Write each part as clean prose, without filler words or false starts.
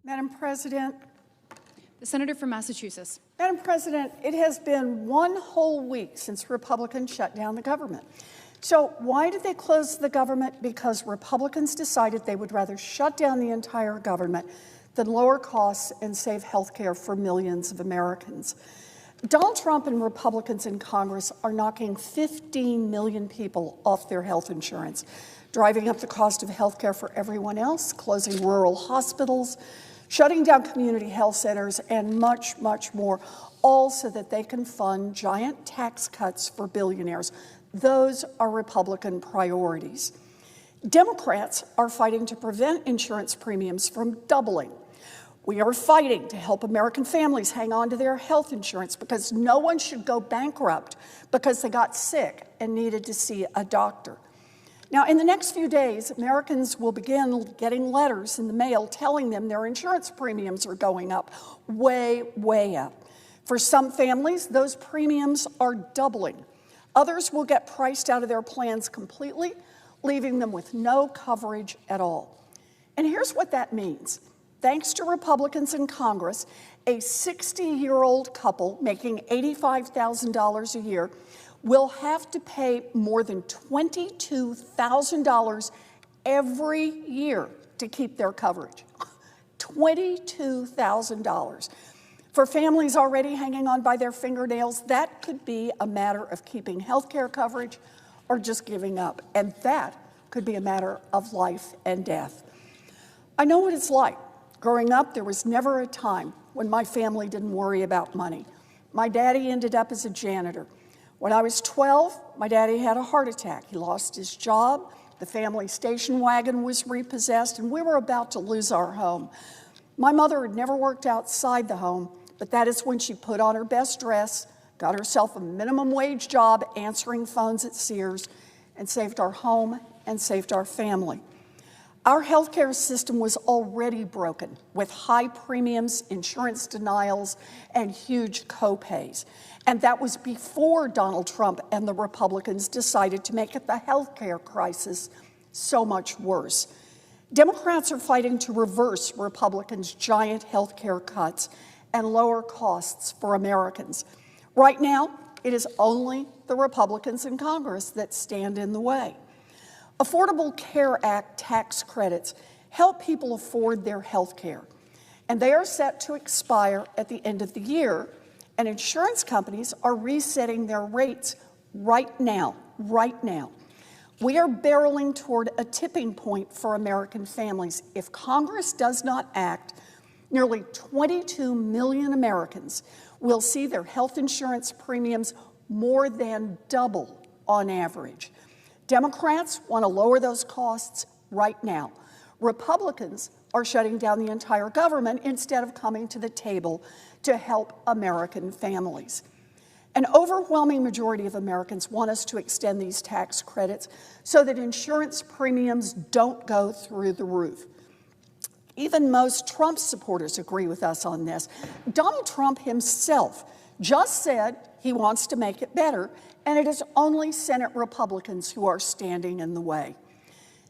Madam President. The Senator from Massachusetts. Madam President, it has been one whole week since Republicans shut down the government. So why did they close the government? Because Republicans decided they would rather shut down the entire government than lower costs and save health care for millions of Americans. Donald Trump and Republicans in Congress are knocking 15 million people off their health insurance, driving up the cost of health care for everyone else, closing rural hospitals, shutting down community health centers, and much, much more, all so that they can fund giant tax cuts for billionaires. Those are Republican priorities. Democrats are fighting to prevent insurance premiums from doubling. We are fighting to help American families hang on to their health insurance because no one should go bankrupt because they got sick and needed to see a doctor. Now, in the next few days, Americans will begin getting letters in the mail telling them their insurance premiums are going up, way, way up. For some families, those premiums are doubling. Others will get priced out of their plans completely, leaving them with no coverage at all. And here's what that means. Thanks to Republicans in Congress, a 60-year-old couple making $85,000 a year will have to pay more than $22,000 every year to keep their coverage. $22,000. For families already hanging on by their fingernails, that could be a matter of keeping health care coverage or just giving up. And that could be a matter of life and death. I know what it's like. Growing up, there was never a time when my family didn't worry about money. My daddy ended up as a janitor. When I was 12, my daddy had a heart attack. He lost his job, the family station wagon was repossessed, and we were about to lose our home. My mother had never worked outside the home, but that is when she put on her best dress, got herself a minimum wage job answering phones at Sears, and saved our home and saved our family. Our healthcare system was already broken with high premiums, insurance denials, and huge copays. And that was before Donald Trump and the Republicans decided to make it the healthcare crisis so much worse. Democrats are fighting to reverse Republicans' giant healthcare cuts and lower costs for Americans. Right now, it is only the Republicans in Congress that stand in the way. Affordable Care Act tax credits help people afford their health care, and they are set to expire at the end of the year, and insurance companies are resetting their rates right now. We are barreling toward a tipping point for American families. If Congress does not act, nearly 22 million Americans will see their health insurance premiums more than double on average. Democrats want to lower those costs right now. Republicans are shutting down the entire government instead of coming to the table to help American families. An overwhelming majority of Americans want us to extend these tax credits so that insurance premiums don't go through the roof. Even most Trump supporters agree with us on this. Donald Trump himself just said he wants to make it better, and it is only Senate Republicans who are standing in the way.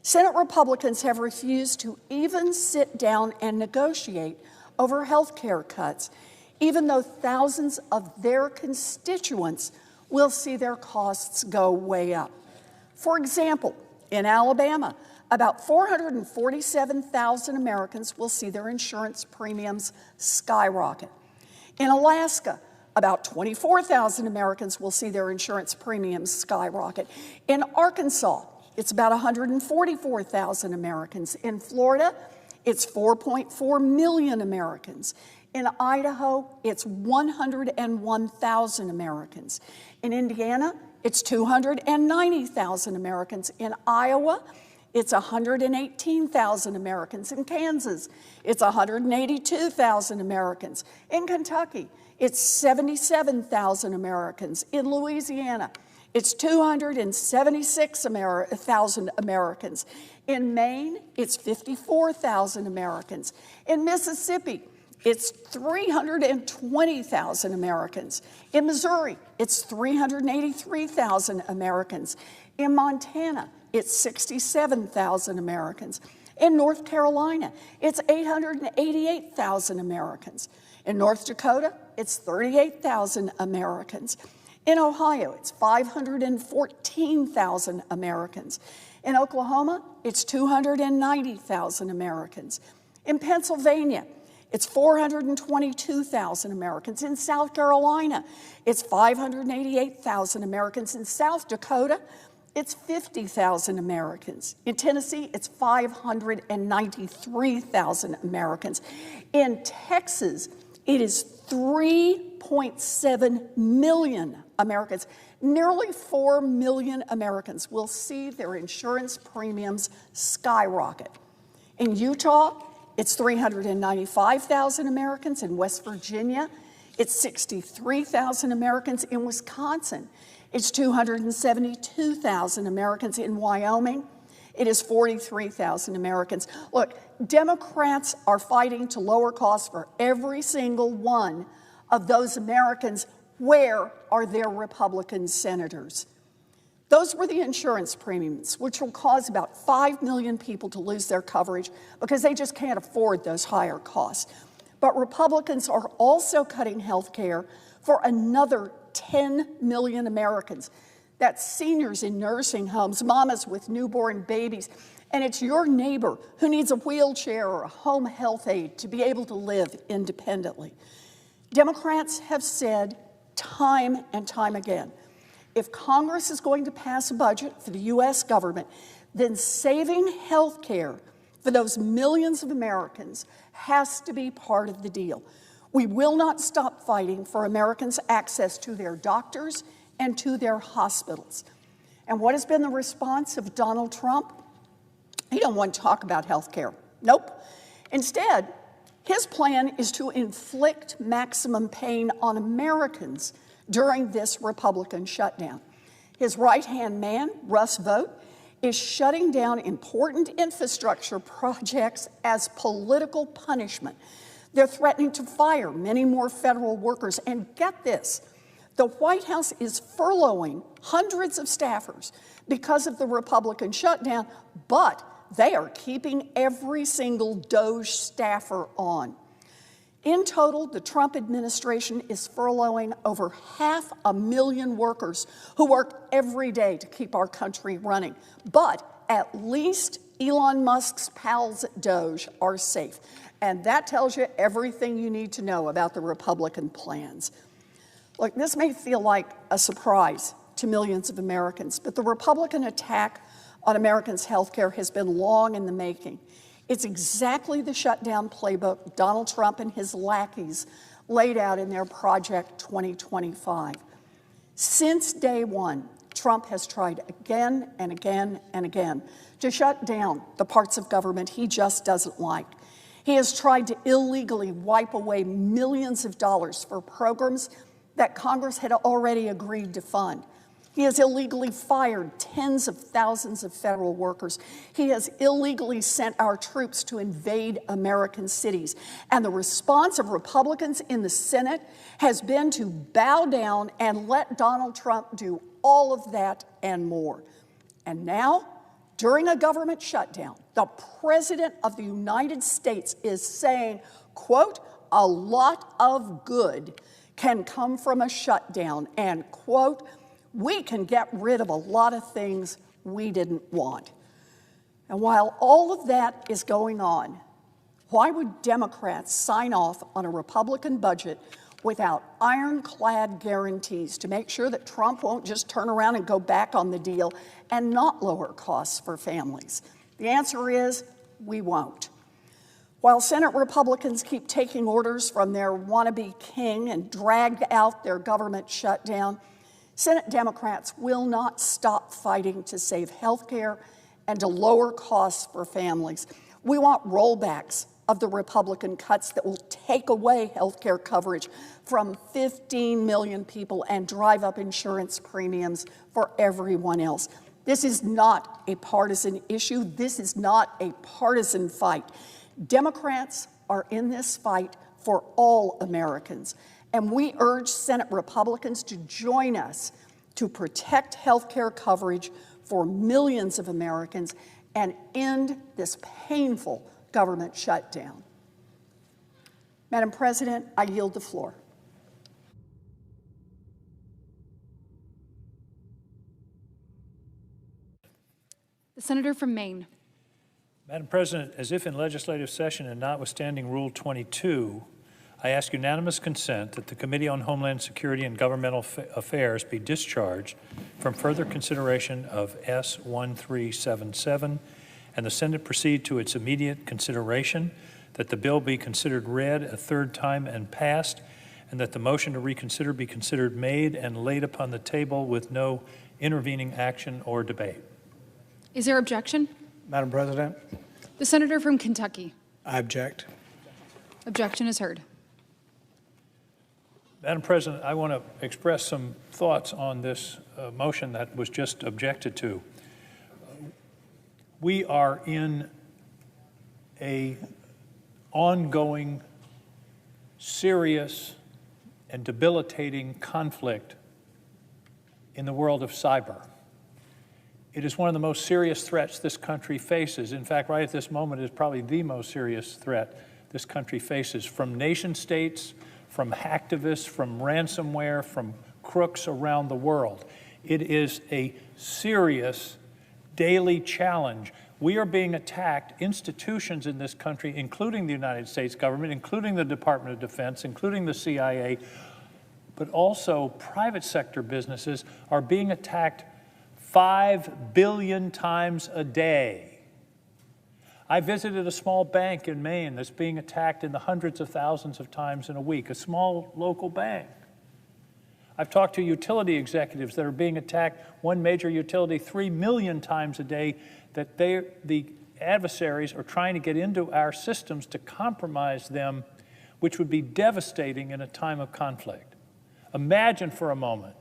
Senate Republicans have refused to even sit down and negotiate over health care cuts, even though thousands of their constituents will see their costs go way up. For example, in Alabama, about 447,000 Americans will see their insurance premiums skyrocket. In Alaska, about 24,000 Americans will see their insurance premiums skyrocket. In Arkansas, it's about 144,000 Americans. In Florida, it's 4.4 million Americans. In Idaho, it's 101,000 Americans. In Indiana, it's 290,000 Americans. In Iowa, it's 118,000 Americans. In Kansas, it's 182,000 Americans. In Kentucky, it's 77,000 Americans. In Louisiana, it's 276,000 Americans. In Maine, it's 54,000 Americans. In Mississippi, it's 320,000 Americans. In Missouri, it's 383,000 Americans. In Montana, it's 67,000 Americans. In North Carolina, it's 888,000 Americans. In North Dakota, it's 38,000 Americans. In Ohio, it's 514,000 Americans. In Oklahoma, it's 290,000 Americans. In Pennsylvania, it's 422,000 Americans. In South Carolina, it's 588,000 Americans. In South Dakota, it's 50,000 Americans. In Tennessee, it's 593,000 Americans. In Texas, it is 3.7 million Americans. Nearly 4 million Americans will see their insurance premiums skyrocket. In Utah, it's 395,000 Americans. In West Virginia, it's 63,000 Americans. In Wisconsin, it's 272,000 Americans. In Wyoming, it is 43,000 Americans. Look, Democrats are fighting to lower costs for every single one of those Americans. Where are their Republican senators? Those were the insurance premiums, which will cause about 5 million people to lose their coverage because they just can't afford those higher costs. But Republicans are also cutting health care for another 10 million Americans. That's seniors in nursing homes, mamas with newborn babies, and it's your neighbor who needs a wheelchair or a home health aide to be able to live independently. Democrats have said time and time again, if Congress is going to pass a budget for the U.S. government, then saving health care for those millions of Americans has to be part of the deal. We will not stop fighting for Americans' access to their doctors and to their hospitals. And what has been the response of Donald Trump? He don't want to talk about health care. Nope. Instead, his plan is to inflict maximum pain on Americans during this Republican shutdown. His right-hand man, Russ Vought, is shutting down important infrastructure projects as political punishment. They're threatening to fire many more federal workers. And get this, the White House is furloughing hundreds of staffers because of the Republican shutdown, but they are keeping every single DOJ staffer on. In total, the Trump administration is furloughing over 500,000 workers who work every day to keep our country running. But at least Elon Musk's pals at DOJ are safe. And that tells you everything you need to know about the Republican plans. Look, this may feel like a surprise to millions of Americans, but the Republican attack on Americans' health care has been long in the making. It's exactly the shutdown playbook Donald Trump and his lackeys laid out in their Project 2025. Since day one, Trump has tried again and again and again to shut down the parts of government he just doesn't like. He has tried to illegally wipe away millions of dollars for programs that Congress had already agreed to fund. He has illegally fired tens of thousands of federal workers. He has illegally sent our troops to invade American cities. And the response of Republicans in the Senate has been to bow down and let Donald Trump do all of that and more. And now, during a government shutdown, the President of the United States is saying, quote, a lot of good can come from a shutdown, and quote, we can get rid of a lot of things we didn't want. And while all of that is going on, why would Democrats sign off on a Republican budget without ironclad guarantees to make sure that Trump won't just turn around and go back on the deal and not lower costs for families? The answer is, we won't. While Senate Republicans keep taking orders from their wannabe king and drag out their government shutdown, Senate Democrats will not stop fighting to save health care and to lower costs for families. We want rollbacks of the Republican cuts that will take away health care coverage from 15 million people and drive up insurance premiums for everyone else. This is not a partisan issue. This is not a partisan fight. Democrats are in this fight for all Americans. And we urge Senate Republicans to join us to protect health care coverage for millions of Americans and end this painful government shutdown. Madam President, I yield the floor. The senator from Maine. Madam President, as if in legislative session and notwithstanding Rule 22, I ask unanimous consent that the Committee on Homeland Security and Governmental Affairs be discharged from further consideration of S1377 and the Senate proceed to its immediate consideration, that the bill be considered read a third time and passed, and that the motion to reconsider be considered made and laid upon the table with no intervening action or debate. Is there objection? Madam President, The senator from Kentucky. I object. Objection is heard. Madam President, I want to express some thoughts on this motion that was just objected to. We are in an ongoing, serious, and debilitating conflict in the world of cyber. It is one of the most serious threats this country faces. In fact, right at this moment, it is probably the most serious threat this country faces, from nation states, from hacktivists, from ransomware, from crooks around the world. It is a serious daily challenge. We are being attacked, institutions in this country, including the United States government, including the Department of Defense, including the CIA, but also private sector businesses are being attacked 5 billion times a day. I visited a small bank in Maine that's being attacked in the hundreds of thousands of times in a week, a small local bank. I've talked to utility executives that are being attacked, one major utility 3 million times a day, that the adversaries are trying to get into our systems to compromise them, which would be devastating in a time of conflict. Imagine for a moment,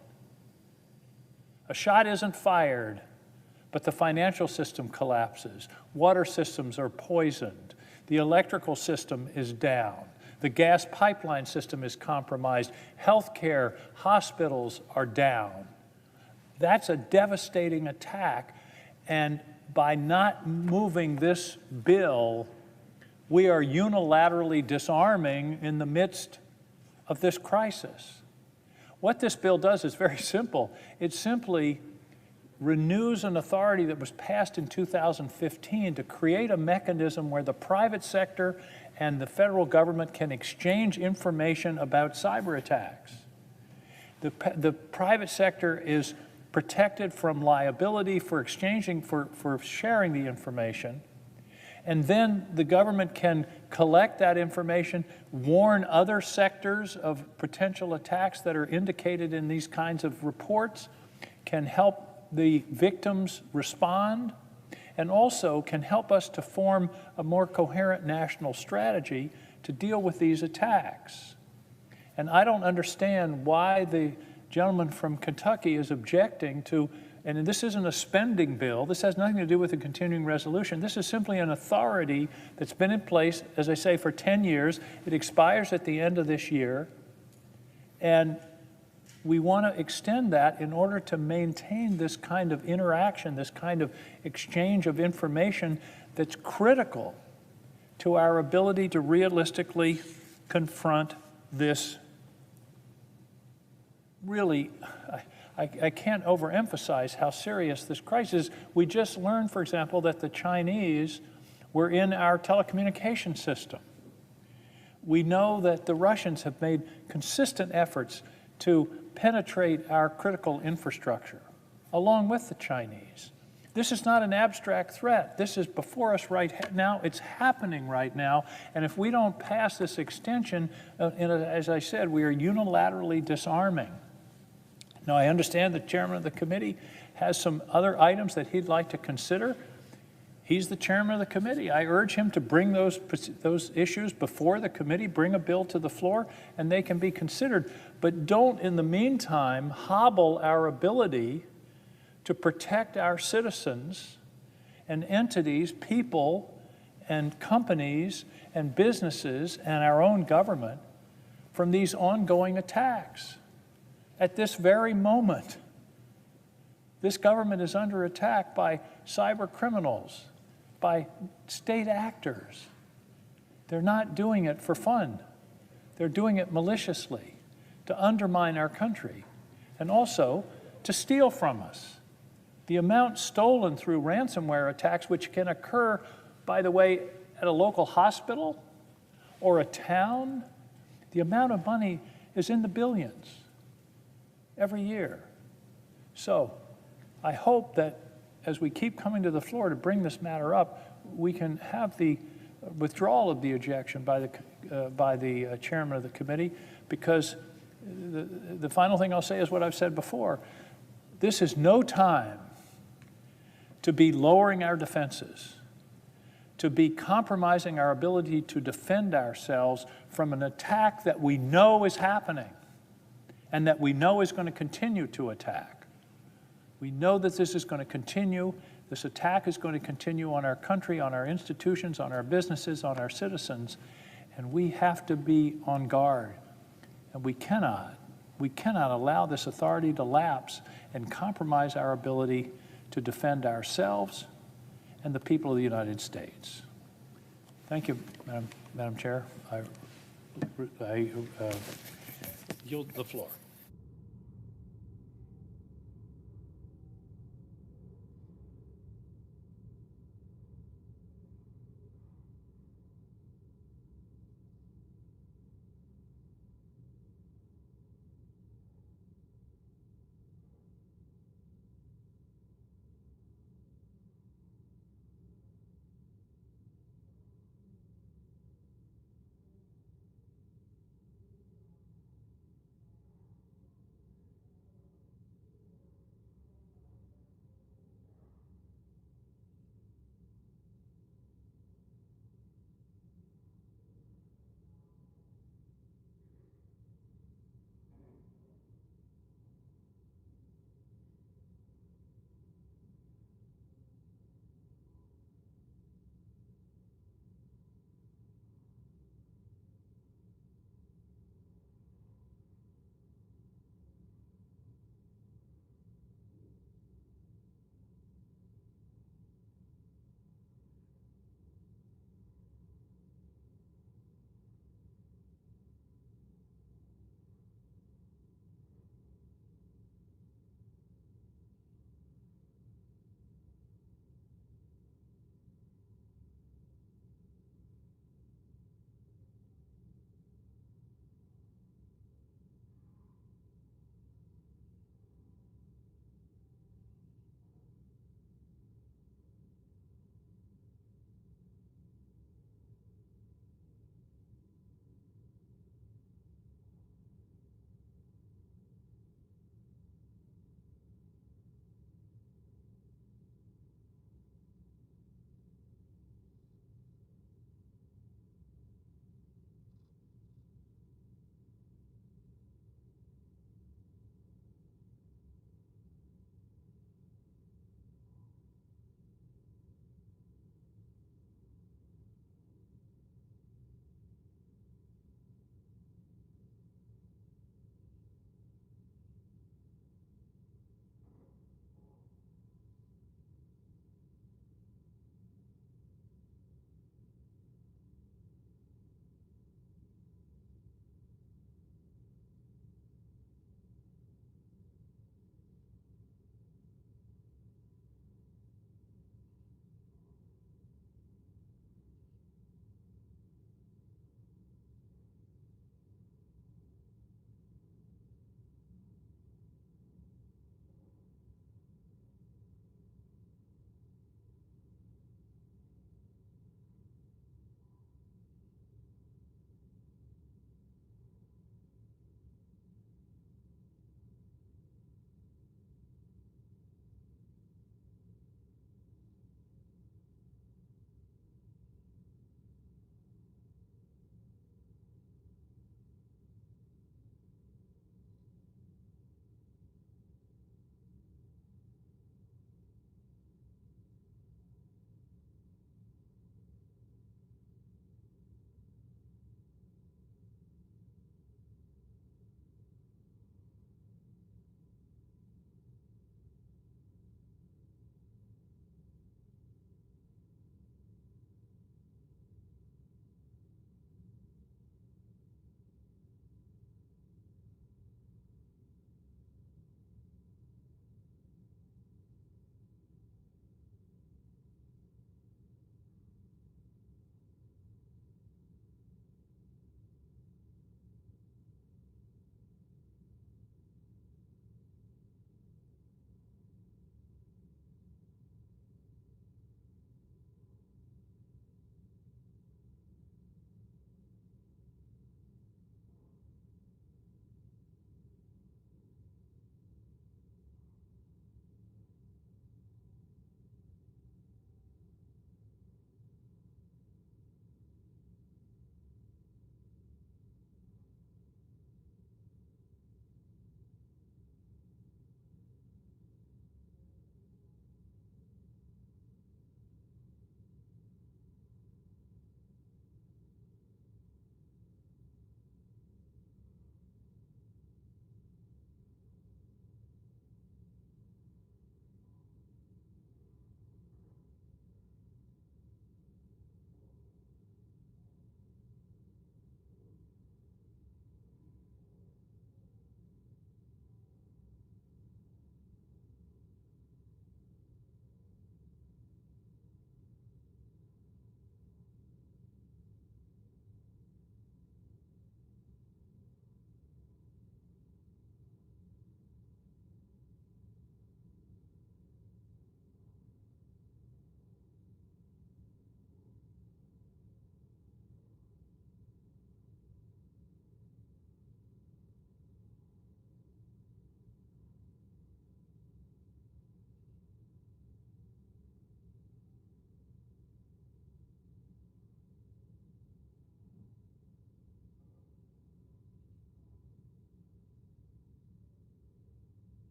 a shot isn't fired, but the financial system collapses. Water systems are poisoned. The electrical system is down. The gas pipeline system is compromised. Healthcare, hospitals are down. That's a devastating attack. And by not moving this bill, we are unilaterally disarming in the midst of this crisis. What this bill does is very simple. It simply renews an authority that was passed in 2015 to create a mechanism where the private sector and the federal government can exchange information about cyber attacks. The private sector is protected from liability for exchanging, for sharing the information. And then the government can collect that information, warn other sectors of potential attacks that are indicated in these kinds of reports, can help the victims respond, and also can help us to form a more coherent national strategy to deal with these attacks. And I don't understand why the gentleman from Kentucky is objecting to, and this isn't a spending bill, this has nothing to do with a continuing resolution, this is simply an authority that's been in place, as I say, for 10 years. It expires at the end of this year, and we want to extend that in order to maintain this kind of interaction, this kind of exchange of information that's critical to our ability to realistically confront this really, I can't overemphasize how serious this crisis is. We just learned, for example, that the Chinese were in our telecommunication system. We know that the Russians have made consistent efforts to penetrate our critical infrastructure, along with the Chinese. This is not an abstract threat. This is before us right now. It's happening right now. And if we don't pass this extension, as I said, we are unilaterally disarming. Now, I understand the chairman of the committee has some other items that he'd like to consider. He's the chairman of the committee. I urge him to bring those issues before the committee, bring a bill to the floor, and they can be considered. But don't, in the meantime, hobble our ability to protect our citizens and entities, people and companies and businesses and our own government from these ongoing attacks. At this very moment, this government is under attack by cyber criminals. by state actors. They're not doing it for fun. They're doing it maliciously to undermine our country and also to steal from us. The amount stolen through ransomware attacks, which can occur, by the way, at a local hospital or a town, the amount of money is in the billions every year. So I hope that as we keep coming to the floor to bring this matter up, we can have the withdrawal of the objection by the chairman of the committee, because the final thing I'll say is what I've said before. This is no time to be lowering our defenses, to be compromising our ability to defend ourselves from an attack that we know is happening and that we know is going to continue to attack. We know that this is going to continue. This attack is going to continue on our country, on our institutions, on our businesses, on our citizens, and we have to be on guard. And we cannot allow this authority to lapse and compromise our ability to defend ourselves and the people of the United States. Thank you, Madam Chair. I yield the floor.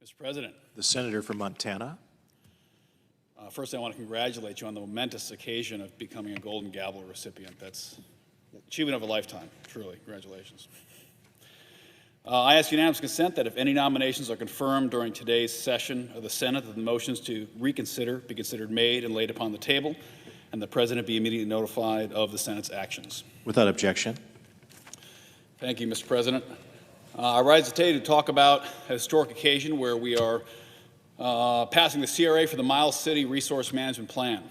Mr. President, The senator from Montana. first I want to congratulate you on the momentous occasion of becoming a Golden Gavel recipient. That's achievement of a lifetime, truly. Congratulations. I ask unanimous consent that if any nominations are confirmed during today's session of the Senate, that the motions to reconsider be considered made and laid upon the table, and the President be immediately notified of the Senate's actions. Without objection. Thank you, Mr. President. I rise today to talk about a historic occasion where we are passing the CRA for the Miles City Resource Management Plan.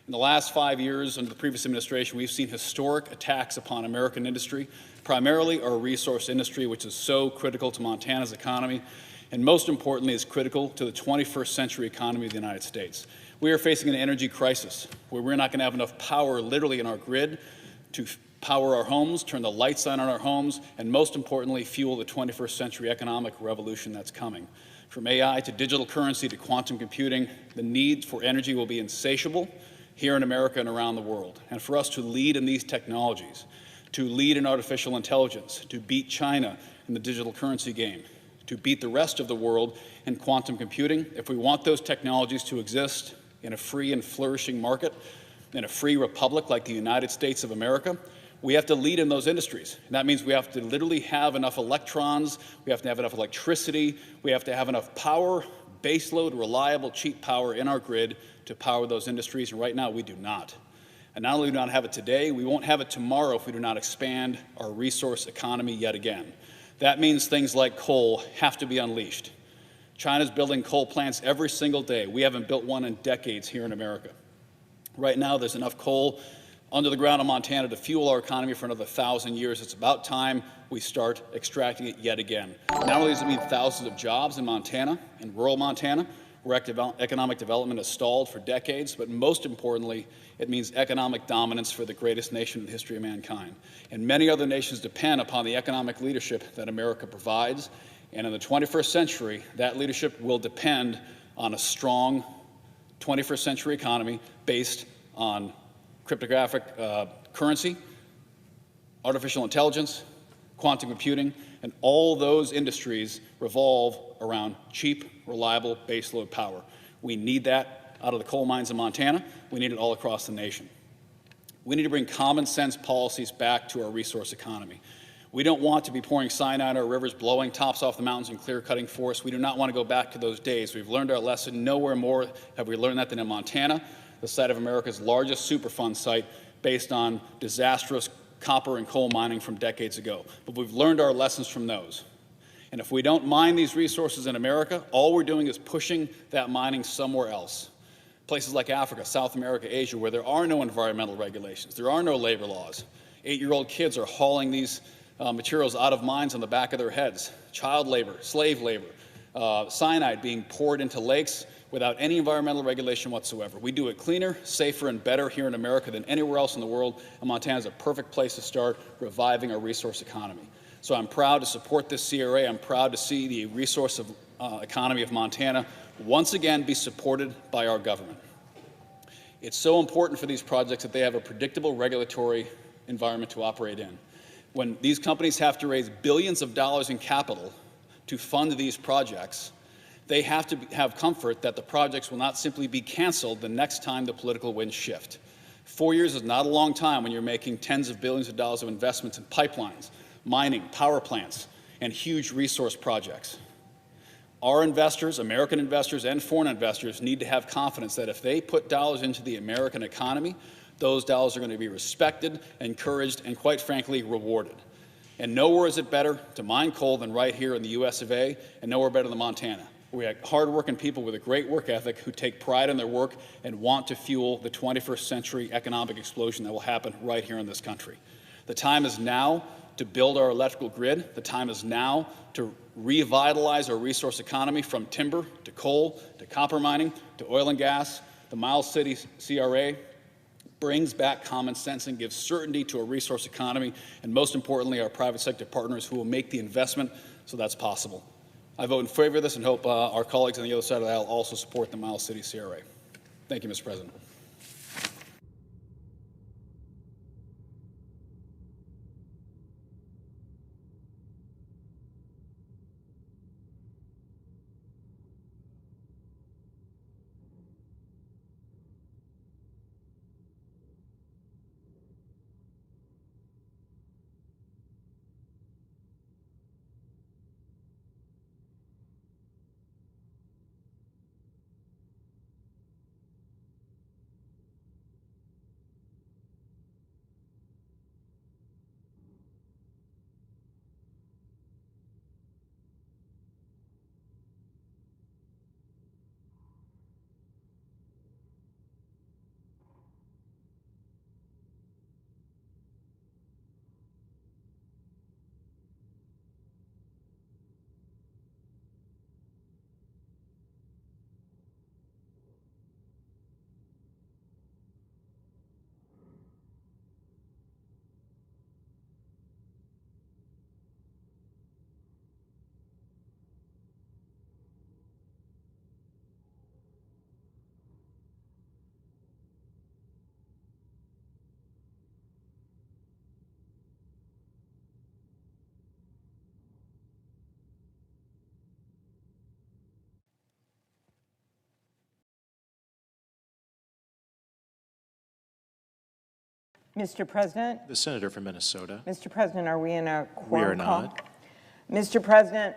In the last 5 years under the previous administration, we've seen historic attacks upon American industry, primarily our resource industry, which is so critical to Montana's economy, and most importantly, is critical to the 21st century economy of the United States. We are facing an energy crisis where we're not going to have enough power literally in our grid to power our homes, turn the lights on in our homes, and most importantly, fuel the 21st century economic revolution that's coming. From AI to digital currency to quantum computing, the need for energy will be insatiable here in America and around the world. And for us to lead in these technologies, to lead in artificial intelligence, to beat China in the digital currency game, to beat the rest of the world in quantum computing, if we want those technologies to exist in a free and flourishing market, in a free republic like the United States of America, we have to lead in those industries. And that means we have to literally have enough electrons, we have to have enough electricity, we have to have enough power, baseload, reliable, cheap power in our grid to power those industries, and right now we do not. And not only do we not have it today, we won't have it tomorrow if we do not expand our resource economy yet again. That means things like coal have to be unleashed. China's building coal plants every single day. We haven't built one in decades here in America. Right now, there's enough coal under the ground in Montana to fuel our economy for another 1,000 years. It's about time we start extracting it yet again. Not only does it mean thousands of jobs in Montana, in rural Montana, where economic development has stalled for decades, but most importantly, it means economic dominance for the greatest nation in the history of mankind. And many other nations depend upon the economic leadership that America provides. And in the 21st century, that leadership will depend on a strong 21st century economy based on cryptographic currency, artificial intelligence, quantum computing, and all those industries revolve around cheap, reliable baseload power. We need that out of the coal mines in Montana. We need it all across the nation. We need to bring common sense policies back to our resource economy. We don't want to be pouring cyanide in our rivers, blowing tops off the mountains and clear-cutting forests. We do not want to go back to those days. We've learned our lesson. Nowhere more have we learned that than in Montana, the site of America's largest Superfund site based on disastrous copper and coal mining from decades ago. But we've learned our lessons from those. And if we don't mine these resources in America, all we're doing is pushing that mining somewhere else. Places like Africa, South America, Asia, where there are no environmental regulations, there are no labor laws. 8-year-old kids are hauling these materials out of mines on the back of their heads. Child labor, slave labor, cyanide being poured into lakes without any environmental regulation whatsoever. We do it cleaner, safer, and better here in America than anywhere else in the world, and Montana is a perfect place to start reviving our resource economy. So I'm proud to support this CRA. I'm proud to see the resource economy of Montana once again be supported by our government. It's so important for these projects that they have a predictable regulatory environment to operate in. When these companies have to raise billions of dollars in capital to fund these projects, they have to have comfort that the projects will not simply be canceled the next time the political winds shift. 4 years is not a long time when you're making tens of billions of dollars of investments in pipelines, mining, power plants, and huge resource projects. Our investors, American investors and foreign investors, need to have confidence that if they put dollars into the American economy, those dollars are going to be respected, encouraged, and quite frankly, rewarded. And nowhere is it better to mine coal than right here in the US of A, and nowhere better than Montana. We have hardworking people with a great work ethic who take pride in their work and want to fuel the 21st century economic explosion that will happen right here in this country. The time is now to build our electrical grid. The time is now to revitalize our resource economy from timber to coal to copper mining to oil and gas. The Miles City CRA brings back common sense and gives certainty to a resource economy, and most importantly, our private sector partners who will make the investment so that's possible. I vote in favor of this and hope our colleagues on the other side of the aisle also support the Miles City CRA. Thank you, Mr. President. Mr. President, The senator from Minnesota. Mr. President, are we in a We are quorum call? not. Mr. President,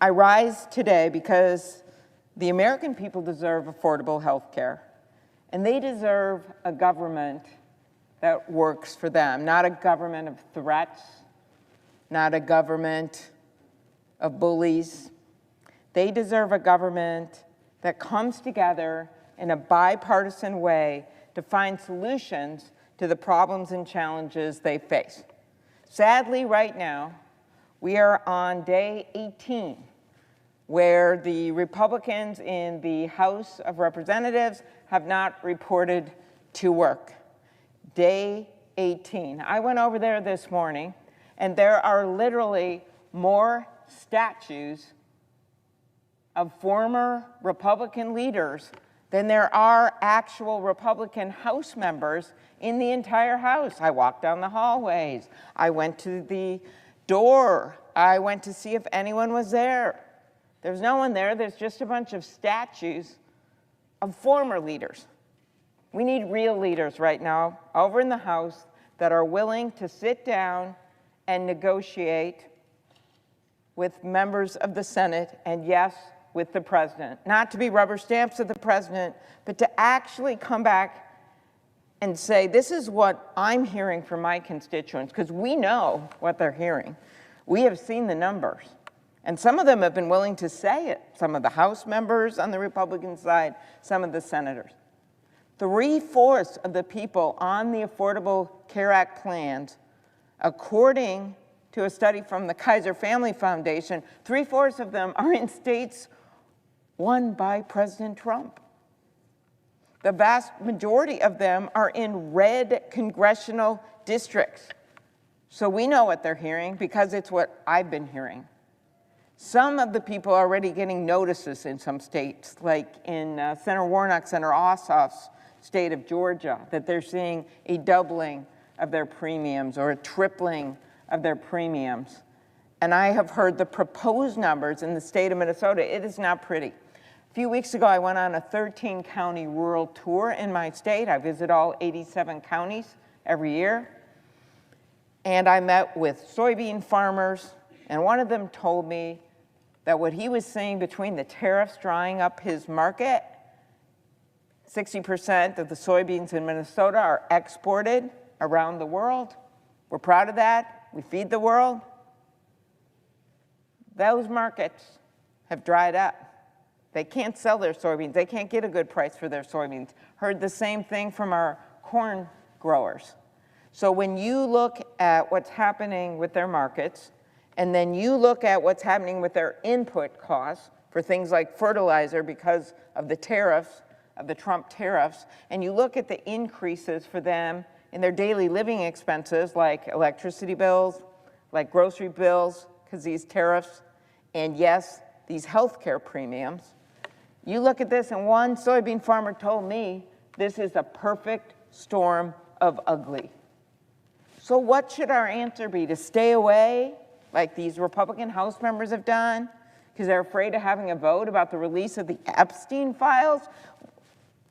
I rise today because the American people deserve affordable health care, and they deserve a government that works for them, not a government of threats, not a government of bullies. They deserve a government that comes together in a bipartisan way to find solutions to the problems and challenges they face. Sadly, right now, we are on day 18, where the Republicans in the House of Representatives have not reported to work. Day 18. I went over there this morning, and there are literally more statues of former Republican leaders than there are actual Republican House members in the entire House. I walked down the hallways. I went to the door. I went to see if anyone was there. There's no one there. There's just a bunch of statues of former leaders. We need real leaders right now over in the House that are willing to sit down and negotiate with members of the Senate and, yes, with the president. Not to be rubber stamps of the president, but to actually come back and say, this is what I'm hearing from my constituents, because we know what they're hearing. We have seen the numbers. And some of them have been willing to say it. Some of the House members on the Republican side, some of the senators. 3/4 of the people on the Affordable Care Act plans, according to a study from the Kaiser Family Foundation, 3/4 of them are in states won by President Trump. The vast majority of them are in red congressional districts. So we know what they're hearing because it's what I've been hearing. Some of the people are already getting notices in some states, like in Senator Warnock, Senator Ossoff's state of Georgia, that they're seeing a doubling of their premiums or a tripling of their premiums. And I have heard the proposed numbers in the state of Minnesota. It is not pretty. A few weeks ago, I went on a 13-county rural tour in my state. I visit all 87 counties every year. And I met with soybean farmers, and one of them told me that what he was seeing between the tariffs drying up his market, 60% of the soybeans in Minnesota are exported around the world. We're proud of that. We feed the world. Those markets have dried up. They can't sell their soybeans. They can't get a good price for their soybeans. Heard the same thing from our corn growers. So when you look at what's happening with their markets, and then you look at what's happening with their input costs for things like fertilizer because of the tariffs, of the Trump tariffs, and you look at the increases for them in their daily living expenses like electricity bills, like grocery bills, because these tariffs, and yes, these health care premiums. You look at this, and one soybean farmer told me this is a perfect storm of ugly. So what should our answer be? To stay away, like these Republican House members have done, because they're afraid of having a vote about the release of the Epstein files?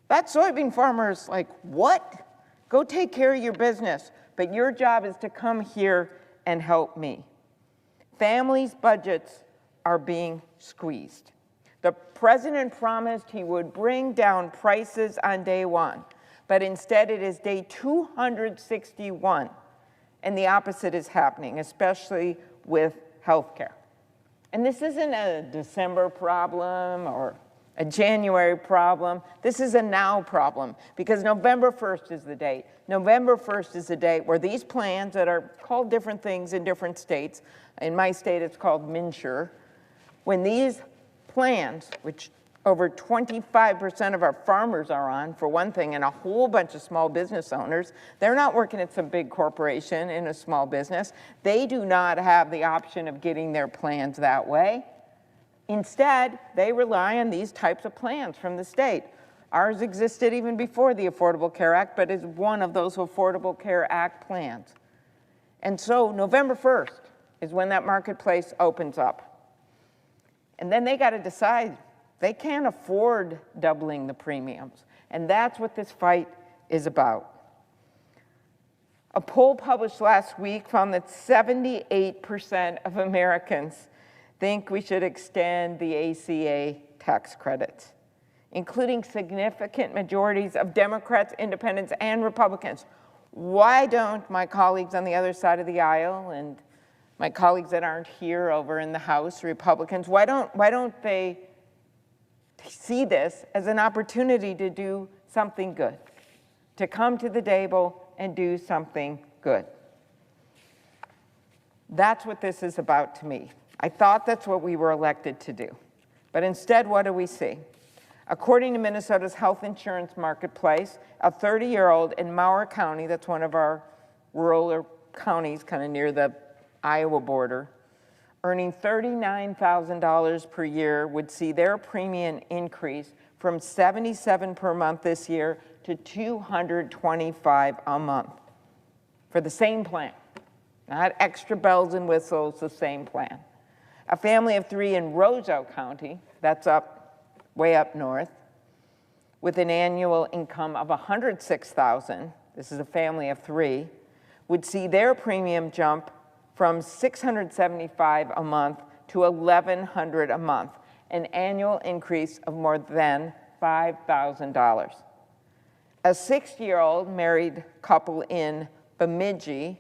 That soybean farmer is like, what? Go take care of your business, but your job is to come here and help me. Families' budgets are being squeezed. The president promised he would bring down prices on day one, but instead it is day 261, and the opposite is happening, especially with health care. And this isn't a December problem or a January problem. This is a now problem, because November 1st is the date. November 1st is the date where these plans that are called different things in different states, in my state it's called MNsure, when these plans, which over 25% of our farmers are on, for one thing, and a whole bunch of small business owners, they're not working at some big corporation in a small business. They do not have the option of getting their plans that way. Instead, they rely on these types of plans from the state. Ours existed even before the Affordable Care Act, but is one of those Affordable Care Act plans. And so November 1st is when that marketplace opens up. And then they got to decide. They can't afford doubling the premiums. And that's what this fight is about. A poll published last week found that 78% of Americans think we should extend the ACA tax credits, including significant majorities of Democrats, Independents, and Republicans. Why don't my colleagues on the other side of the aisle and my colleagues that aren't here over in the House, Republicans, why don't they see this as an opportunity to do something good, to come to the table and do something good? That's what this is about to me. I thought that's what we were elected to do. But instead, what do we see? According to Minnesota's health insurance marketplace, a 30-year-old in Mower County, that's one of our rural counties kind of near the Iowa border, earning $39,000 per year would see their premium increase from $77 per month this year to $225 a month for the same plan. Not extra bells and whistles, the same plan. A family of 3 in Roseau County, that's way up north, with an annual income of $106,000, this is a family of 3, would see their premium jump from $675 a month to $1,100 a month, an annual increase of more than $5,000. A 60-year-old married couple in Bemidji,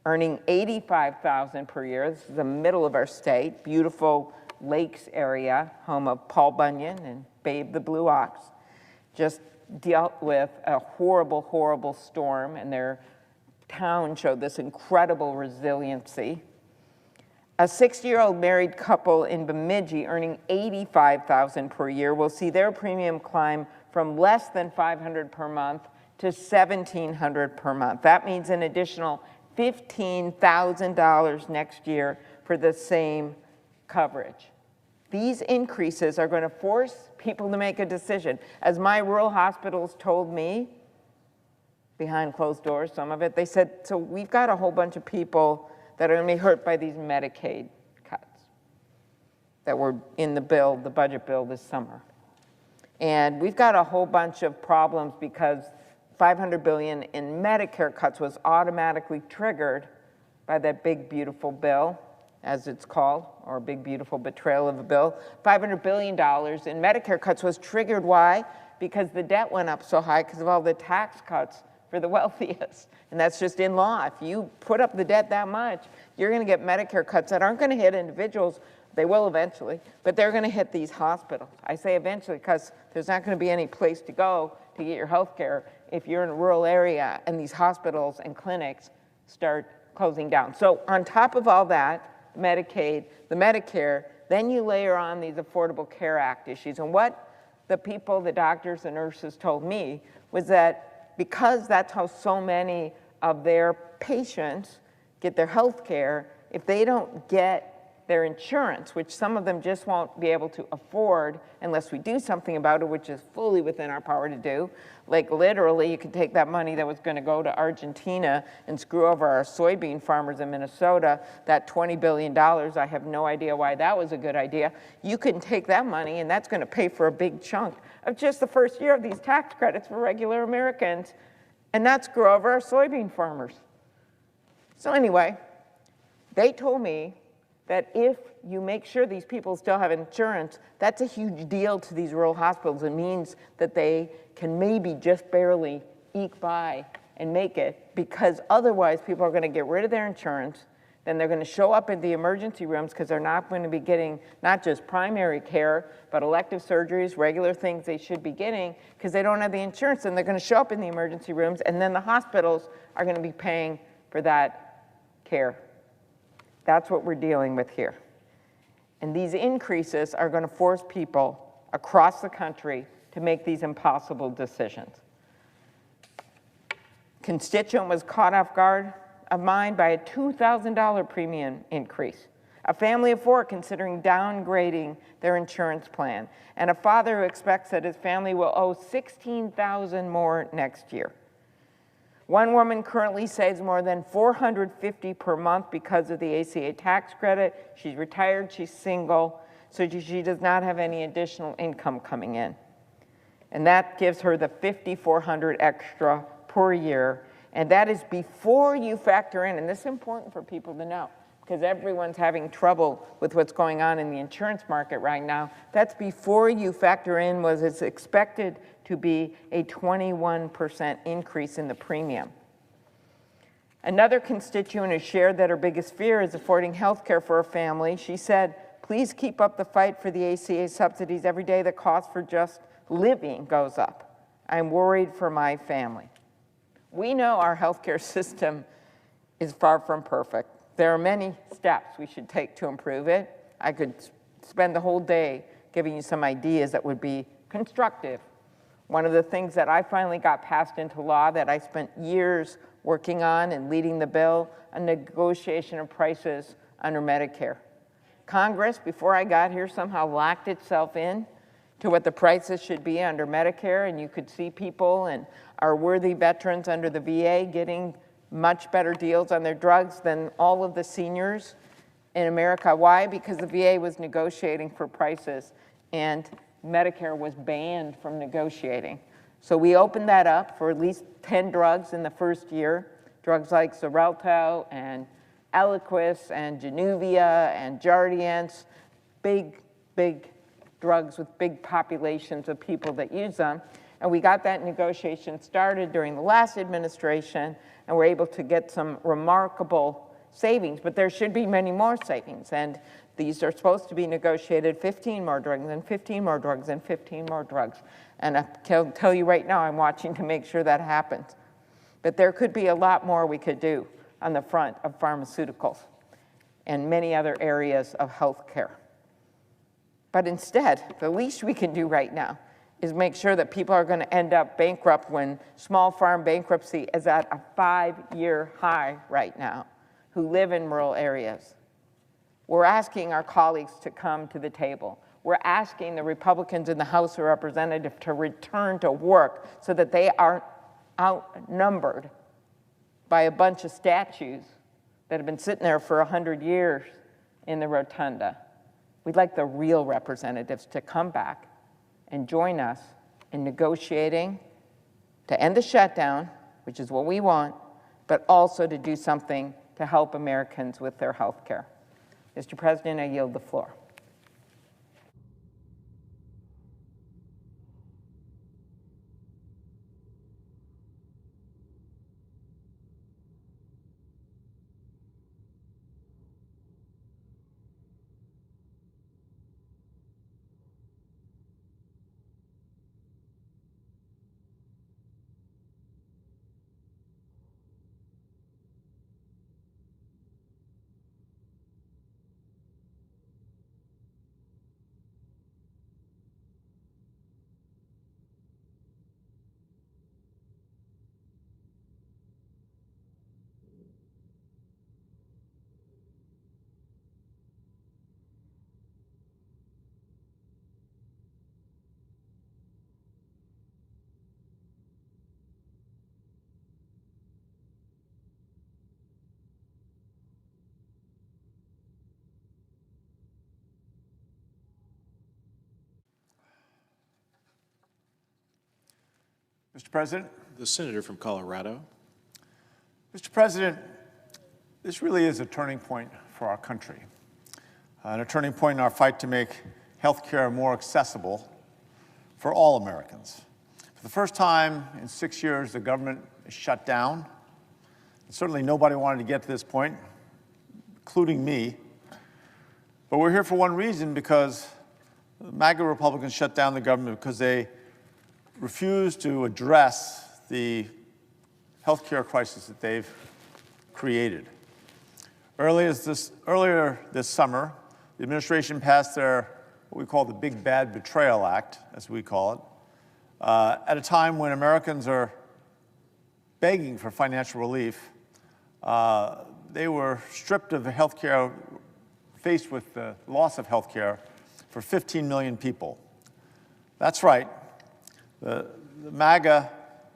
earning $85,000 per year. This is the middle of our state, beautiful lakes area, home of Paul Bunyan and Babe the Blue Ox, just dealt with a horrible, horrible storm, and their town showed this incredible resiliency. A 60-year-old married couple in Bemidji earning $85,000 per year will see their premium climb from less than $500 per month to $1,700 per month. That means an additional $15,000 next year for the same coverage. These increases are going to force people to make a decision. As my rural hospitals told me, behind closed doors, some of it, they said, so we've got a whole bunch of people that are going to be hurt by these Medicaid cuts that were in the bill, the budget bill this summer. And we've got a whole bunch of problems because $500 billion in Medicare cuts was automatically triggered by that big, beautiful bill, as it's called, or big, beautiful betrayal of a bill. $500 billion in Medicare cuts was triggered. Why? Because the debt went up so high because of all the tax cuts for the wealthiest. And that's just in law. If you put up the debt that much, you're going to get Medicare cuts that aren't going to hit individuals. They will eventually, but they're going to hit these hospitals. I say eventually because there's not going to be any place to go to get your health care if you're in a rural area and these hospitals and clinics start closing down. So on top of all that, Medicaid, the Medicare, then you layer on these Affordable Care Act issues. And what the people, the doctors, the nurses told me was that because that's how so many of their patients get their health care, if they don't get their insurance, which some of them just won't be able to afford unless we do something about it, which is fully within our power to do. Like literally, you could take that money that was going to go to Argentina and screw over our soybean farmers in Minnesota, that $20 billion, I have no idea why that was a good idea. You can take that money and that's going to pay for a big chunk of just the first year of these tax credits for regular Americans, and not screw over our soybean farmers. So anyway, they told me that if you make sure these people still have insurance, that's a huge deal to these rural hospitals. It means that they can maybe just barely eke by and make it, because otherwise people are going to get rid of their insurance, then they're going to show up in the emergency rooms because they're not going to be getting not just primary care, but elective surgeries, regular things they should be getting because they don't have the insurance, and they're going to show up in the emergency rooms, and then the hospitals are going to be paying for that care. That's what we're dealing with here. And these increases are going to force people across the country to make these impossible decisions. Constituent was caught off guard of mine by a $2,000 premium increase. A family of 4 considering downgrading their insurance plan. And a father who expects that his family will owe $16,000 more next year. One woman currently saves more than $450 per month because of the ACA tax credit. She's retired, she's single, so she does not have any additional income coming in. And that gives her the $5,400 extra per year. And that is before you factor in, and this is important for people to know, because everyone's having trouble with what's going on in the insurance market right now. That's before you factor in what is expected to be a 21% increase in the premium. Another constituent has shared that her biggest fear is affording health care for her family. She said, "Please keep up the fight for the ACA subsidies. Every day the cost for just living goes up. I'm worried for my family." We know our healthcare system is far from perfect. There are many steps we should take to improve it. I could spend the whole day giving you some ideas that would be constructive. One of the things that I finally got passed into law that I spent years working on and leading the bill, a negotiation of prices under Medicare. Congress, before I got here, somehow locked itself in to what the prices should be under Medicare, and you could see people and our worthy veterans under the VA getting much better deals on their drugs than all of the seniors in America. Why? Because the VA was negotiating for prices and Medicare was banned from negotiating. So we opened that up for at least 10 drugs in the first year, drugs like Xarelto and Eliquis and Januvia and Jardiance, big drugs with big populations of people that use them. And we got that negotiation started during the last administration, and we're able to get some remarkable savings, but there should be many more savings. And these are supposed to be negotiated 15 more drugs and 15 more drugs and 15 more drugs. And I can tell you right now, I'm watching to make sure that happens. But there could be a lot more we could do on the front of pharmaceuticals and many other areas of healthcare. But instead, the least we can do right now is make sure that people are going to end up bankrupt when small farm bankruptcy is at a 5-year high right now, who live in rural areas. We're asking our colleagues to come to the table. We're asking the Republicans in the House of Representatives to return to work so that they aren't outnumbered by a bunch of statues that have been sitting there for 100 years in the rotunda. We'd like the real representatives to come back and join us in negotiating to end the shutdown, which is what we want, but also to do something to help Americans with their health care. Mr. President, I yield the floor. Mr. President. The senator from Colorado. Mr. President, this really is a turning point for our country, and a turning point in our fight to make health care more accessible for all Americans. For the first time in 6 years, the government is shut down. And certainly nobody wanted to get to this point, including me. But we're here for one reason, because the MAGA Republicans shut down the government because they refused to address the health care crisis that they've created. Earlier this summer, the administration passed their, what we call the Big Bad Betrayal Act, as we call it, at a time when Americans are begging for financial relief. They were stripped of health care, faced with the loss of health care for 15 million people. That's right. The MAGA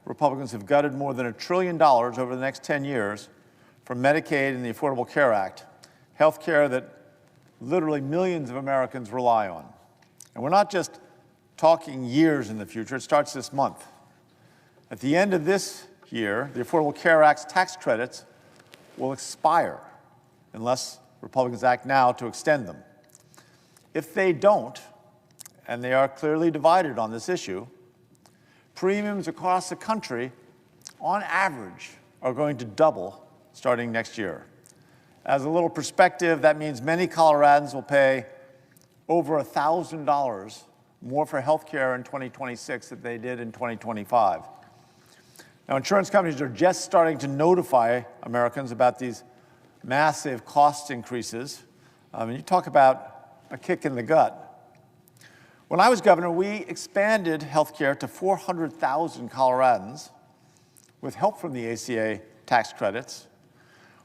Republicans have gutted more than $1 trillion over the next 10 years from Medicaid and the Affordable Care Act, health care that literally millions of Americans rely on. And we're not just talking years in the future, it starts this month. At the end of this year, the Affordable Care Act's tax credits will expire unless Republicans act now to extend them. If they don't, and they are clearly divided on this issue, premiums across the country, on average, are going to double starting next year. As a little perspective, that means many Coloradans will pay over $1,000 more for health care in 2026 than they did in 2025. Now, insurance companies are just starting to notify Americans about these massive cost increases. And you talk about a kick in the gut. When I was governor, we expanded health care to 400,000 Coloradans with help from the ACA tax credits.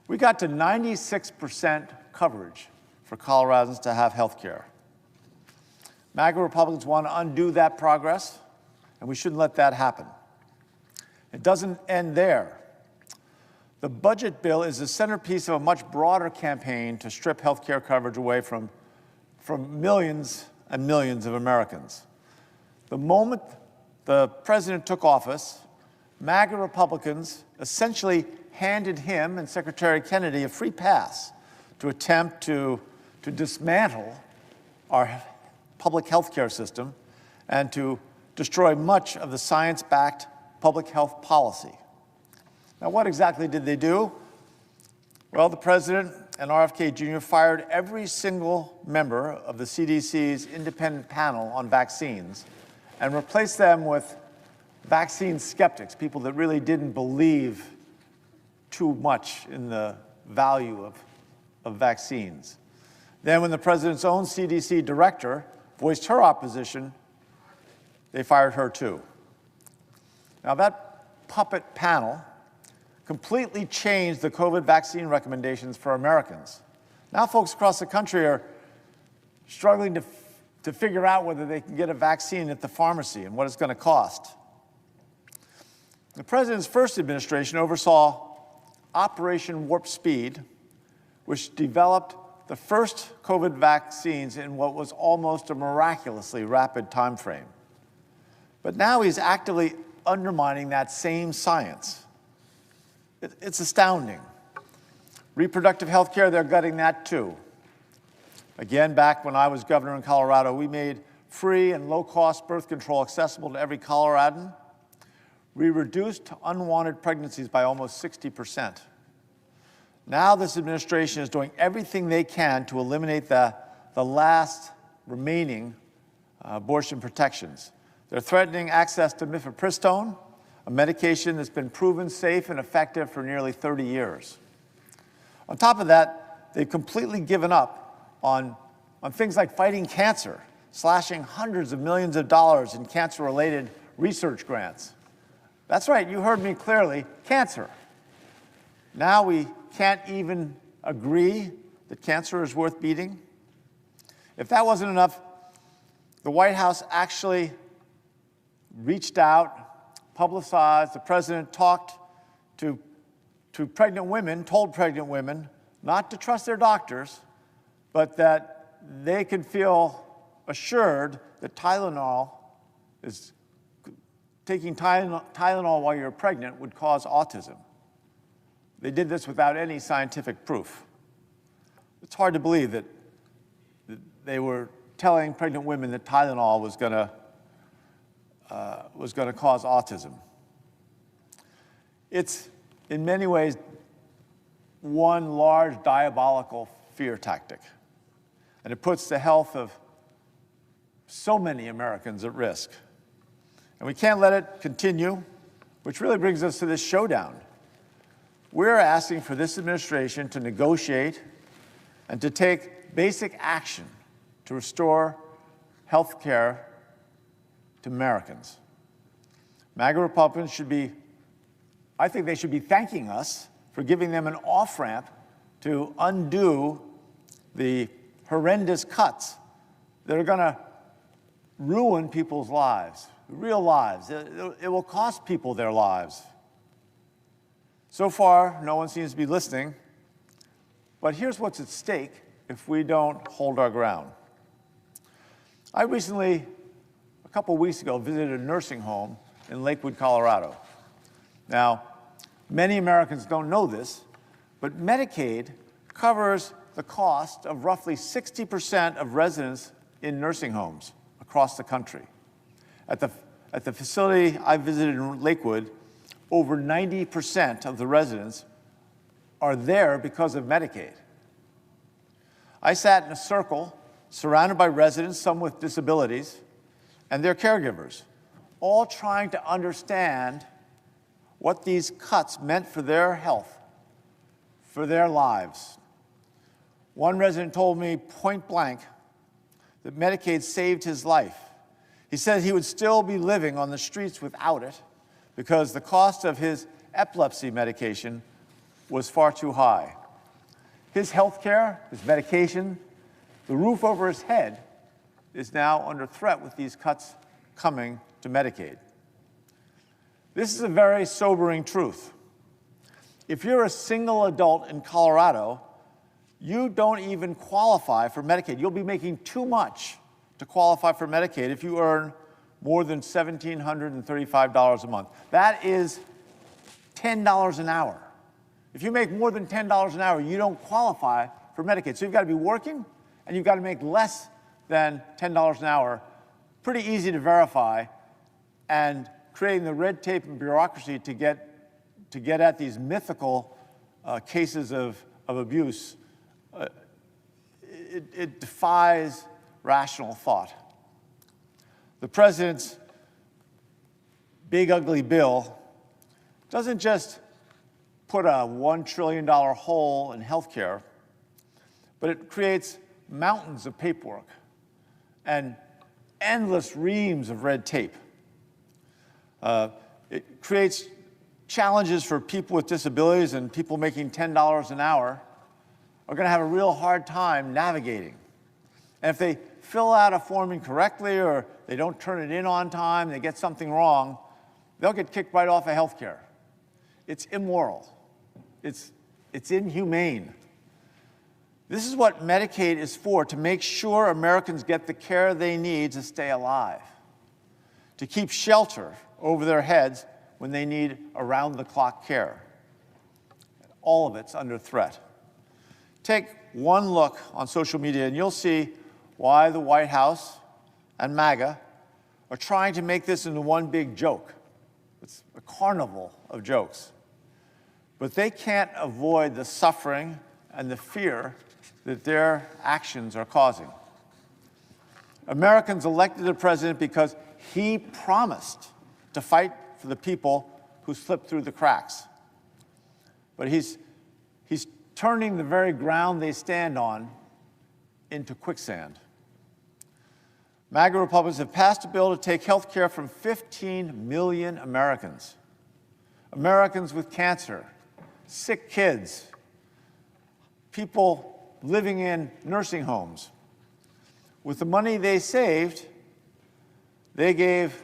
We got to 96% coverage for Coloradans to have health care. MAGA Republicans want to undo that progress, and we shouldn't let that happen. It doesn't end there. The budget bill is the centerpiece of a much broader campaign to strip health care coverage away from millions and millions of Americans. The moment the president took office, MAGA Republicans essentially handed him and Secretary Kennedy a free pass to attempt to dismantle our public health care system and to destroy much of the science-backed public health policy. Now, what exactly did they do? Well, the president and RFK Jr. fired every single member of the CDC's independent panel on vaccines and replaced them with vaccine skeptics, people that really didn't believe too much in the value of vaccines. Then when the president's own CDC director voiced her opposition, they fired her too. Now that puppet panel completely changed the COVID vaccine recommendations for Americans. Now folks across the country are struggling to figure out whether they can get a vaccine at the pharmacy and what it's going to cost. The president's first administration oversaw Operation Warp Speed, which developed the first COVID vaccines in what was almost a miraculously rapid time frame. But now he's actively undermining that same science. It's astounding. Reproductive health care, they're gutting that too. Again, back when I was governor in Colorado, we made free and low-cost birth control accessible to every Coloradan. We reduced unwanted pregnancies by almost 60%. Now this administration is doing everything they can to eliminate the last remaining abortion protections. They're threatening access to mifepristone, a medication that's been proven safe and effective for nearly 30 years. On top of that, they've completely given up on things like fighting cancer, slashing hundreds of millions of dollars in cancer-related research grants. That's right, you heard me clearly, cancer. Now we can't even agree that cancer is worth beating. If that wasn't enough, the White House actually reached out, publicized, the president talked to pregnant women, told pregnant women not to trust their doctors, but that they could feel assured that taking Tylenol while you're pregnant would cause autism. They did this without any scientific proof. It's hard to believe that they were telling pregnant women that Tylenol was going to cause autism. It's, in many ways, one large diabolical fear tactic. And it puts the health of so many Americans at risk. And we can't let it continue, which really brings us to this showdown. We're asking for this administration to negotiate and to take basic action to restore health care to Americans. MAGA Republicans I think they should be thanking us for giving them an off-ramp to undo the horrendous cuts that are going to ruin people's lives, real lives. It will cost people their lives. So far, no one seems to be listening, but here's what's at stake if we don't hold our ground. I recently, a couple weeks ago, visited a nursing home in Lakewood, Colorado. Now, Many Americans don't know this, but Medicaid covers the cost of roughly 60% of residents in nursing homes across the country. At the facility I visited in Lakewood, over 90% of the residents are there because of Medicaid. I sat in a circle surrounded by residents, some with disabilities, and their caregivers, all trying to understand what these cuts meant for their health, for their lives. One resident told me point blank that Medicaid saved his life. He said he would still be living on the streets without it because the cost of his epilepsy medication was far too high. His health care, his medication, the roof over his head is now under threat with these cuts coming to Medicaid. This is a very sobering truth. If you're a single adult in Colorado, you don't even qualify for Medicaid. You'll be making too much to qualify for Medicaid if you earn more than $1,735 a month. That is $10 an hour. If you make more than $10 an hour, you don't qualify for Medicaid. So you've got to be working, and you've got to make less than $10 an hour. Pretty easy to verify, and creating the red tape and bureaucracy to get at these mythical cases of abuse, it defies rational thought. The president's big ugly bill doesn't just put a $1 trillion hole in health care, but it creates mountains of paperwork and endless reams of red tape. It creates challenges for people with disabilities, and people making $10 an hour are going to have a real hard time navigating. And if they fill out a form incorrectly or they don't turn it in on time, they get something wrong, they'll get kicked right off of health care. It's immoral. It's inhumane. This is what Medicaid is for, to make sure Americans get the care they need to stay alive, to keep shelter over their heads when they need around-the-clock care. All of it's under threat. Take one look on social media and you'll see why the White House and MAGA are trying to make this into one big joke. It's a carnival of jokes. But they can't avoid the suffering and the fear that their actions are causing. Americans elected a president because he promised to fight for the people who slipped through the cracks. But he's turning the very ground they stand on into quicksand. MAGA Republicans have passed a bill to take health care from 15 million Americans. Americans with cancer, sick kids, people living in nursing homes. With the money they saved, they gave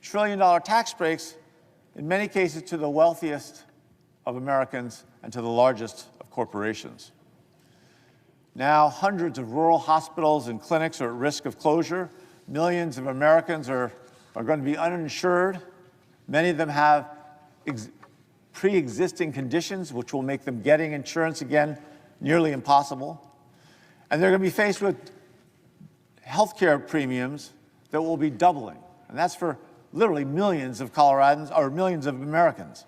trillion-dollar tax breaks, in many cases, to the wealthiest of Americans and to the largest of corporations. Now, hundreds of rural hospitals and clinics are at risk of closure. Millions of Americans are going to be uninsured. Many of them have pre-existing conditions, which will make them getting insurance again nearly impossible. And they're going to be faced with health care premiums that will be doubling. And that's for literally millions of Coloradans, or millions of Americans.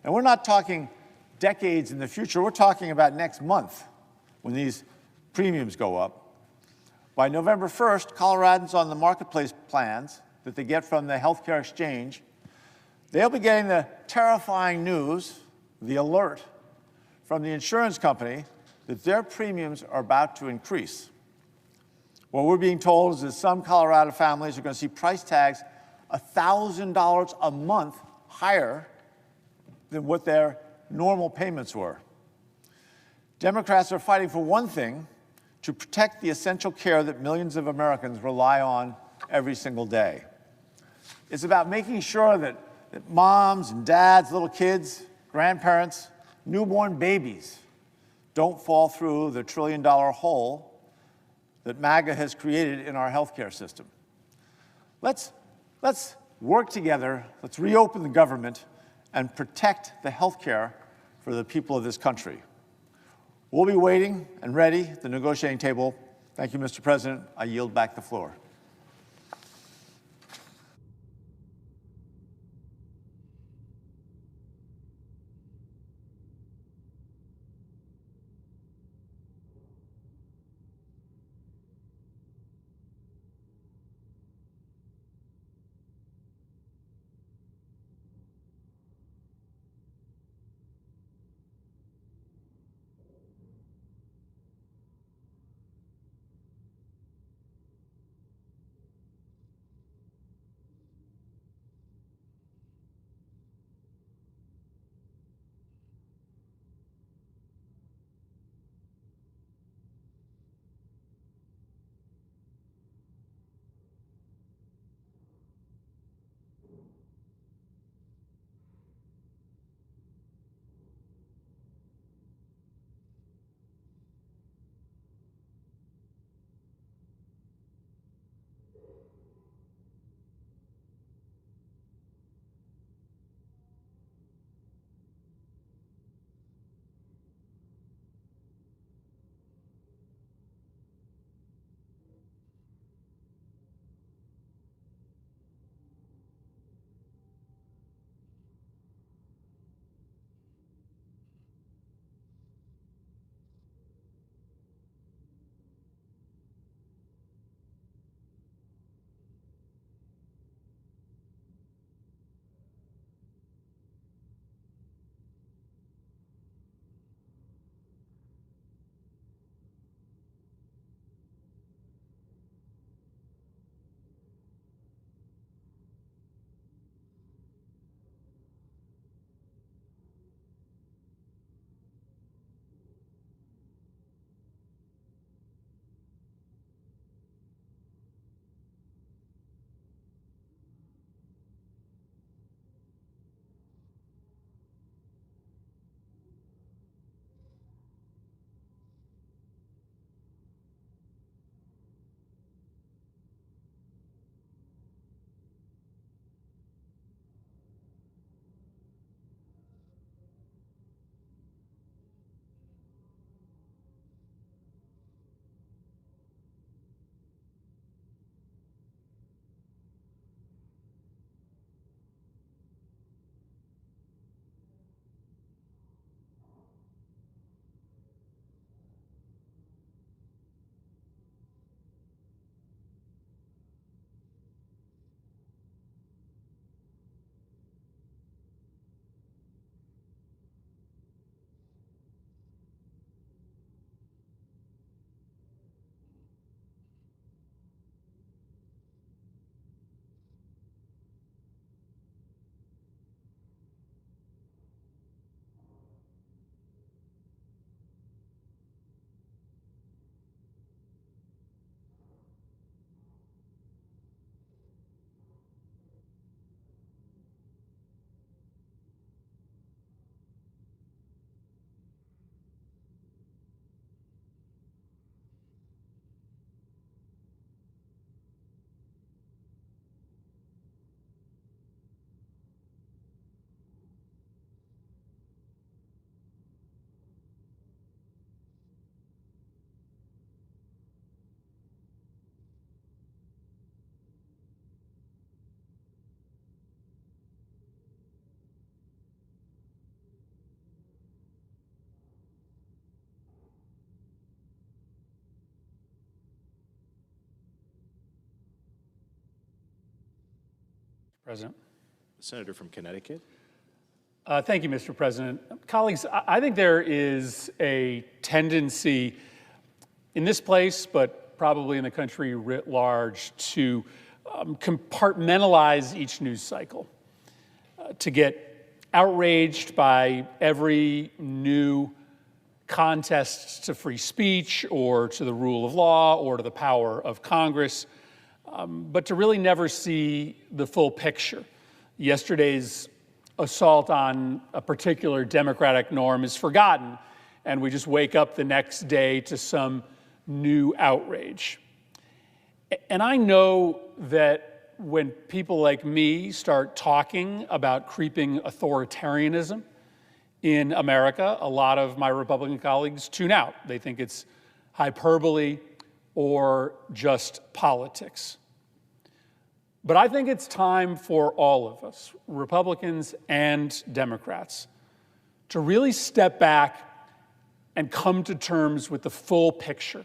And we're not talking decades in the future. We're talking about next month when these premiums go up. By November 1st, Coloradans on the marketplace plans that they get from the healthcare exchange, they'll be getting the terrifying news, the alert, from the insurance company that their premiums are about to increase. What we're being told is that some Colorado families are going to see price tags $1,000 a month higher than what their normal payments were. Democrats are fighting for one thing: to protect the essential care that millions of Americans rely on every single day. It's about making sure that moms and dads, little kids, grandparents, newborn babies don't fall through the trillion-dollar hole that MAGA has created in our healthcare system. Let's work together, let's reopen the government, and protect the health care for the people of this country. We'll be waiting and ready at the negotiating table. Thank you, Mr. President. I yield back the floor. President. The senator from Connecticut. Thank you, Mr. President. Colleagues, I think there is a tendency in this place, but probably in the country writ large, to compartmentalize each news cycle, to get outraged by every new contest to free speech or to the rule of law or to the power of Congress, but to really never see the full picture. Yesterday's assault on a particular democratic norm is forgotten, and we just wake up the next day to some new outrage. And I know that when people like me start talking about creeping authoritarianism in America, a lot of my Republican colleagues tune out. They think it's hyperbole or just politics. But I think it's time for all of us, Republicans and Democrats, to really step back and come to terms with the full picture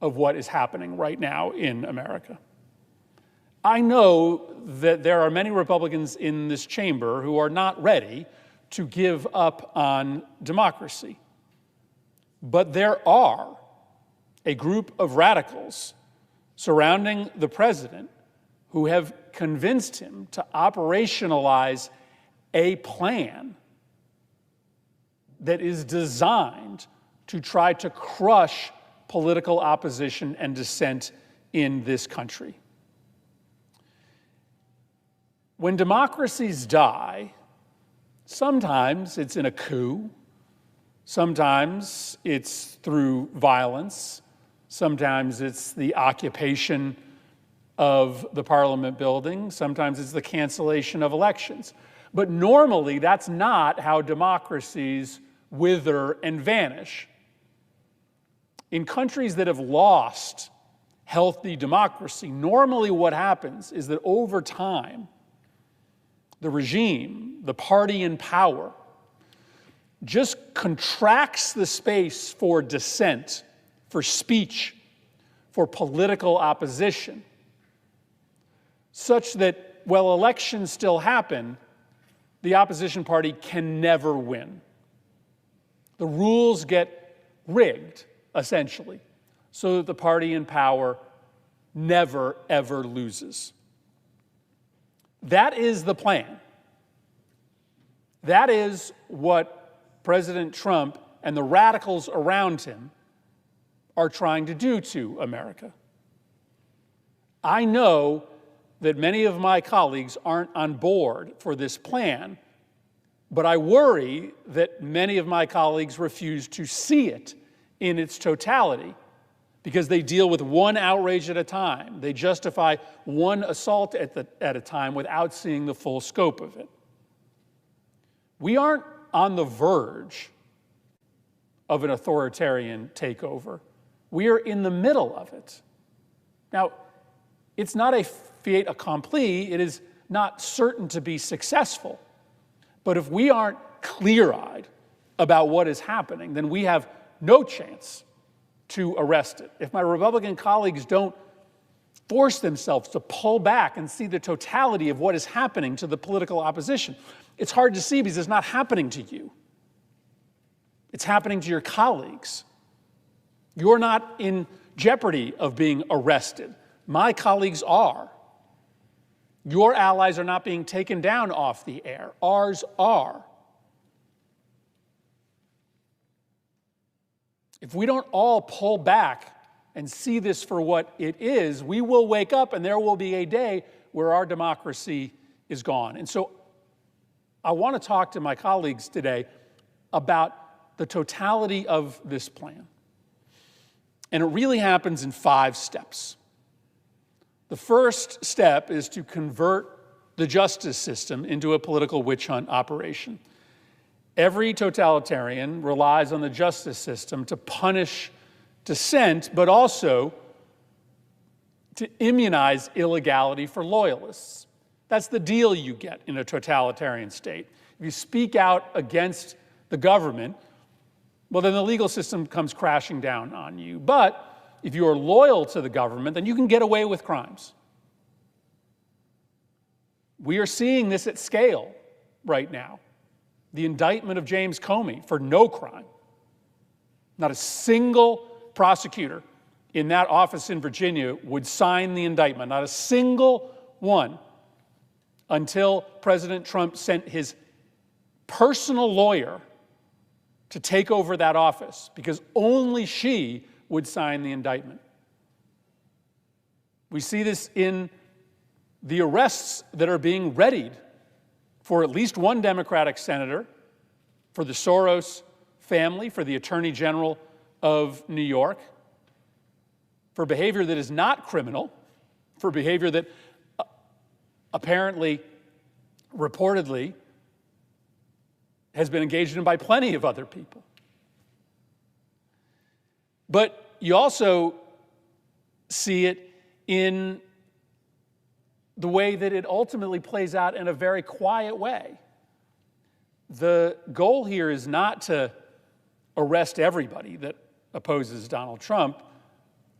of what is happening right now in America. I know that there are many Republicans in this chamber who are not ready to give up on democracy. But there are a group of radicals surrounding the president who have convinced him to operationalize a plan that is designed to try to crush political opposition and dissent in this country. When democracies die, sometimes it's in a coup, sometimes it's through violence, sometimes it's the occupation of the Parliament building, sometimes it's the cancellation of elections. But normally, that's not how democracies wither and vanish. In countries that have lost healthy democracy, normally what happens is that over time, the regime, the party in power, just contracts the space for dissent, for speech, for political opposition, such that while elections still happen, the opposition party can never win. The rules get rigged, essentially, so that the party in power never, ever loses. That is the plan. That is what President Trump and the radicals around him are trying to do to America. I know that many of my colleagues aren't on board for this plan, but I worry that many of my colleagues refuse to see it in its totality because they deal with one outrage at a time. They justify one assault at a time without seeing the full scope of it. We aren't on the verge of an authoritarian takeover. We are in the middle of it. Now, it's not a fait accompli. It is not certain to be successful. But if we aren't clear-eyed about what is happening, then we have no chance to arrest it. If my Republican colleagues don't force themselves to pull back and see the totality of what is happening to the political opposition, it's hard to see because it's not happening to you. It's happening to your colleagues. You're not in jeopardy of being arrested. My colleagues are. Your allies are not being taken down off the air. Ours are. If we don't all pull back and see this for what it is, we will wake up and there will be a day where our democracy is gone. And so I want to talk to my colleagues today about the totality of this plan. And it really happens in 5 steps. The first step is to convert the justice system into a political witch hunt operation. Every totalitarian relies on the justice system to punish dissent, but also to immunize illegality for loyalists. That's the deal you get in a totalitarian state. If you speak out against the government, well, then the legal system comes crashing down on you. But if you are loyal to the government, then you can get away with crimes. We are seeing this at scale right now. The indictment of James Comey for no crime. Not a single prosecutor in that office in Virginia would sign the indictment, not a single one, until President Trump sent his personal lawyer to take over that office, because only she would sign the indictment. We see this in the arrests that are being readied for at least one Democratic senator, for the Soros family, for the Attorney General of New York, for behavior that is not criminal, for behavior that apparently, reportedly, has been engaged in by plenty of other people. But you also see it in the way that it ultimately plays out in a very quiet way. The goal here is not to arrest everybody that opposes Donald Trump.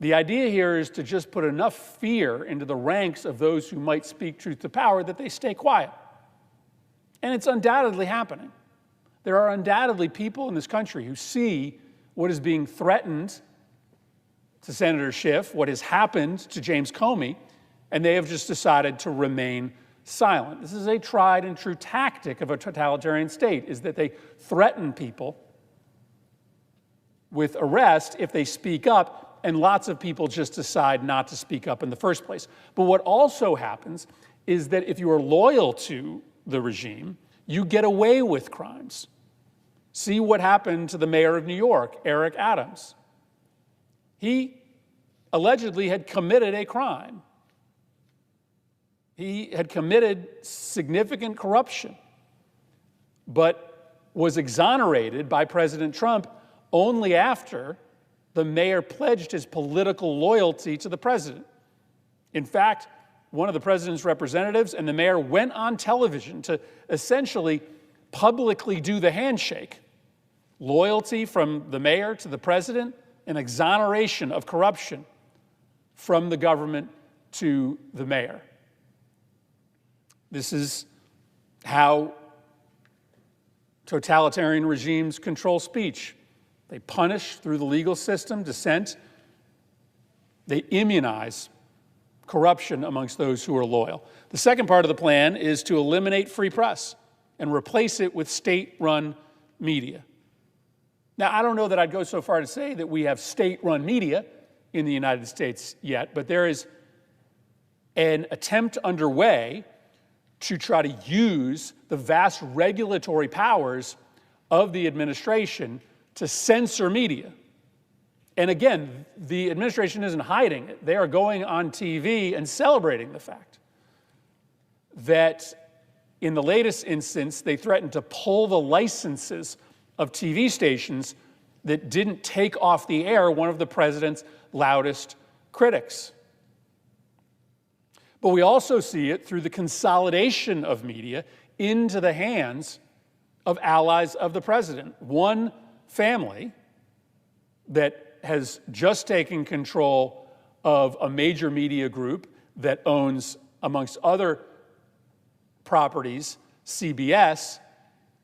The idea here is to just put enough fear into the ranks of those who might speak truth to power that they stay quiet. And it's undoubtedly happening. There are undoubtedly people in this country who see what is being threatened to Senator Schiff, what has happened to James Comey, and they have just decided to remain silent. This is a tried and true tactic of a totalitarian state, is that they threaten people with arrest if they speak up, and lots of people just decide not to speak up in the first place. But what also happens is that if you are loyal to the regime, you get away with crimes. See what happened to the mayor of New York, Eric Adams. He allegedly had committed a crime. He had committed significant corruption, but was exonerated by President Trump only after the mayor pledged his political loyalty to the president. In fact, one of the president's representatives and the mayor went on television to essentially publicly do the handshake. Loyalty from the mayor to the president, and exoneration of corruption from the government to the mayor. This is how totalitarian regimes control speech. They punish through the legal system dissent. They immunize corruption amongst those who are loyal. The second part of the plan is to eliminate free press and replace it with state-run media. Now, I don't know that I'd go so far to say that we have state-run media in the United States yet, but there is an attempt underway to try to use the vast regulatory powers of the administration to censor media. And again, the administration isn't hiding it. They are going on TV and celebrating the fact that in the latest instance, they threatened to pull the licenses of TV stations that didn't take off the air one of the president's loudest critics. But we also see it through the consolidation of media into the hands of allies of the president. One family that has just taken control of a major media group that owns, amongst other properties, CBS,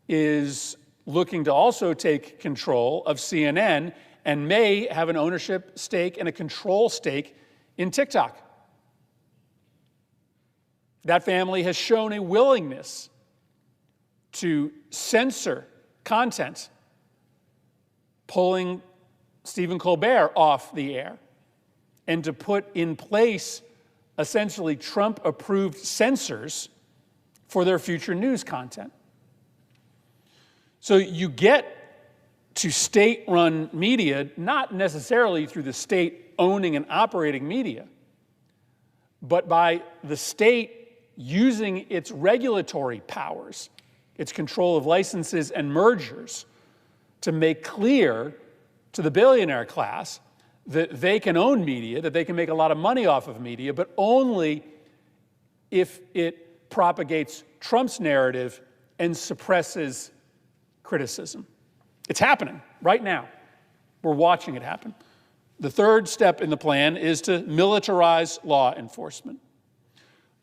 is looking to also take control of CNN and may have an ownership stake and a control stake in TikTok. That family has shown a willingness to censor content, pulling Stephen Colbert off the air, and to put in place essentially Trump-approved censors for their future news content. So you get to state-run media not necessarily through the state owning and operating media, but by the state using its regulatory powers, its control of licenses and mergers, to make clear to the billionaire class that they can own media, that they can make a lot of money off of media, but only if it propagates Trump's narrative and suppresses criticism. It's happening right now. We're watching it happen. The third step in the plan is to militarize law enforcement.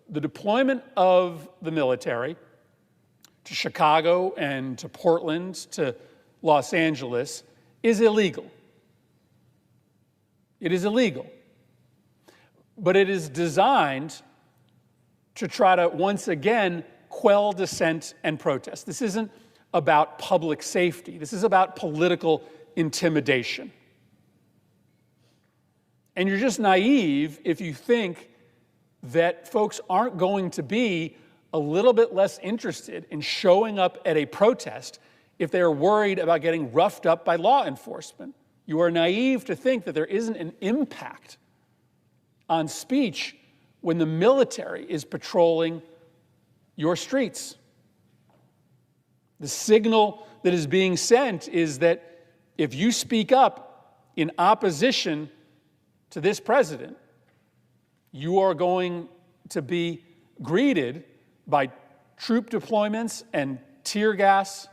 The deployment of the military to Chicago and to Portland to Los Angeles is illegal. It is illegal. But it is designed to try to once again quell dissent and protest. This isn't about public safety. This is about political intimidation. And you're just naive if you think that folks aren't going to be a little bit less interested in showing up at a protest if they're worried about getting roughed up by law enforcement. You are naive to think that there isn't an impact on speech when the military is patrolling your streets. The signal that is being sent is that if you speak up in opposition to this president, you are going to be greeted by troop deployments and tear gas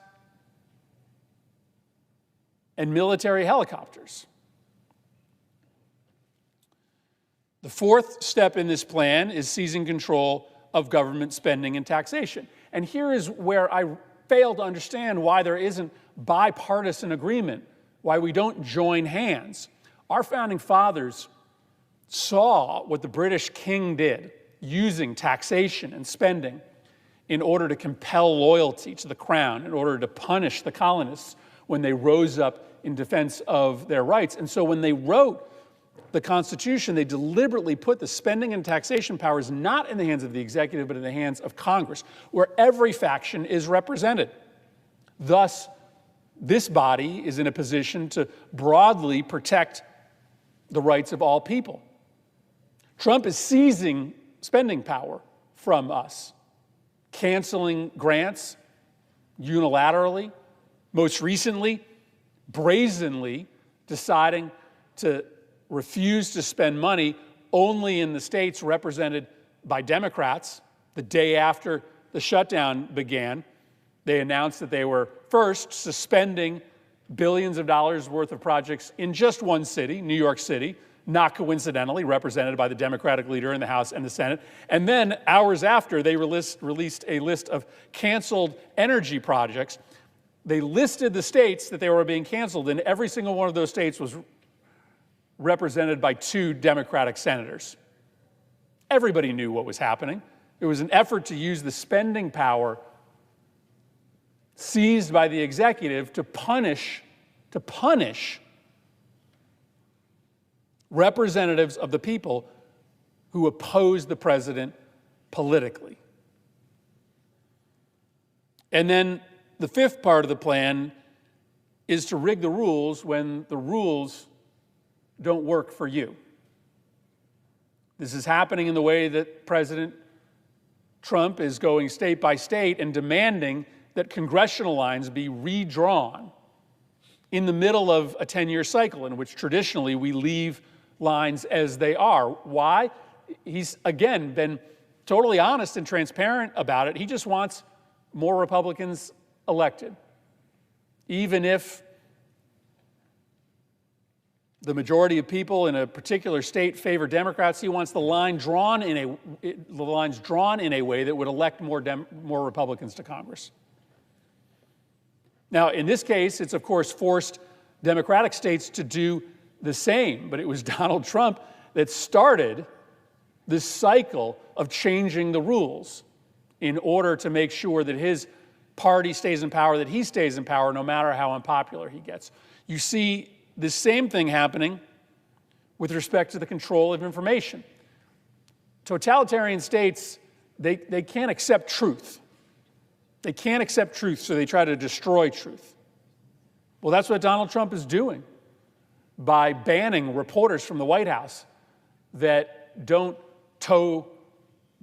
and military helicopters. The fourth step in this plan is seizing control of government spending and taxation. And here is where I fail to understand why there isn't bipartisan agreement, why we don't join hands. Our founding fathers saw what the British king did, using taxation and spending in order to compel loyalty to the crown, in order to punish the colonists when they rose up in defense of their rights. And so when they wrote the Constitution, they deliberately put the spending and taxation powers not in the hands of the executive, but in the hands of Congress, where every faction is represented. Thus, this body is in a position to broadly protect the rights of all people. Trump is seizing spending power from us, canceling grants unilaterally, most recently, brazenly deciding to refuse to spend money only in the states represented by Democrats. The day after the shutdown began, they announced that they were first suspending billions of dollars worth of projects in just one city, New York City, not coincidentally represented by the Democratic leader in the House and the Senate. And then hours after, they released a list of canceled energy projects. They listed the states that they were being canceled, and every single one of those states was represented by 2 Democratic senators. Everybody knew what was happening. It was an effort to use the spending power seized by the executive to punish representatives of the people who oppose the president politically. And then the fifth part of the plan is to rig the rules when the rules don't work for you. This is happening in the way that President Trump is going state by state and demanding that congressional lines be redrawn in the middle of a 10-year cycle in which traditionally we leave lines as they are. Why? He's, again, been totally honest and transparent about it. He just wants more Republicans elected. Even if the majority of people in a particular state favor Democrats, he wants the lines drawn in a way that would elect more Republicans to Congress. Now, in this case, it's of course forced Democratic states to do the same, but it was Donald Trump that started this cycle of changing the rules in order to make sure that his party stays in power, that he stays in power no matter how unpopular he gets. You see the same thing happening with respect to the control of information. Totalitarian states, they can't accept truth. They can't accept truth, so they try to destroy truth. Well, that's what Donald Trump is doing by banning reporters from the White House that don't toe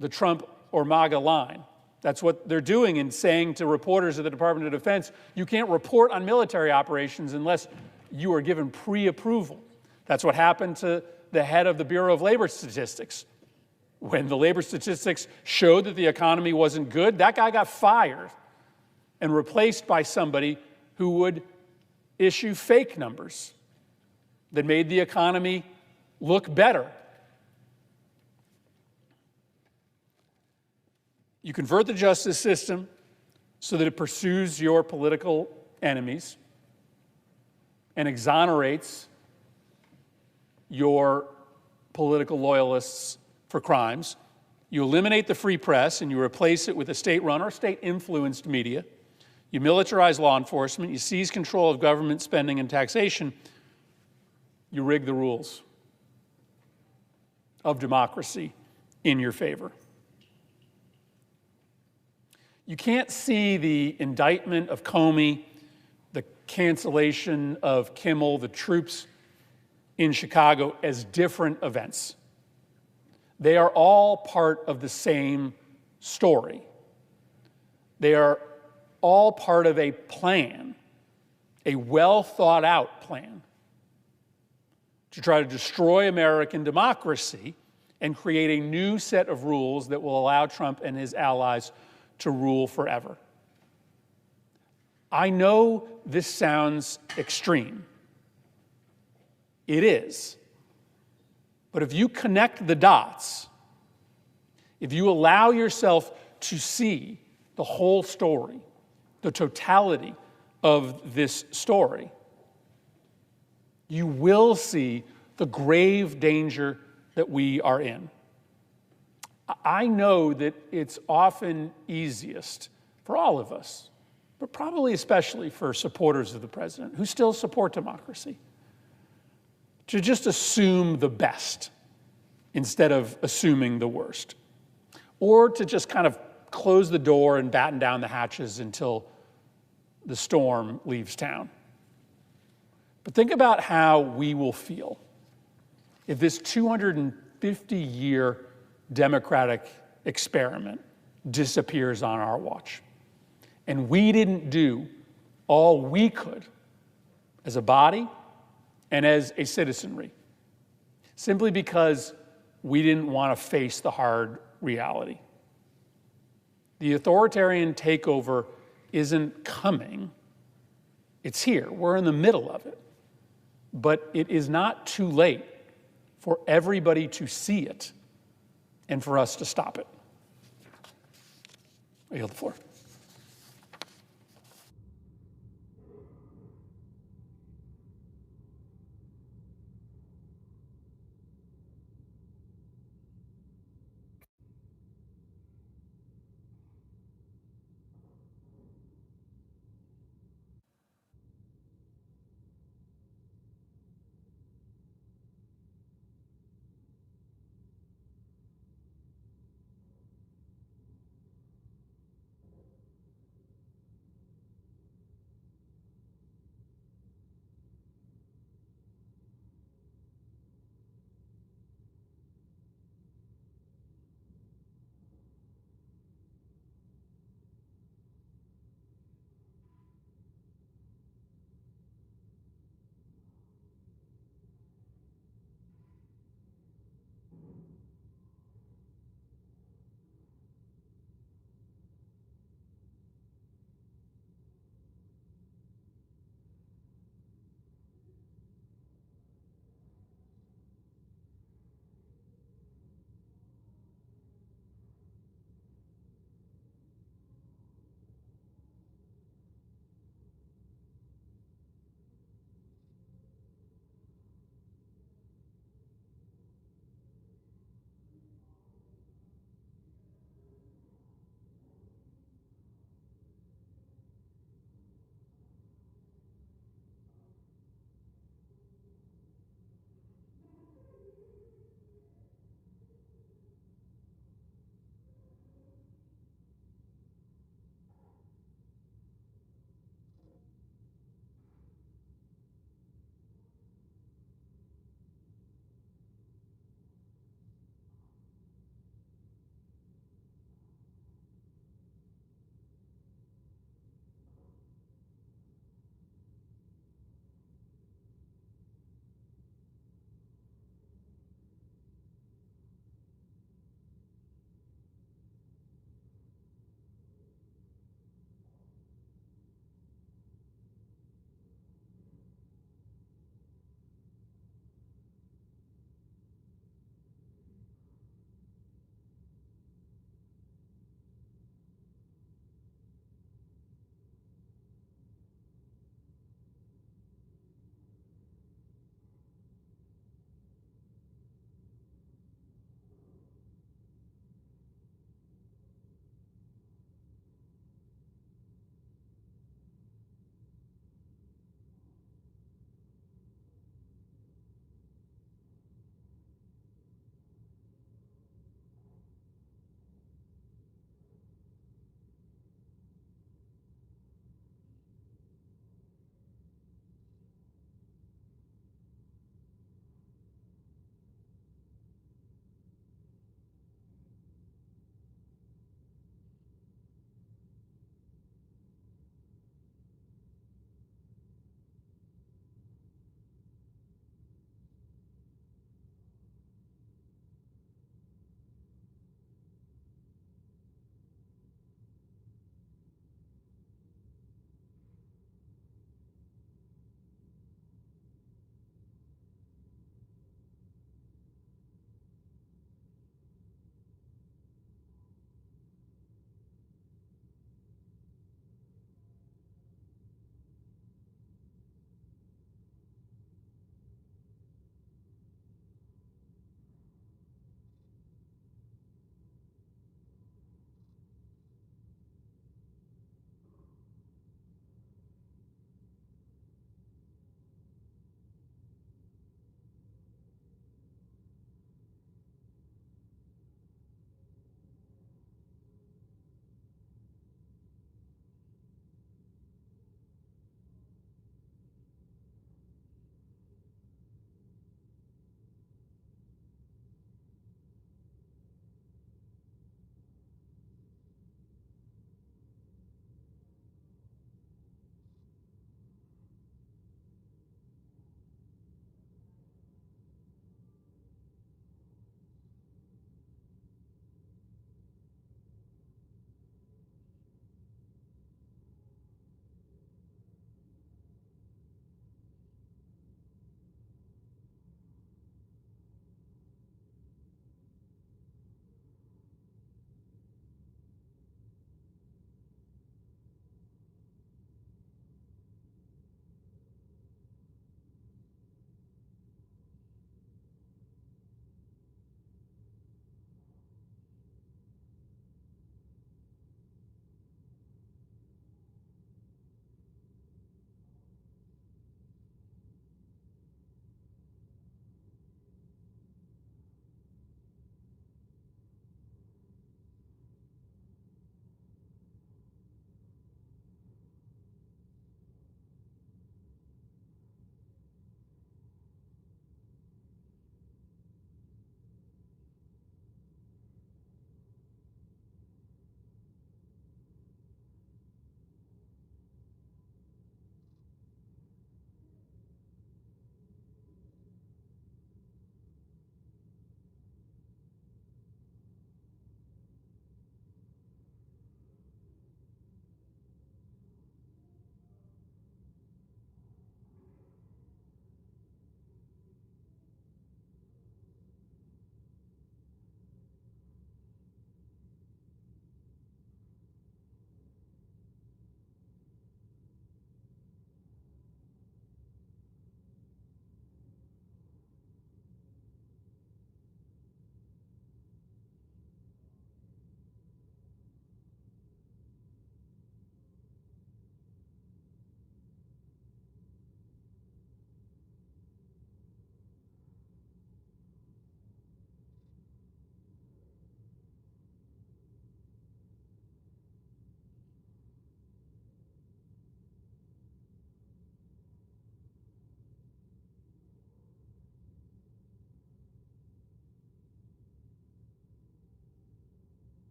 the Trump or MAGA line. That's what they're doing in saying to reporters at the Department of Defense, you can't report on military operations unless you are given pre-approval. That's what happened to the head of the Bureau of Labor Statistics. When the labor statistics showed that the economy wasn't good, that guy got fired and replaced by somebody who would issue fake numbers that made the economy look better. You convert the justice system so that it pursues your political enemies and exonerates your political loyalists for crimes. You eliminate the free press and you replace it with a state-run or state-influenced media. You militarize law enforcement. You seize control of government spending and taxation. You rig the rules of democracy in your favor. You can't see the indictment of Comey, the cancellation of Kimmel, the troops in Chicago as different events. They are all part of the same story. They are all part of a plan, a well thought out plan to try to destroy American democracy and create a new set of rules that will allow Trump and his allies to rule forever. I know this sounds extreme. It is. But if you connect the dots, if you allow yourself to see the whole story, the totality of this story, you will see the grave danger that we are in. I know that it's often easiest for all of us, but probably especially for supporters of the president who still support democracy, to just assume the best instead of assuming the worst, or to just kind of close the door and batten down the hatches until the storm leaves town. But think about how we will feel if this 250-year democratic experiment disappears on our watch, and we didn't do all we could as a body and as a citizenry, simply because we didn't want to face the hard reality. The authoritarian takeover isn't coming. It's here. We're in the middle of it. But it is not too late for everybody to see it and for us to stop it. I yield the floor.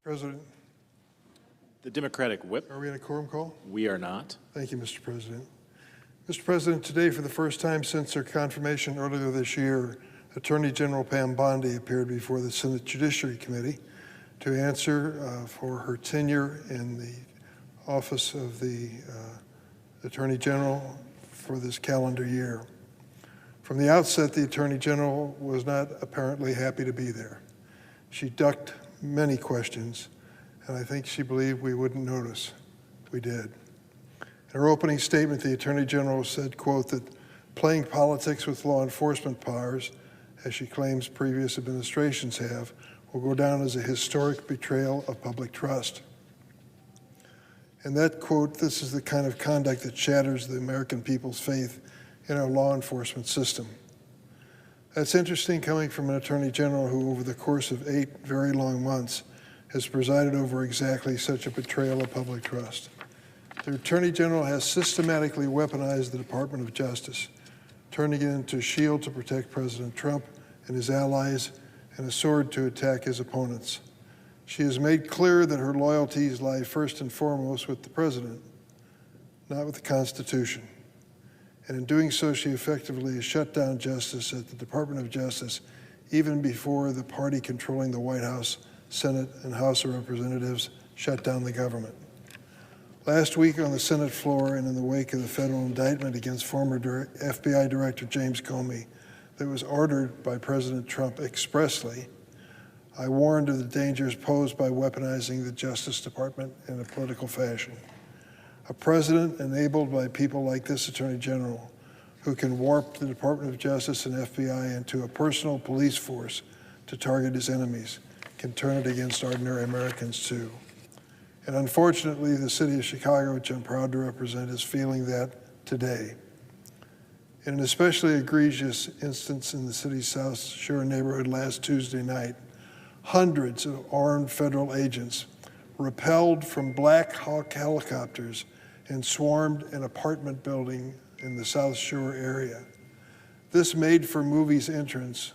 President, The Democratic whip. are we in a quorum call? We are not. Thank you, Mr. President. Mr. President, today, for the first time since her confirmation earlier this year, Attorney General Pam Bondi appeared before the Senate Judiciary Committee to answer for her tenure in the office of the Attorney General for this calendar year. From the outset, the Attorney General was not apparently happy to be there. She ducked many questions, and I think she believed we wouldn't notice. We did. In her opening statement, the Attorney General said, quote, that playing politics with law enforcement powers, as she claims previous administrations have, will go down as a historic betrayal of public trust. And that, quote, this is the kind of conduct that shatters the American people's faith in our law enforcement system. That's interesting coming from an Attorney General who, over the course of 8 very long months, has presided over exactly such a betrayal of public trust. The Attorney General has systematically weaponized the Department of Justice, turning it into a shield to protect President Trump and his allies and a sword to attack his opponents. She has made clear that her loyalties lie first and foremost with the President, not with the Constitution. And in doing so, she effectively has shut down justice at the Department of Justice even before the party controlling the White House, Senate, and House of Representatives shut down the government. Last week on the Senate floor and in the wake of the federal indictment against former FBI Director James Comey that was ordered by President Trump expressly, I warned of the dangers posed by weaponizing the Justice Department in a political fashion. A president enabled by people like this Attorney General, who can warp the Department of Justice and FBI into a personal police force to target his enemies, can turn it against ordinary Americans too. And unfortunately, the city of Chicago, which I'm proud to represent, is feeling that today. In an especially egregious instance in the city's South Shore neighborhood last Tuesday night, hundreds of armed federal agents rappelled from Black Hawk helicopters and swarmed an apartment building in the South Shore area. This made-for-movies entrance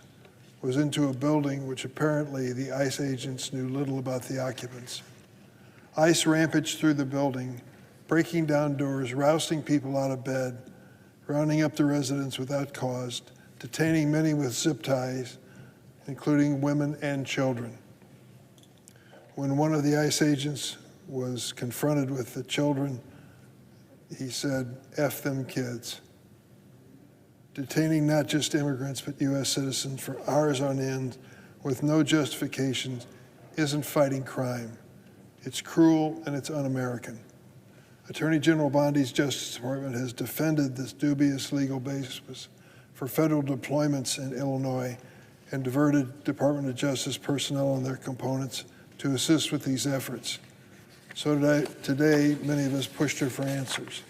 was into a building which apparently the ICE agents knew little about the occupants. ICE rampaged through the building, breaking down doors, rousting people out of bed, rounding up the residents without cause, detaining many with zip ties, including women and children. When one of the ICE agents was confronted with the children, he said, "F them kids." Detaining not just immigrants, but U.S. citizens for hours on end with no justification isn't fighting crime. It's cruel and it's un-American. Attorney General Bondi's Justice Department has defended this dubious legal basis for federal deployments in Illinois and diverted Department of Justice personnel and their components to assist with these efforts. So today, many of us pushed her for answers.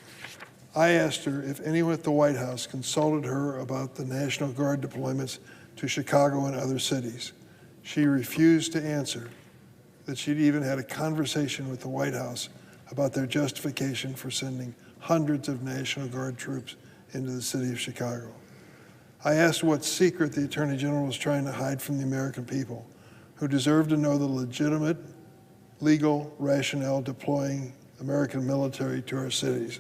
I asked her if anyone at the White House consulted her about the National Guard deployments to Chicago and other cities. She refused to answer that she'd even had a conversation with the White House about their justification for sending hundreds of National Guard troops into the city of Chicago. I asked what secret the Attorney General was trying to hide from the American people, who deserve to know the legitimate legal rationale deploying American military to our cities.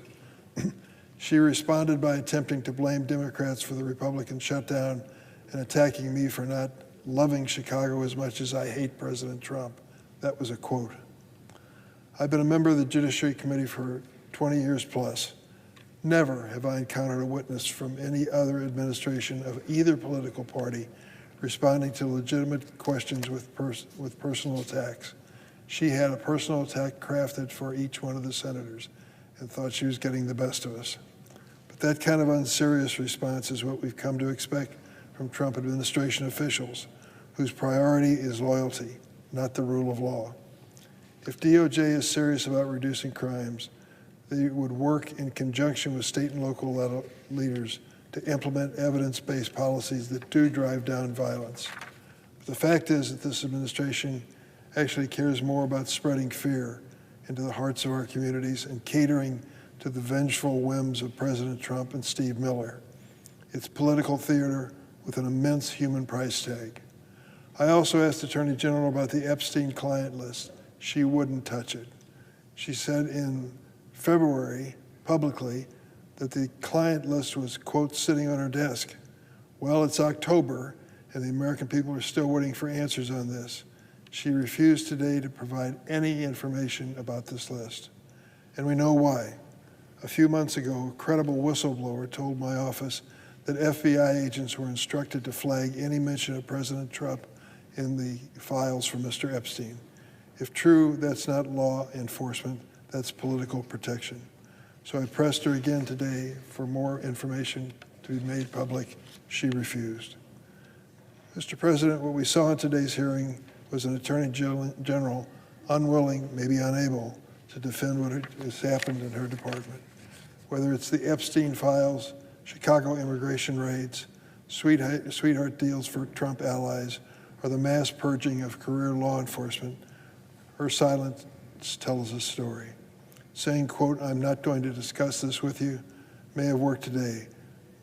She responded by attempting to blame Democrats for the Republican shutdown and attacking me for not loving Chicago as much as I hate President Trump. That was a quote. I've been a member of the Judiciary Committee for 20 years plus. Never have I encountered a witness from any other administration of either political party responding to legitimate questions with personal attacks. She had a personal attack crafted for each one of the senators and thought she was getting the best of us. But that kind of unserious response is what we've come to expect from Trump administration officials, whose priority is loyalty, not the rule of law. If DOJ is serious about reducing crimes, they would work in conjunction with state and local leaders to implement evidence-based policies that do drive down violence. But the fact is that this administration actually cares more about spreading fear into the hearts of our communities and catering to the vengeful whims of President Trump and Steve Miller. It's political theater with an immense human price tag. I also asked Attorney General about the Epstein client list, she wouldn't touch it. She said in February publicly that the client list was, quote, sitting on her desk. Well, it's October, and the American people are still waiting for answers on this. She refused today to provide any information about this list. And we know why. A few months ago, a credible whistleblower told my office that FBI agents were instructed to flag any mention of President Trump in the files for Mr. Epstein. If true, that's not law enforcement, that's political protection. So I pressed her again today for more information to be made public. She refused. Mr. President, what we saw in today's hearing was an Attorney General unwilling, maybe unable, to defend what has happened in her department. Whether it's the Epstein files, Chicago immigration raids, sweetheart deals for Trump allies, or the mass purging of career law enforcement, her silence tells a story. Saying, quote, I'm not going to discuss this with you, may have worked today,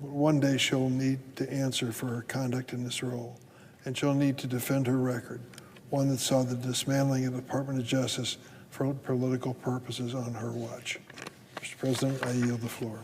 but one day she'll need to answer for her conduct in this role, and she'll need to defend her record, one that saw the dismantling of the Department of Justice for political purposes on her watch. Mr. President, I yield the floor.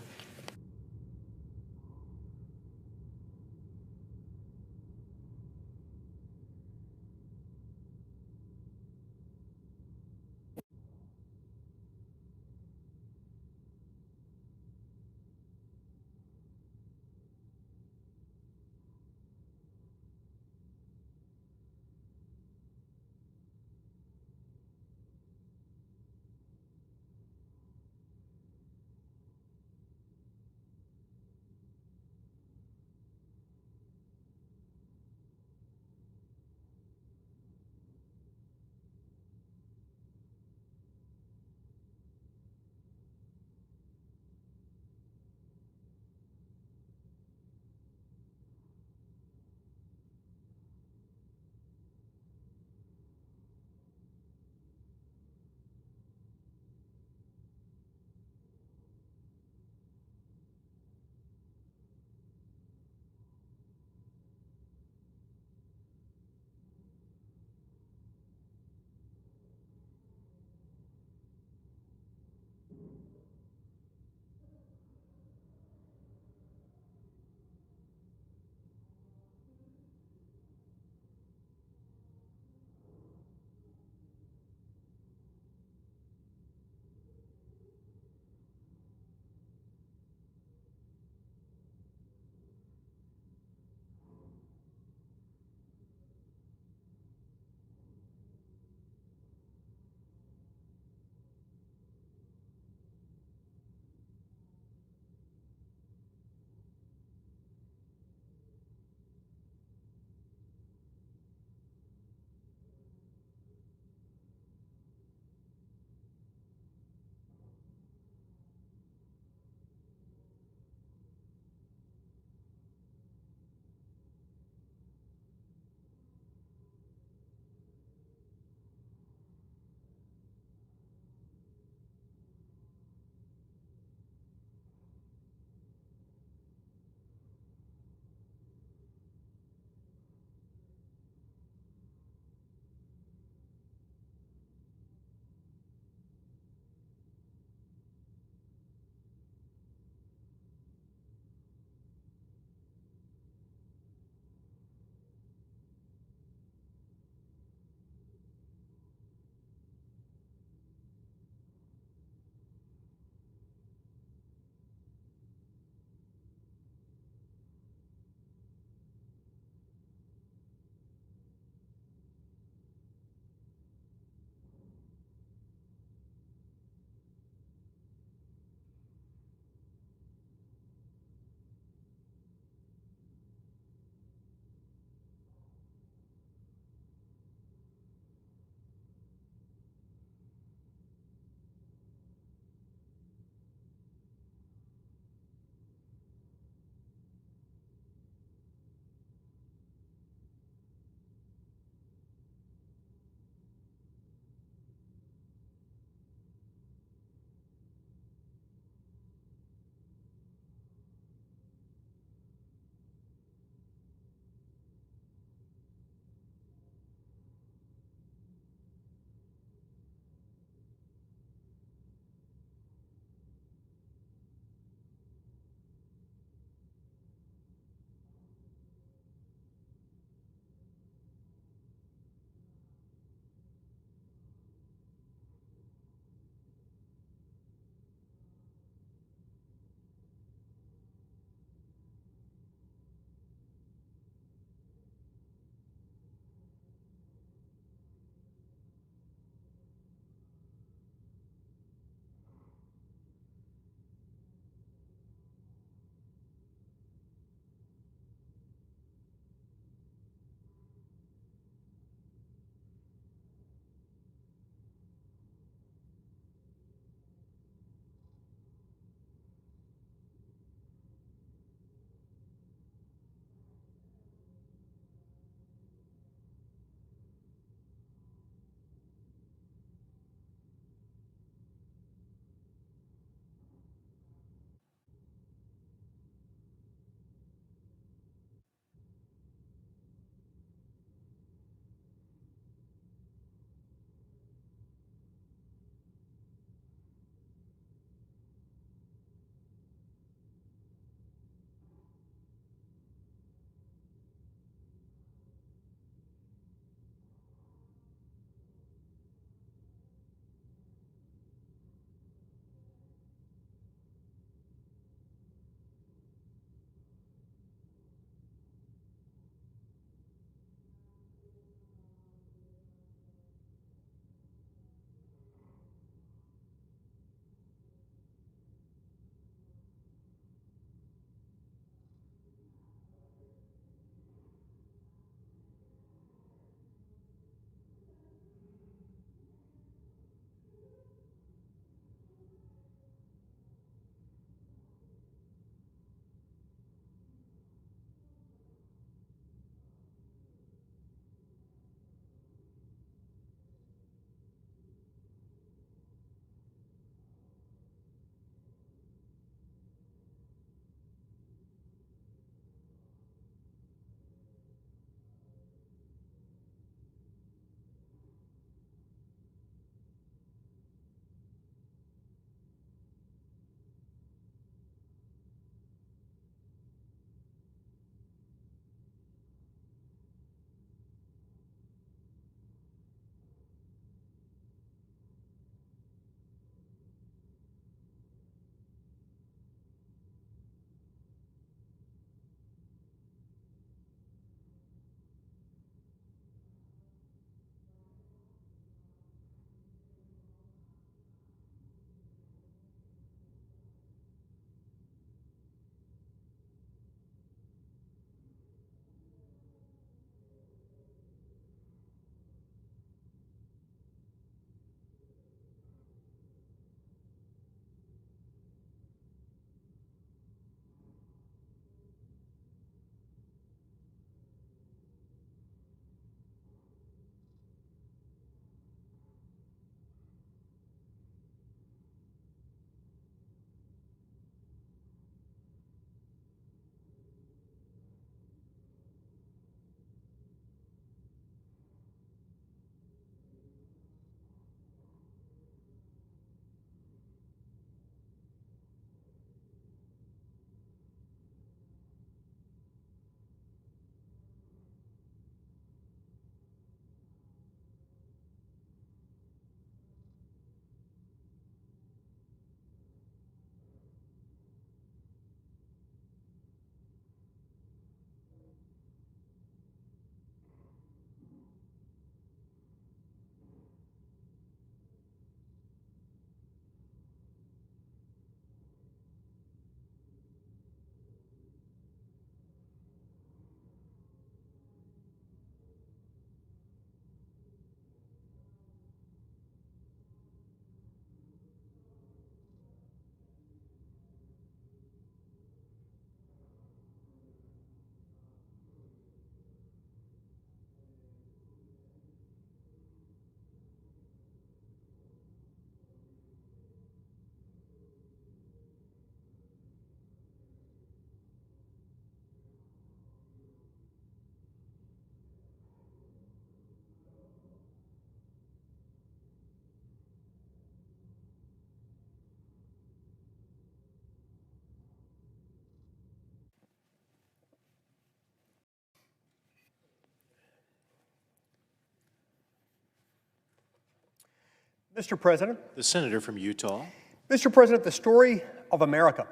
Mr. President, The senator from Utah. Mr. President, the story of America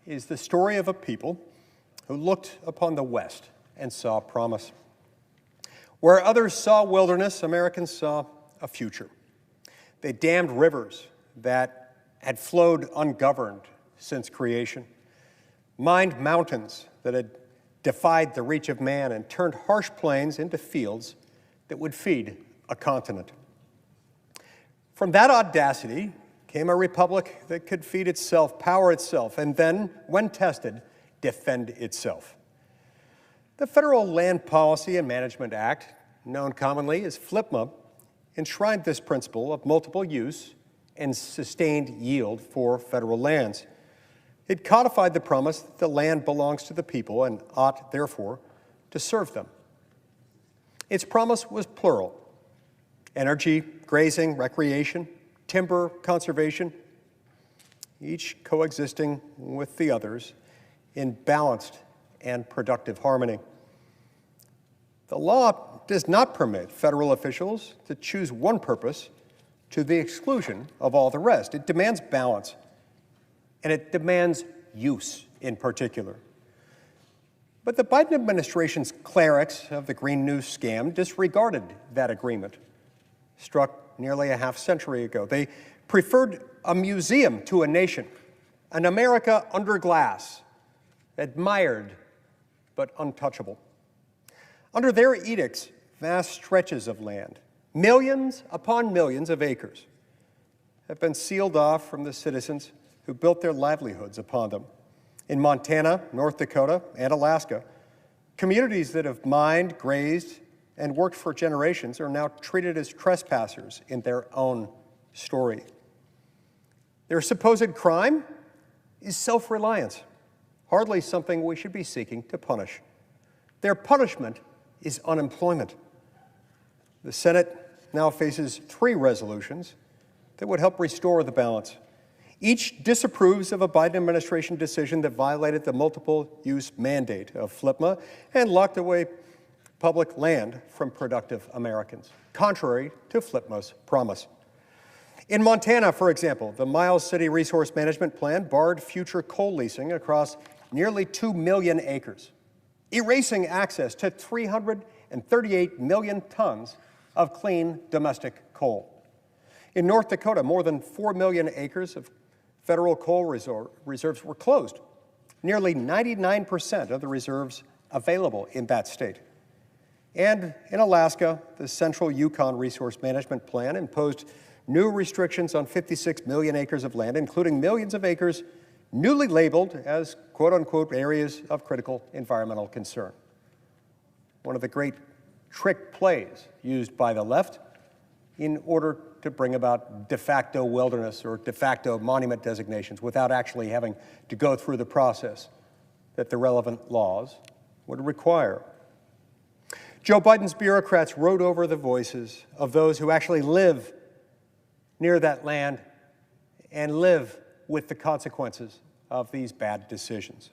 is the story of a people who looked upon the West and saw promise. Where others saw wilderness, Americans saw a future. They dammed rivers that had flowed ungoverned since creation, mined mountains that had defied the reach of man, and turned harsh plains into fields that would feed a continent. From that audacity came a republic that could feed itself, power itself, and then, when tested, defend itself. The Federal Land Policy and Management Act, known commonly as FLPMA, enshrined this principle of multiple use and sustained yield for federal lands. It codified the promise that the land belongs to the people and ought, therefore, to serve them. Its promise was plural: energy, grazing, recreation, timber, conservation, each coexisting with the others in balanced and productive harmony. The law does not permit federal officials to choose one purpose to the exclusion of all the rest. It demands balance, and it demands use in particular. But the Biden administration's clerics of the Green New scam disregarded that agreement, struck nearly a half century ago. They preferred a museum to a nation, an America under glass, admired but untouchable. Under their edicts, vast stretches of land, millions upon millions of acres, have been sealed off from the citizens who built their livelihoods upon them. In Montana, North Dakota, and Alaska, communities that have mined, grazed, and worked for generations are now treated as trespassers in their own story. Their supposed crime is self-reliance, hardly something we should be seeking to punish. Their punishment is unemployment. The Senate now faces 3 resolutions that would help restore the balance. Each disapproves of a Biden administration decision that violated the multiple-use mandate of FLPMA and locked away public land from productive Americans, contrary to FLPMA's promise. In Montana, for example, the Miles City Resource Management Plan barred future coal leasing across nearly 2 million acres, erasing access to 338 million tons of clean domestic coal. In North Dakota, more than 4 million acres of federal coal reserves were closed, nearly 99% of the reserves available in that state. And in Alaska, the Central Yukon Resource Management Plan imposed new restrictions on 56 million acres of land, including millions of acres newly labeled as quote-unquote areas of critical environmental concern. One of the great trick plays used by the left in order to bring about de facto wilderness or de facto monument designations without actually having to go through the process that the relevant laws would require. Joe Biden's bureaucrats rode over the voices of those who actually live near that land and live with the consequences of these bad decisions.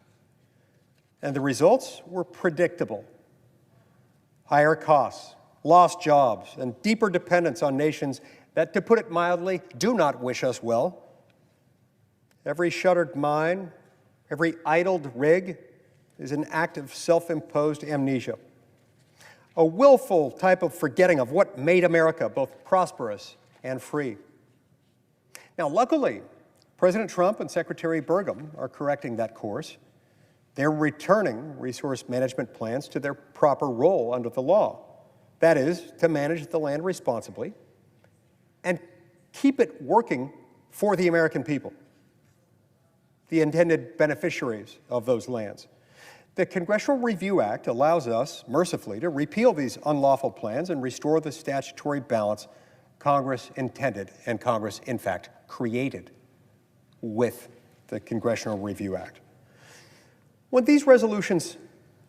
And the results were predictable: higher costs, lost jobs, and deeper dependence on nations that, to put it mildly, do not wish us well. Every shuttered mine, every idled rig is an act of self-imposed amnesia, a willful type of forgetting of what made America both prosperous and free. Now, luckily, President Trump and Secretary Burgum are correcting that course. They're returning resource management plans to their proper role under the law. That is, to manage the land responsibly and keep it working for the American people, the intended beneficiaries of those lands. The Congressional Review Act allows us, mercifully, to repeal these unlawful plans and restore the statutory balance Congress intended and Congress, in fact, created with the Congressional Review Act. When these resolutions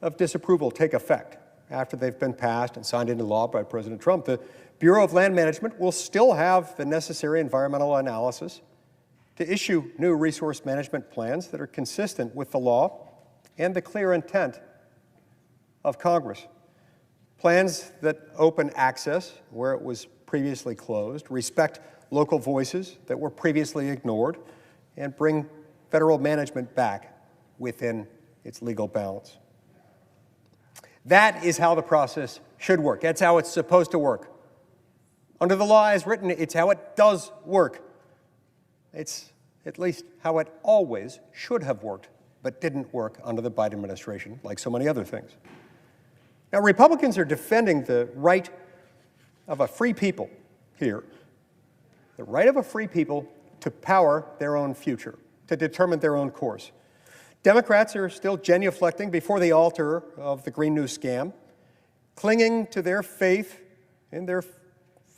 of disapproval take effect, after they've been passed and signed into law by President Trump, the Bureau of Land Management will still have the necessary environmental analysis to issue new resource management plans that are consistent with the law and the clear intent of Congress. Plans that open access where it was previously closed, respect local voices that were previously ignored and bring federal management back within its legal bounds. That is how the process should work. That's how it's supposed to work. Under the law as written, it's how it does work. It's at least how it always should have worked, but didn't work under the Biden administration, like so many other things. Now, Republicans are defending the right of a free people here, the right of a free people to power their own future, to determine their own course. Democrats are still genuflecting before the altar of the Green New Scam, clinging to their faith and their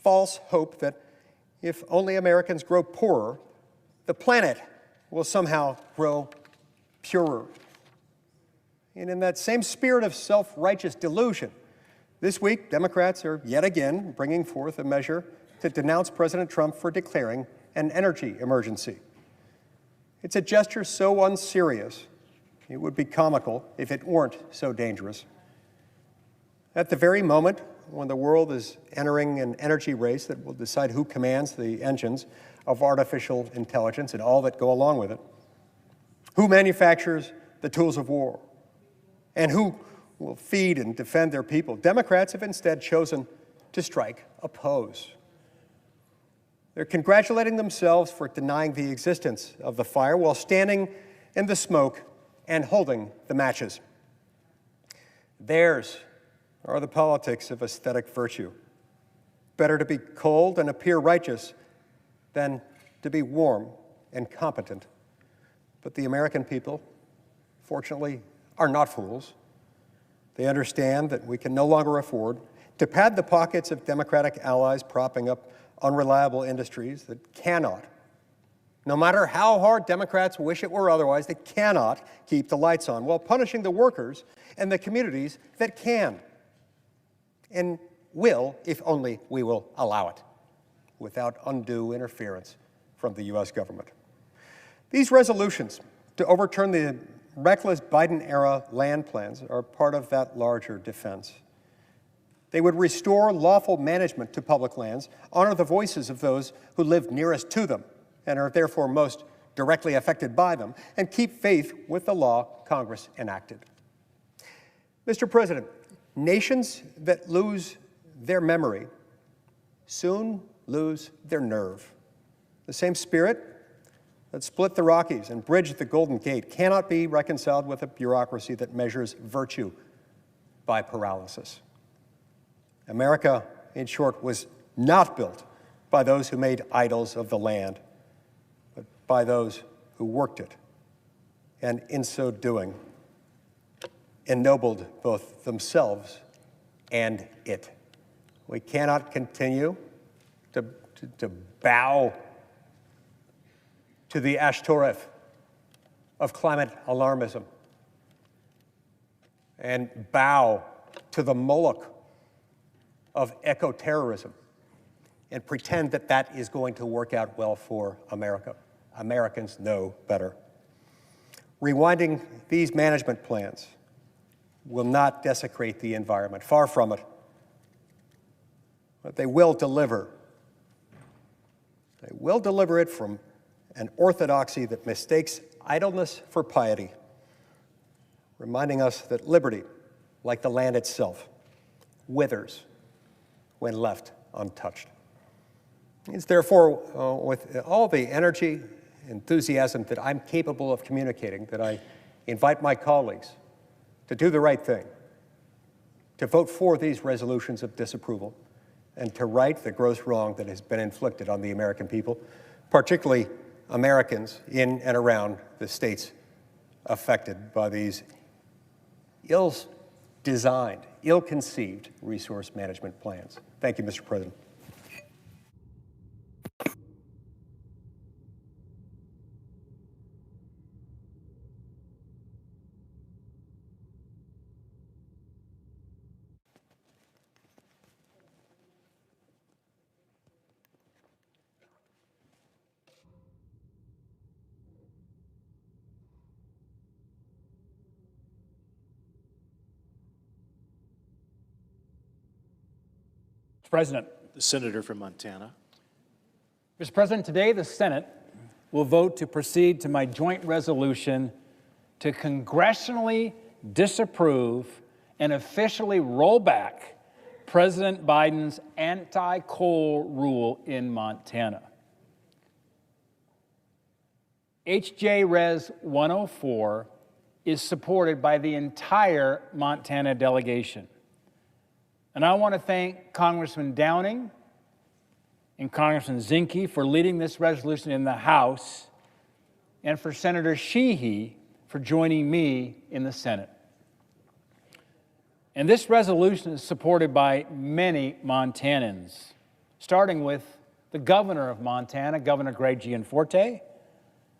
false hope that if only Americans grow poorer, the planet will somehow grow purer. And in that same spirit of self-righteous delusion, this week, Democrats are yet again bringing forth a measure to denounce President Trump for declaring an energy emergency. It's a gesture so unserious, it would be comical if it weren't so dangerous. At the very moment when the world is entering an energy race that will decide who commands the engines of artificial intelligence and all that go along with it, who manufactures the tools of war, and who will feed and defend their people, Democrats have instead chosen to strike a pose. They're congratulating themselves for denying the existence of the fire while standing in the smoke and holding the matches. Theirs are the politics of aesthetic virtue. Better to be cold and appear righteous than to be warm and competent. But the American people, fortunately, are not fools. They understand that we can no longer afford to pad the pockets of Democratic allies propping up unreliable industries that cannot, no matter how hard Democrats wish it were otherwise, they cannot keep the lights on, while punishing the workers and the communities that can, and will, if only we will allow it, without undue interference from the U.S. government. These resolutions to overturn the reckless Biden-era land plans are part of that larger defense. They would restore lawful management to public lands, honor the voices of those who live nearest to them and are therefore most directly affected by them, and keep faith with the law Congress enacted. Mr. President, nations that lose their memory soon lose their nerve. The same spirit that split the Rockies and bridged the Golden Gate cannot be reconciled with a bureaucracy that measures virtue by paralysis. America, in short, was not built by those who made idols of the land, but by those who worked it, and in so doing, ennobled both themselves and it. We cannot continue to bow to the Ashtoreth of climate alarmism and bow to the Moloch of eco-terrorism and pretend that that is going to work out well for America. Americans know better. Rewinding these management plans will not desecrate the environment, far from it. But they will deliver. They will deliver it from an orthodoxy that mistakes idleness for piety, reminding us that liberty, like the land itself, withers when left untouched. It's therefore with all the energy, enthusiasm that I'm capable of communicating that I invite my colleagues to do the right thing, to vote for these resolutions of disapproval, and to right the gross wrong that has been inflicted on the American people, particularly Americans in and around the states affected by these ill-designed, ill-conceived resource management plans. Thank you, Mr. President. Mr. President. The senator from Montana. Mr. President, today the Senate will vote to proceed to my joint resolution to congressionally disapprove and officially roll back President Biden's anti-coal rule in Montana. H.J. Res. 104 is supported by the entire Montana delegation. And I want to thank Congressman Downing and Congressman Zinke for leading this resolution in the House, and for Senator Sheehy for joining me in the Senate. And this resolution is supported by many Montanans, starting with the governor of Montana, Governor Greg Gianforte,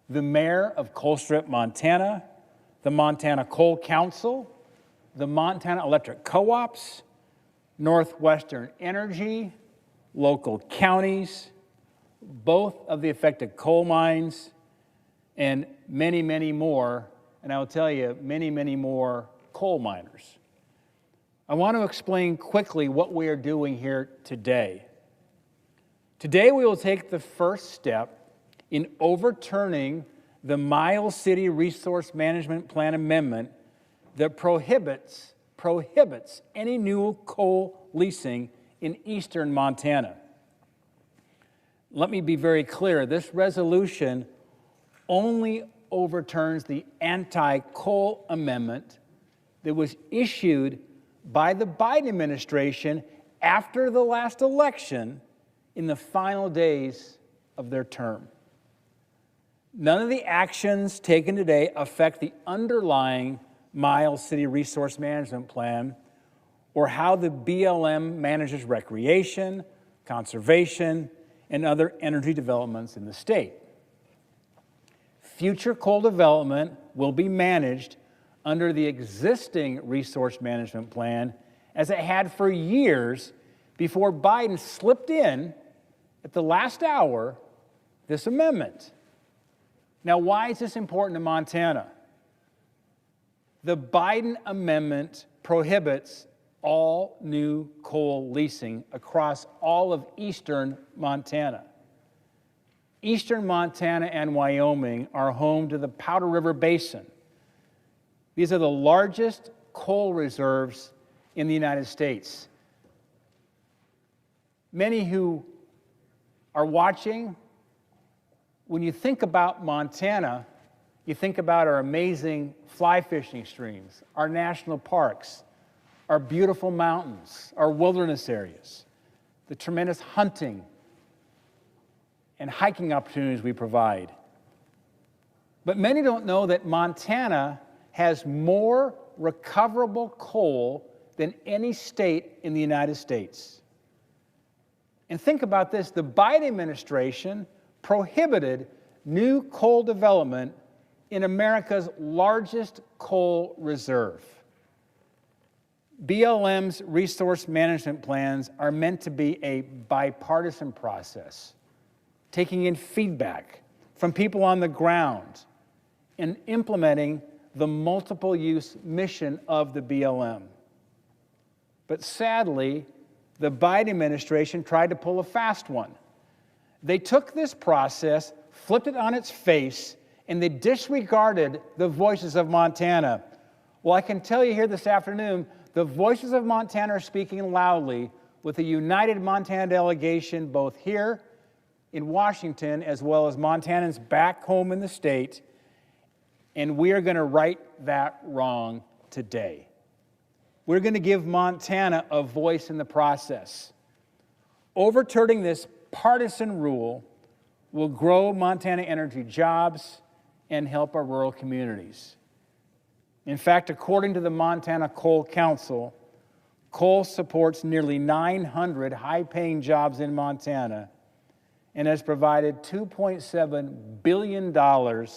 the mayor of Colstrip, Montana, the Montana Coal Council, the Montana Electric Co-ops, Northwestern Energy, local counties, both of the affected coal mines, and many, many more, and I will tell you, many, many more coal miners. I want to explain quickly what we are doing here today. Today we will take the first step in overturning the Miles City Resource Management Plan amendment that prohibits any new coal leasing in eastern Montana. Let me be very clear, this resolution only overturns the anti-coal amendment that was issued by the Biden administration after the last election in the final days of their term. None of the actions taken today affect the underlying Miles City Resource Management Plan or how the BLM manages recreation, conservation, and other energy developments in the state. Future coal development will be managed under the existing resource management plan as it had for years before Biden slipped in at the last hour this amendment. Now, why is this important to Montana? The Biden amendment prohibits all new coal leasing across all of eastern Montana. Eastern Montana and Wyoming are home to the Powder River Basin. These are the largest coal reserves in the United States. Many who are watching, when you think about Montana, you think about our amazing fly fishing streams, our national parks, our beautiful mountains, our wilderness areas, the tremendous hunting and hiking opportunities we provide. But many don't know that Montana has more recoverable coal than any state in the United States. And think about this, the Biden administration prohibited new coal development in America's largest coal reserve. BLM's resource management plans are meant to be a bipartisan process, taking in feedback from people on the ground and implementing the multiple use mission of the BLM. But sadly, the Biden administration tried to pull a fast one. They took this process, flipped it on its face, and they disregarded the voices of Montana. Well, I can tell you here this afternoon, the voices of Montana are speaking loudly with a united Montana delegation both here in Washington as well as Montanans back home in the state, and we are going to right that wrong today. We're going to give Montana a voice in the process. Overturning this partisan rule will grow Montana energy jobs and help our rural communities. In fact, according to the Montana Coal Council, coal supports nearly 900 high-paying jobs in Montana and has provided $2.7 billion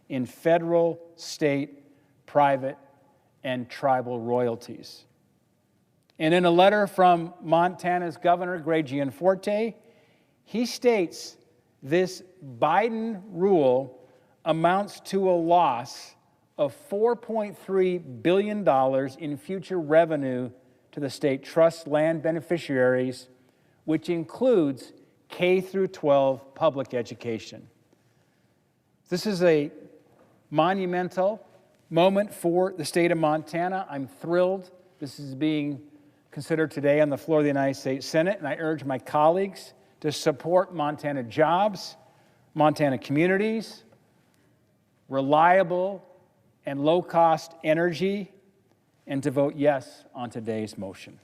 in federal, state, private, and tribal royalties. And in a letter from Montana's Governor Greg Gianforte, he states this Biden rule amounts to a loss of $4.3 billion in future revenue to the state trust land beneficiaries, which includes K through 12 public education. This is a monumental moment for the state of Montana. I'm thrilled this is being considered today on the floor of the United States Senate, and I urge my colleagues to support Montana jobs, Montana communities, reliable and low-cost energy, and to vote yes on today's motion.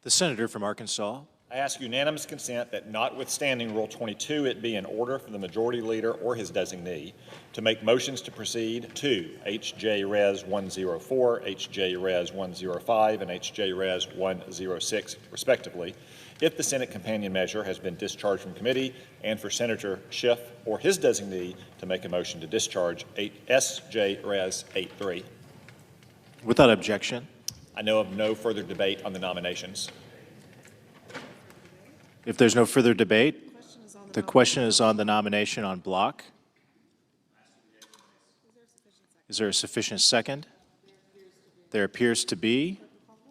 The senator from Arkansas. I ask unanimous consent that notwithstanding Rule 22, it be in order for the majority leader or his designee to make motions to proceed to H.J. Res. 104, H.J. Res. 105, and H.J. Res. 106, respectively, if the Senate companion measure has been discharged from committee, and for Senator Schiff or his designee to make a motion to discharge S.J. Res. 83. Without objection. I know of no further debate on the nominations. If there's no further debate, the question is on the nomination on block. Is there a sufficient second? There appears to be.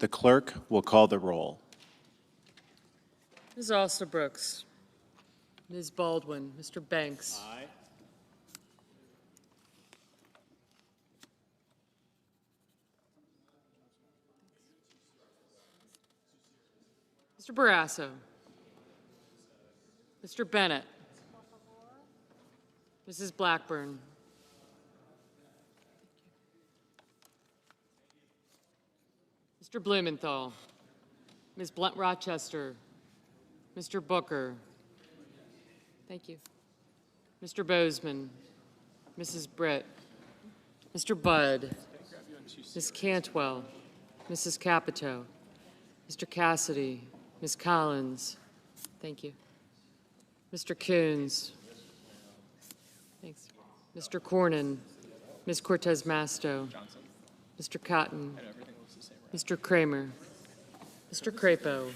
The clerk will call the roll. Ms. Alsterbrooks. Ms. Baldwin. Mr. Banks. Aye. Mr. Barrasso. Mr. Bennett. Mrs. Blackburn. Mr. Blumenthal. Ms. Blunt Rochester. Mr. Booker. Thank you. Mr. Bozeman. Mrs. Britt. Mr. Budd. Ms. Cantwell. Mrs. Capito. Mr. Cassidy. Ms. Collins. Thank you. Mr. Coons. Thanks. Mr. Cornyn. Ms. Cortez Masto. Mr. Cotton. Mr. Kramer. Mr. Crapo.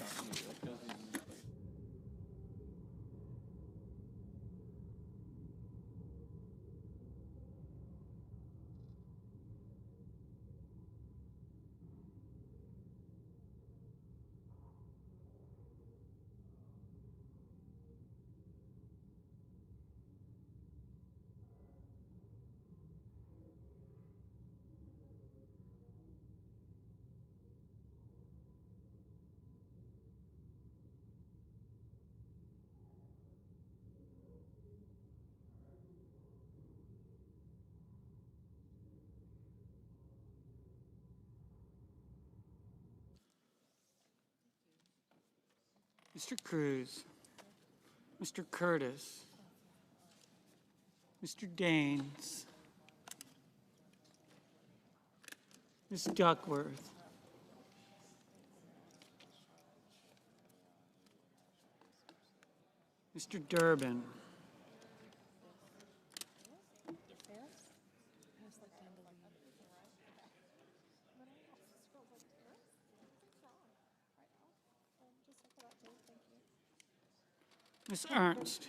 Mr. Cruz, Mr. Curtis, Mr. Daines, Ms. Duckworth, Mr. Durbin, Ms. Ernst,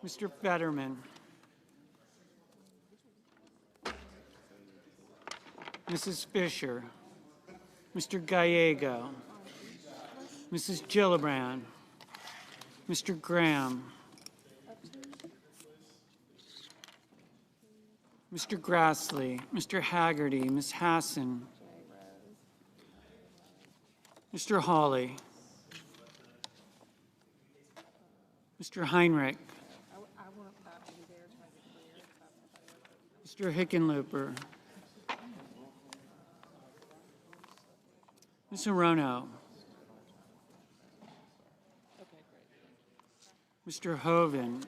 Mr. Fetterman, Mrs. Fisher, Mr. Gallego, Mrs. Gillibrand, Mr. Graham, Mr. Grassley, Mr. Haggerty, Ms. Hassan, Mr. Hawley, Mr. Heinrich, Mr. Hickenlooper, Ms. Arono, Mr. Hoven,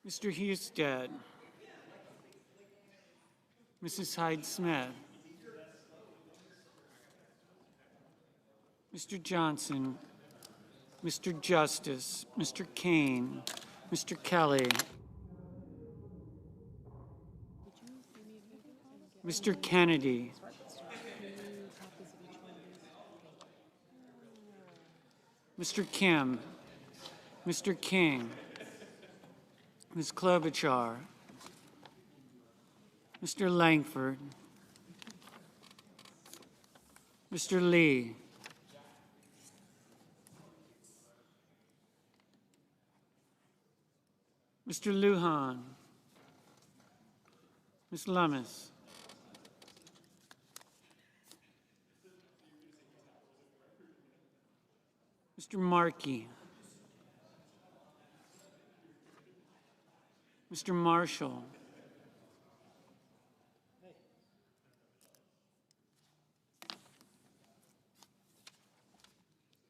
Mr. Husted, Mrs. Hyde-Smith, Mr. Johnson, Mr. Justice, Mr. Kane, Mr. Kelly, Mr. Kennedy, Mr. Kim, Mr. King, Ms. Klobuchar, Mr. Langford, Mr. Lee, Mr. Lujan, Ms. Lummis, Mr. Markey, Mr. Marshall.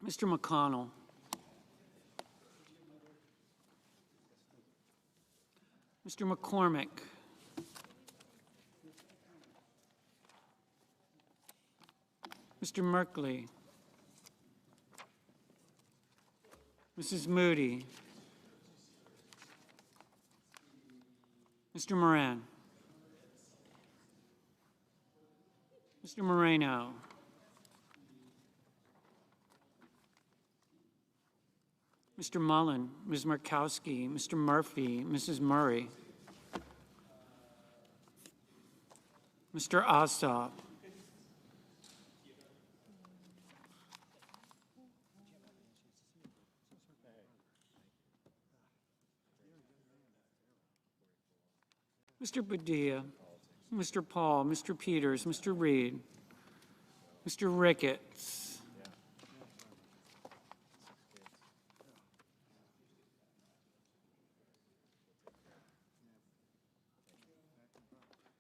Mr. McConnell. Mr. McCormick. Mr. Merkley. Mrs. Moody. Mr. Moran. Mr. Moreno. Mr. Mullen, Ms. Markowski, Mr. Murphy, Mrs. Murray. Mr. Ossoff. Mr. Padilla, Mr. Paul, Mr. Peters, Mr. Reed, Mr. Ricketts,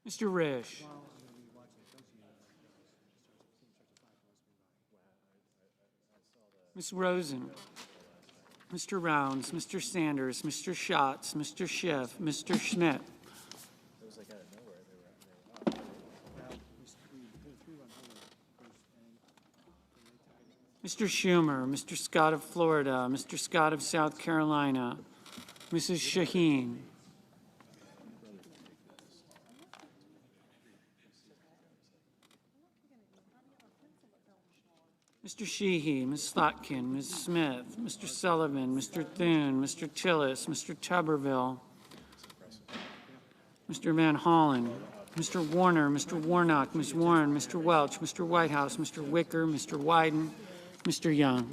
Mr. Risch, Ms. Rosen, Mr. Rounds, Mr. Sanders, Mr. Schatz, Mr. Schiff, Mr. Schmidt, Mr. Schumer, Mr. Scott of Florida, Mr. Scott of South Carolina, Mrs. Shaheen, Mr. Sheehy, Ms. Slotkin, Ms. Smith, Mr. Sullivan, Mr. Thune, Mr. Tillis, Mr. Tuberville, Mr. Van Hollen, Mr. Warner, Mr. Warnock, Ms. Warren, Mr. Welch, Mr. Whitehouse, Mr. Wicker, Mr. Wyden, Mr. Young.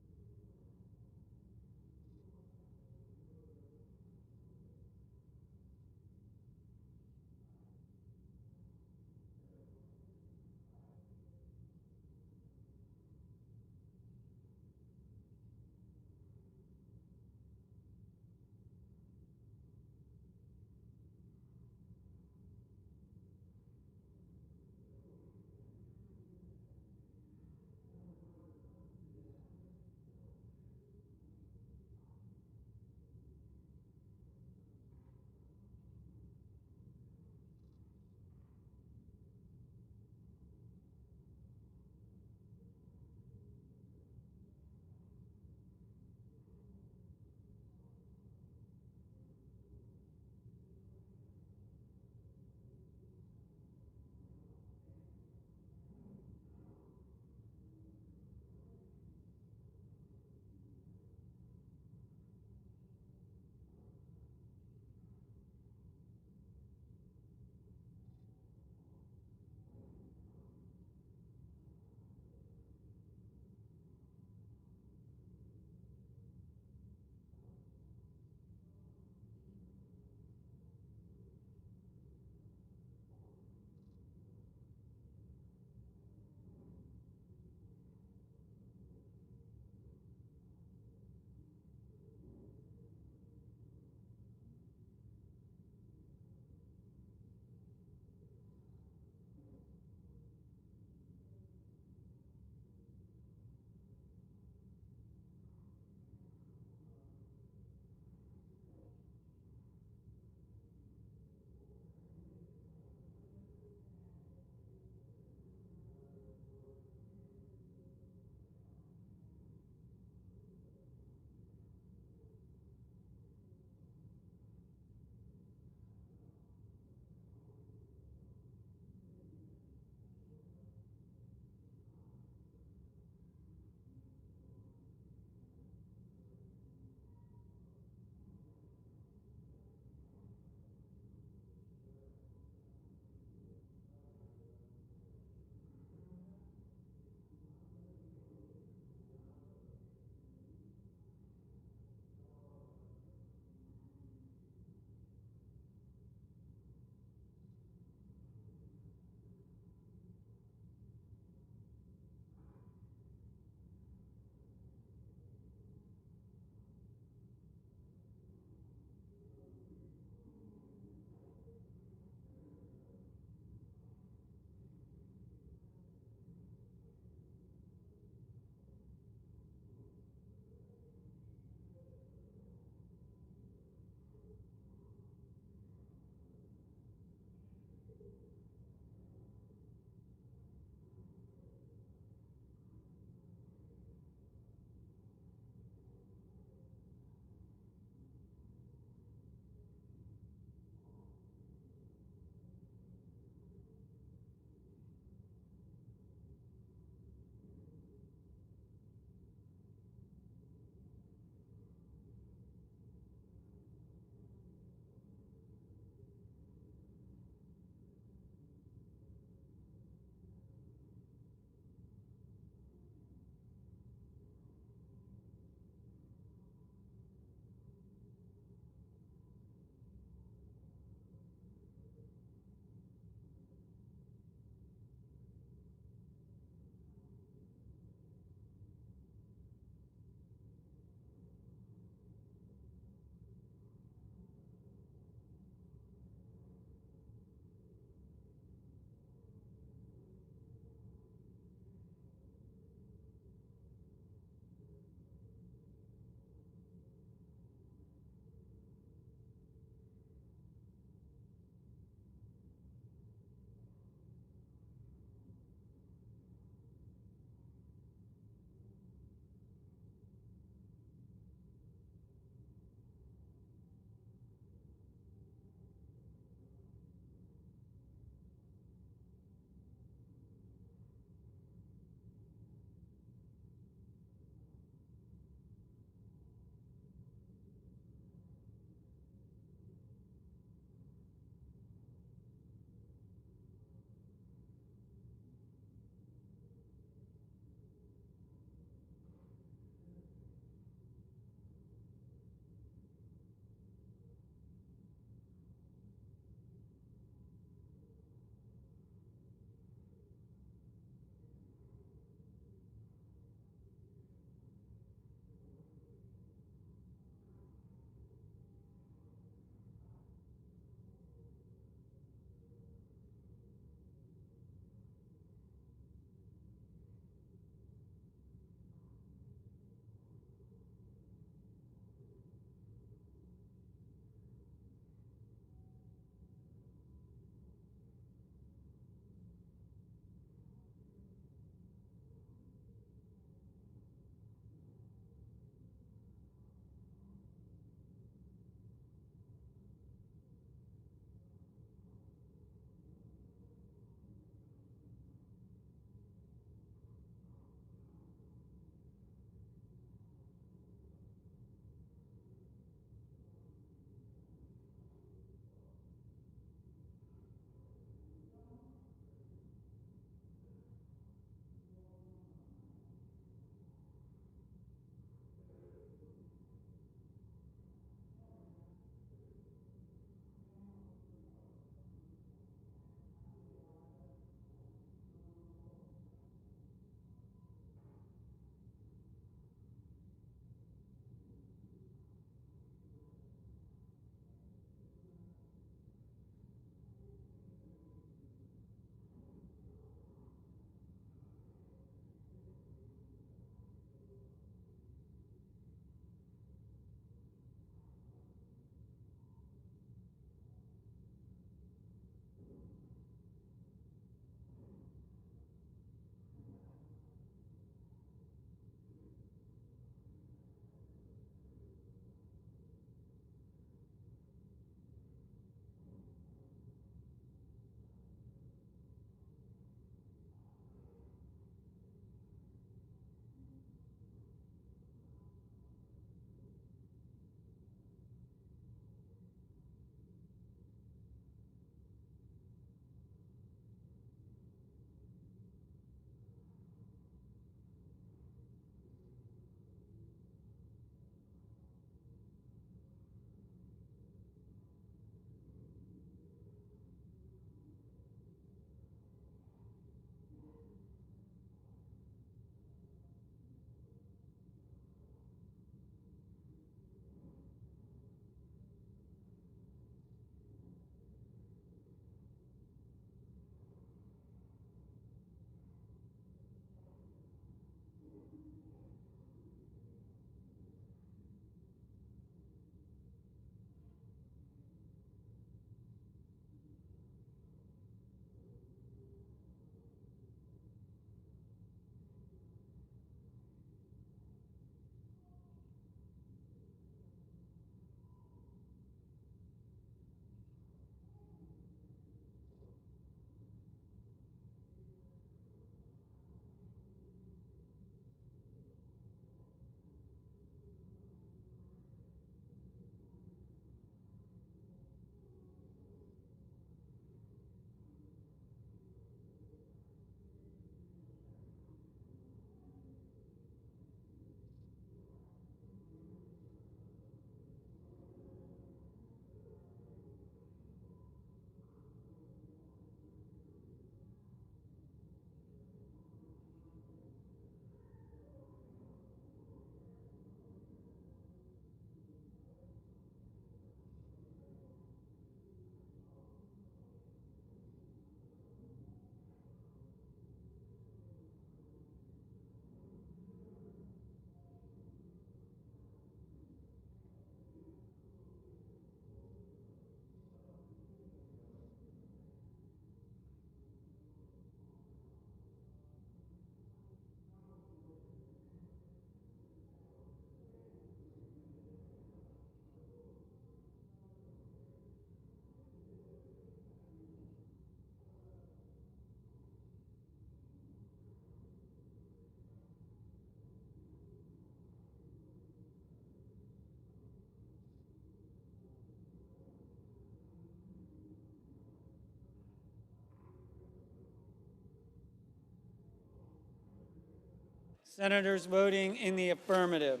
Senators voting in the affirmative: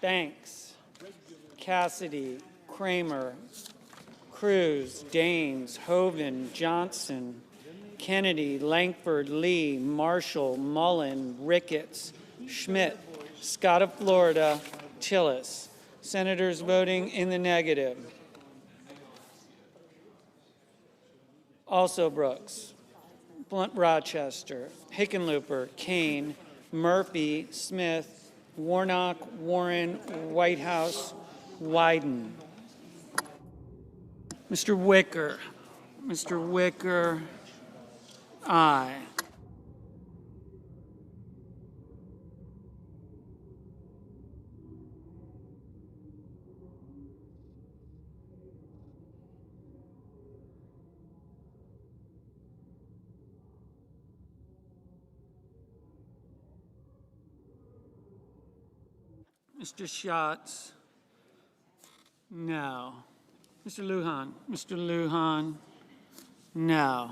Banks, Cassidy, Kramer, Cruz, Daines, Hoeven, Johnson, Kennedy, Langford, Lee, Marshall, Mullen, Ricketts, Schmidt, Scott of Florida, Tillis. Senators voting in the negative: Also Brooks, Blunt Rochester, Hickenlooper, Kane, Murphy, Smith, Warnock, Warren, Whitehouse, Wyden. Mr. Wicker. Mr. Wicker, aye. Mr. Schatz, no. Mr. Lujan. Mr. Lujan, no.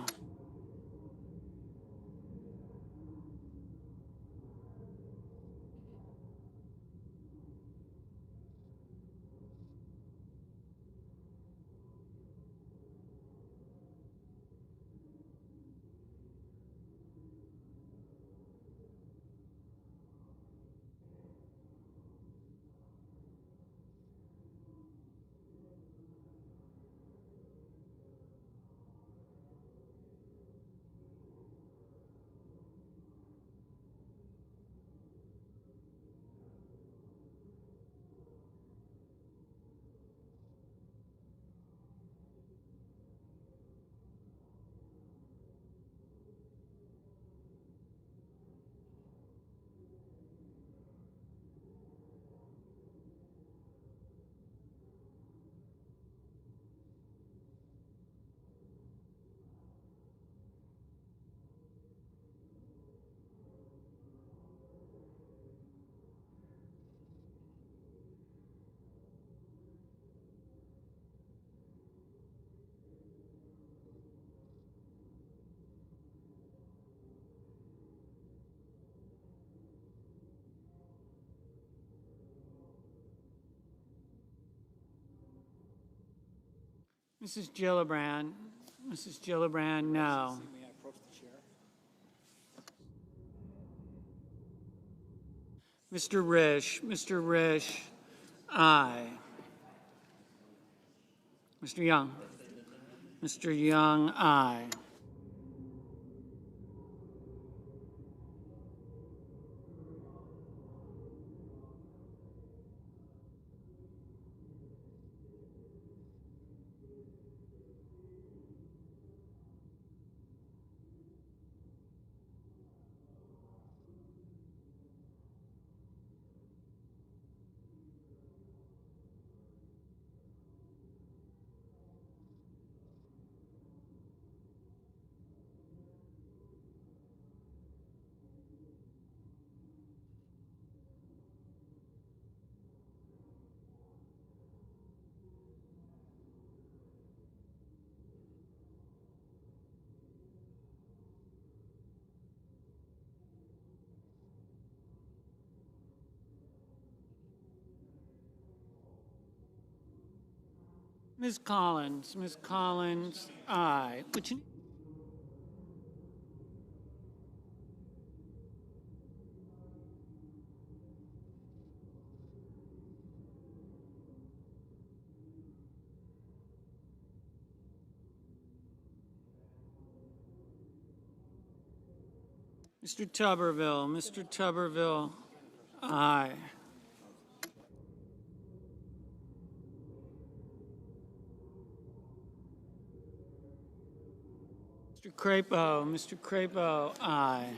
Mrs. Gillibrand. Mrs. Gillibrand, no. Mr. Risch. Mr. Risch, aye. Mr. Young. Mr. Young, aye. Ms. Collins. Ms. Collins, aye. Which, Mr. Tuberville. Mr. Tuberville, aye. Mr. Crapo. Mr. Crapo, aye.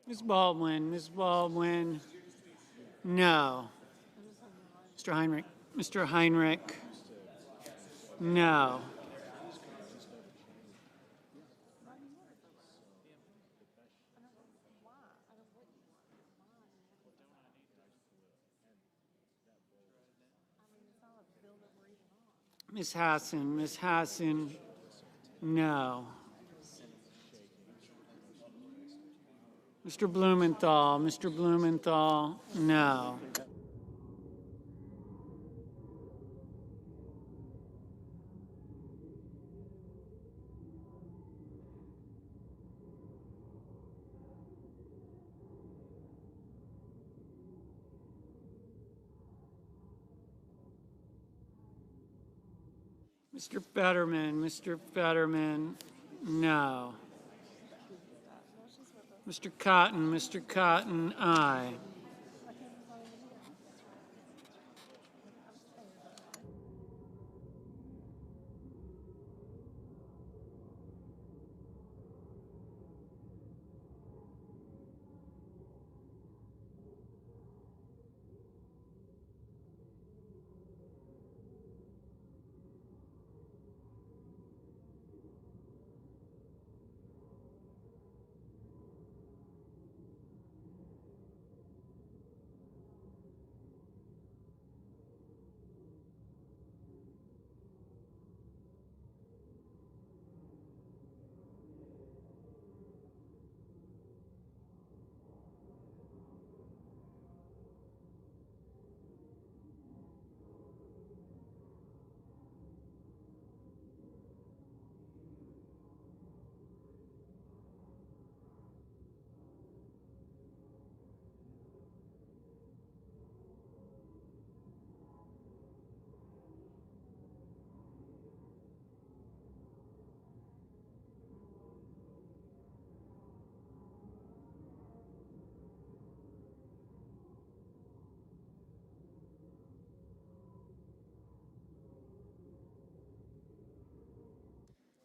Ms. Baldwin, Ms. Baldwin, no. Mr. Heinrich, no. Ms. Hassan, no. Mr. Blumenthal, no. Mr. Fetterman, no. Mr. Cotton, aye.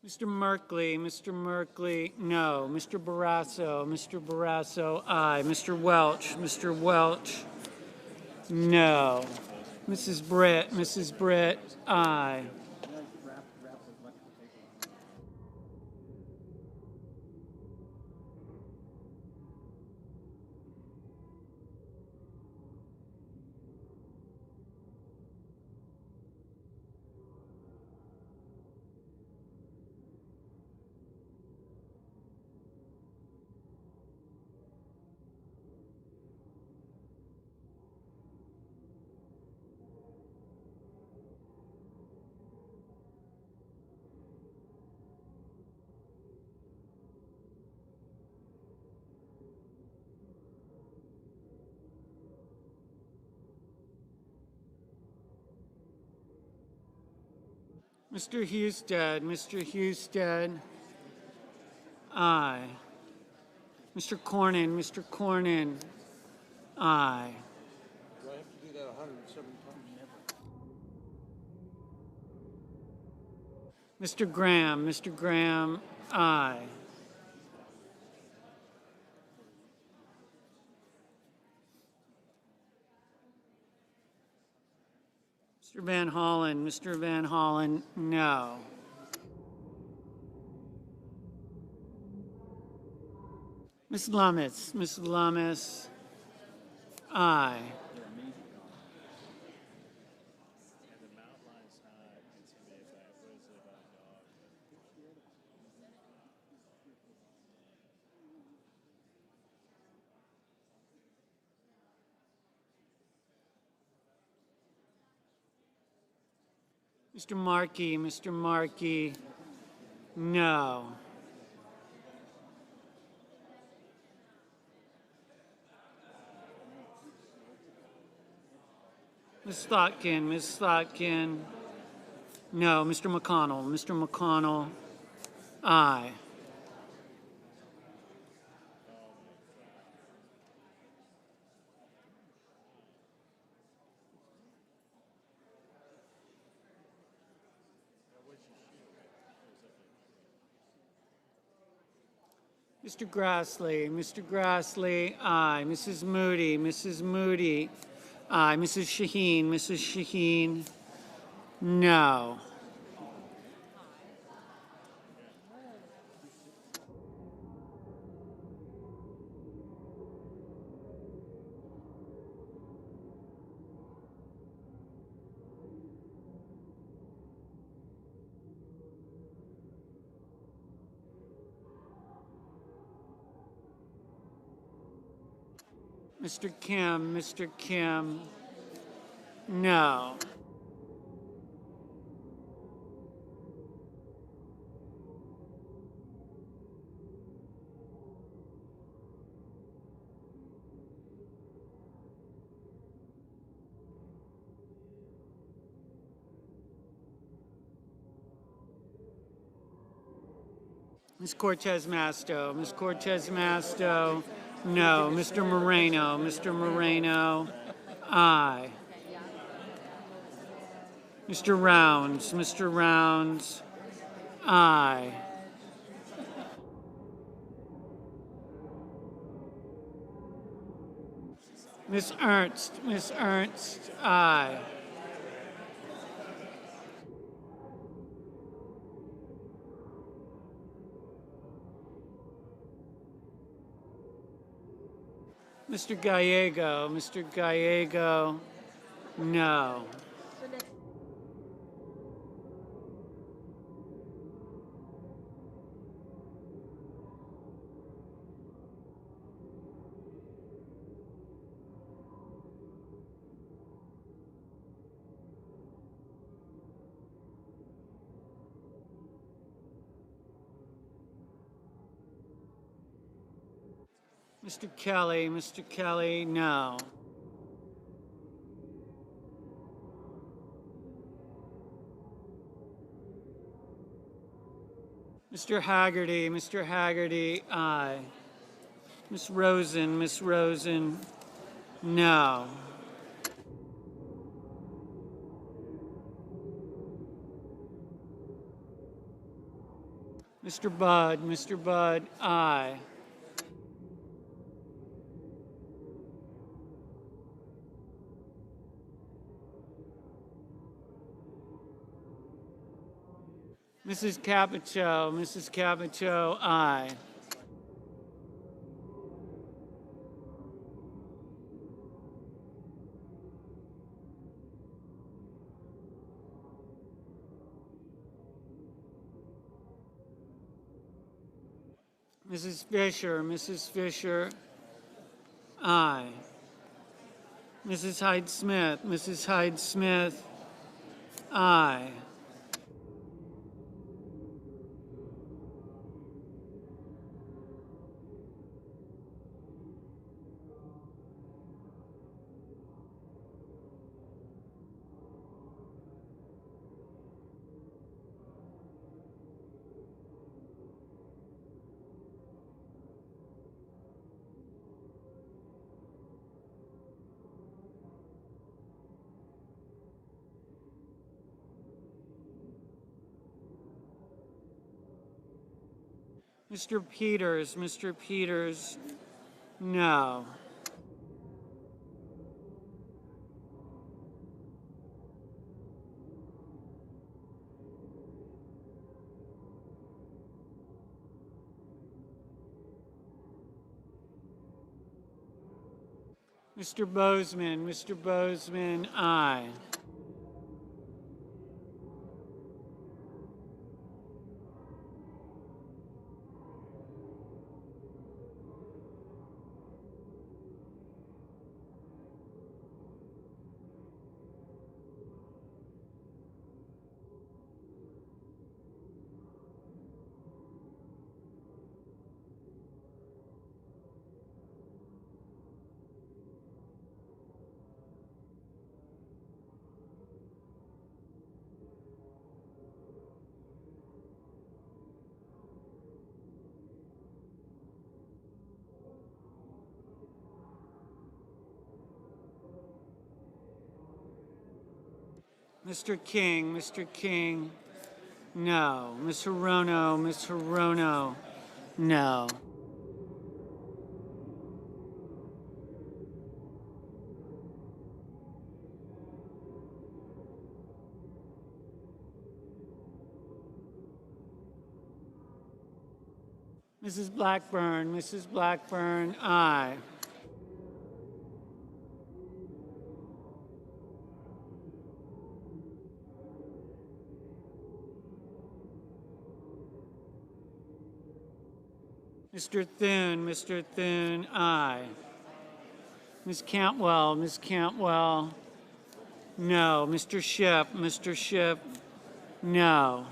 Mr. Merkley, no. Mr. Barrasso, aye. Mr. Welch, no. Mrs. Britt, aye. Mr. Husted, aye. Mr. Cornyn, aye. Do I have to do that 107 times? Mr. Graham, aye. Mr. Van Hollen, no. Ms. Lummis, aye. Mr. Markey, no. Ms. Slotkin, no. Mr. McConnell, aye. Mr. Grassley, aye. Mrs. Moody, aye. Mrs. Shaheen, no. Mr. Kim, no. Ms. Cortez Masto, no. Mr. Moreno, aye. Mr. Rounds, aye. Ms. Ernst, aye. Mr. Gallego, no. Mr. Kelly, no. Mr. Haggerty, aye. Ms. Rosen, no. Mr. Budd, aye. Mrs. Capito, aye. Mrs. Fisher, aye. Mrs. Hyde Smith, aye. Mr. Peters, no. Mr. Bozeman, aye. Mr. King, no. Ms. Hirono, no. Mrs. Blackburn, aye. Mr. Thune, aye. Ms. Cantwell, no. Mr. Schiff, no.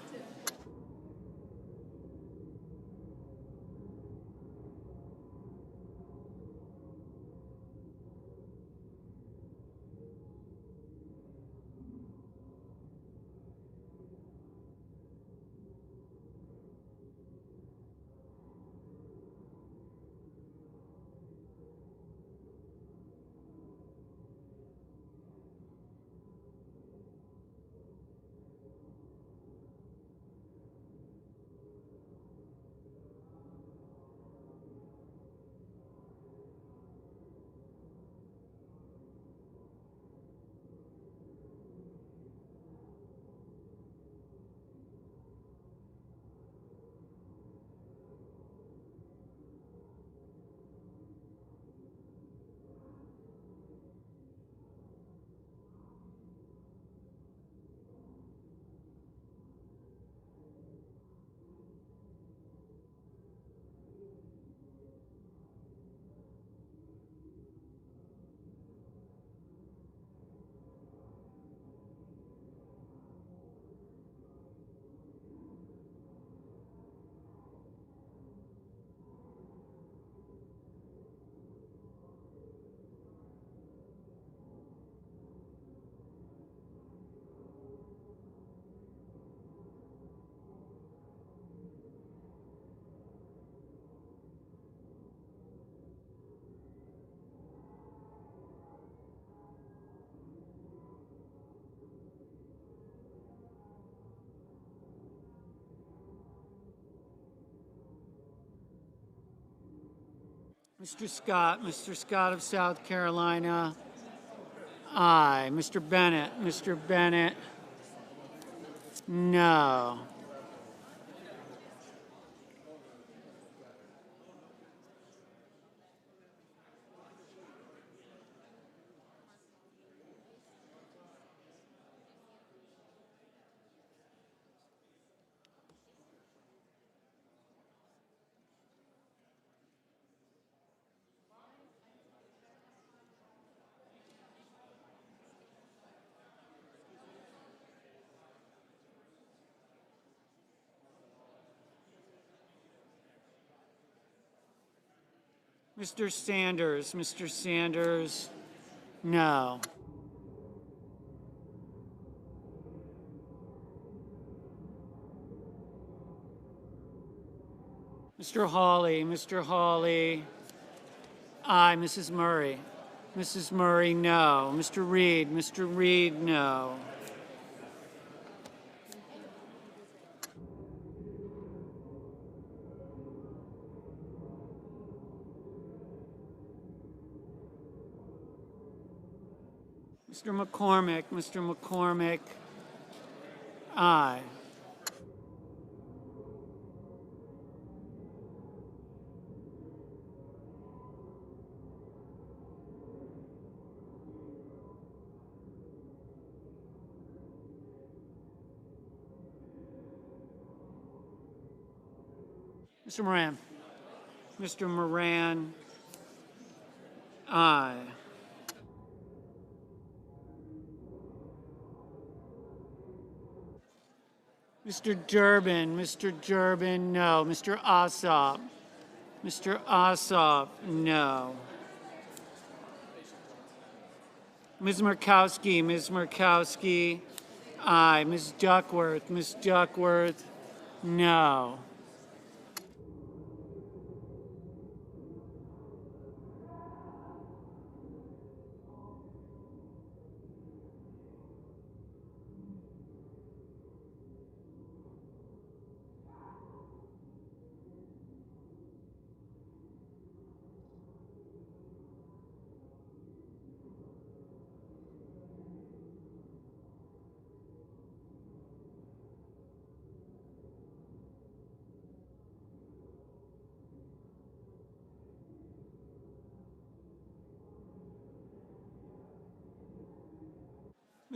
Mr. Scott of South Carolina, aye. Mr. Bennett, no. Mr. Sanders, no. Mr. Hawley, aye. Mrs. Murray, no. Mr. Reed, no. Mr. McCormick, aye. Mr. Moran, aye. Mr. Durbin, no. Mr. Ossoff, no. Ms. Murkowski, aye. Ms. Duckworth, no.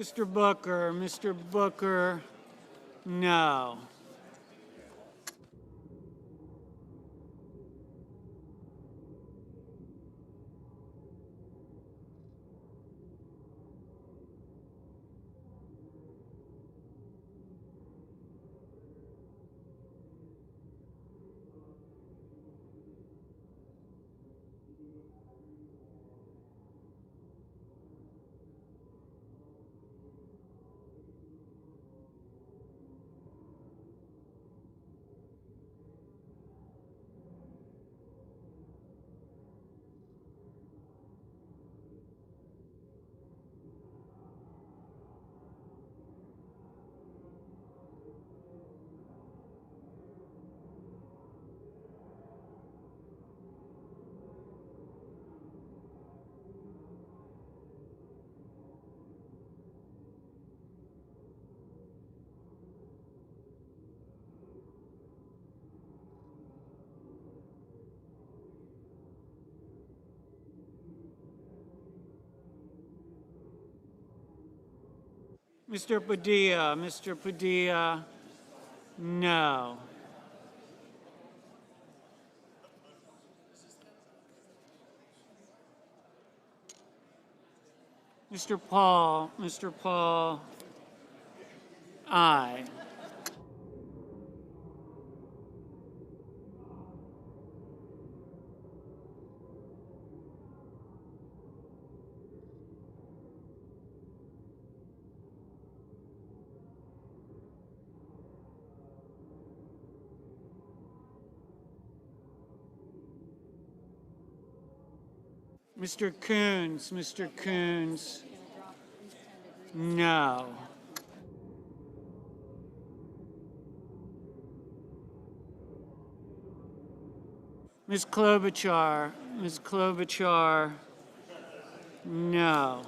Mr. Booker, no. Mr. Padilla, no. Mr. Paul, aye. Mr. Coons, no. Ms. Klobuchar, no.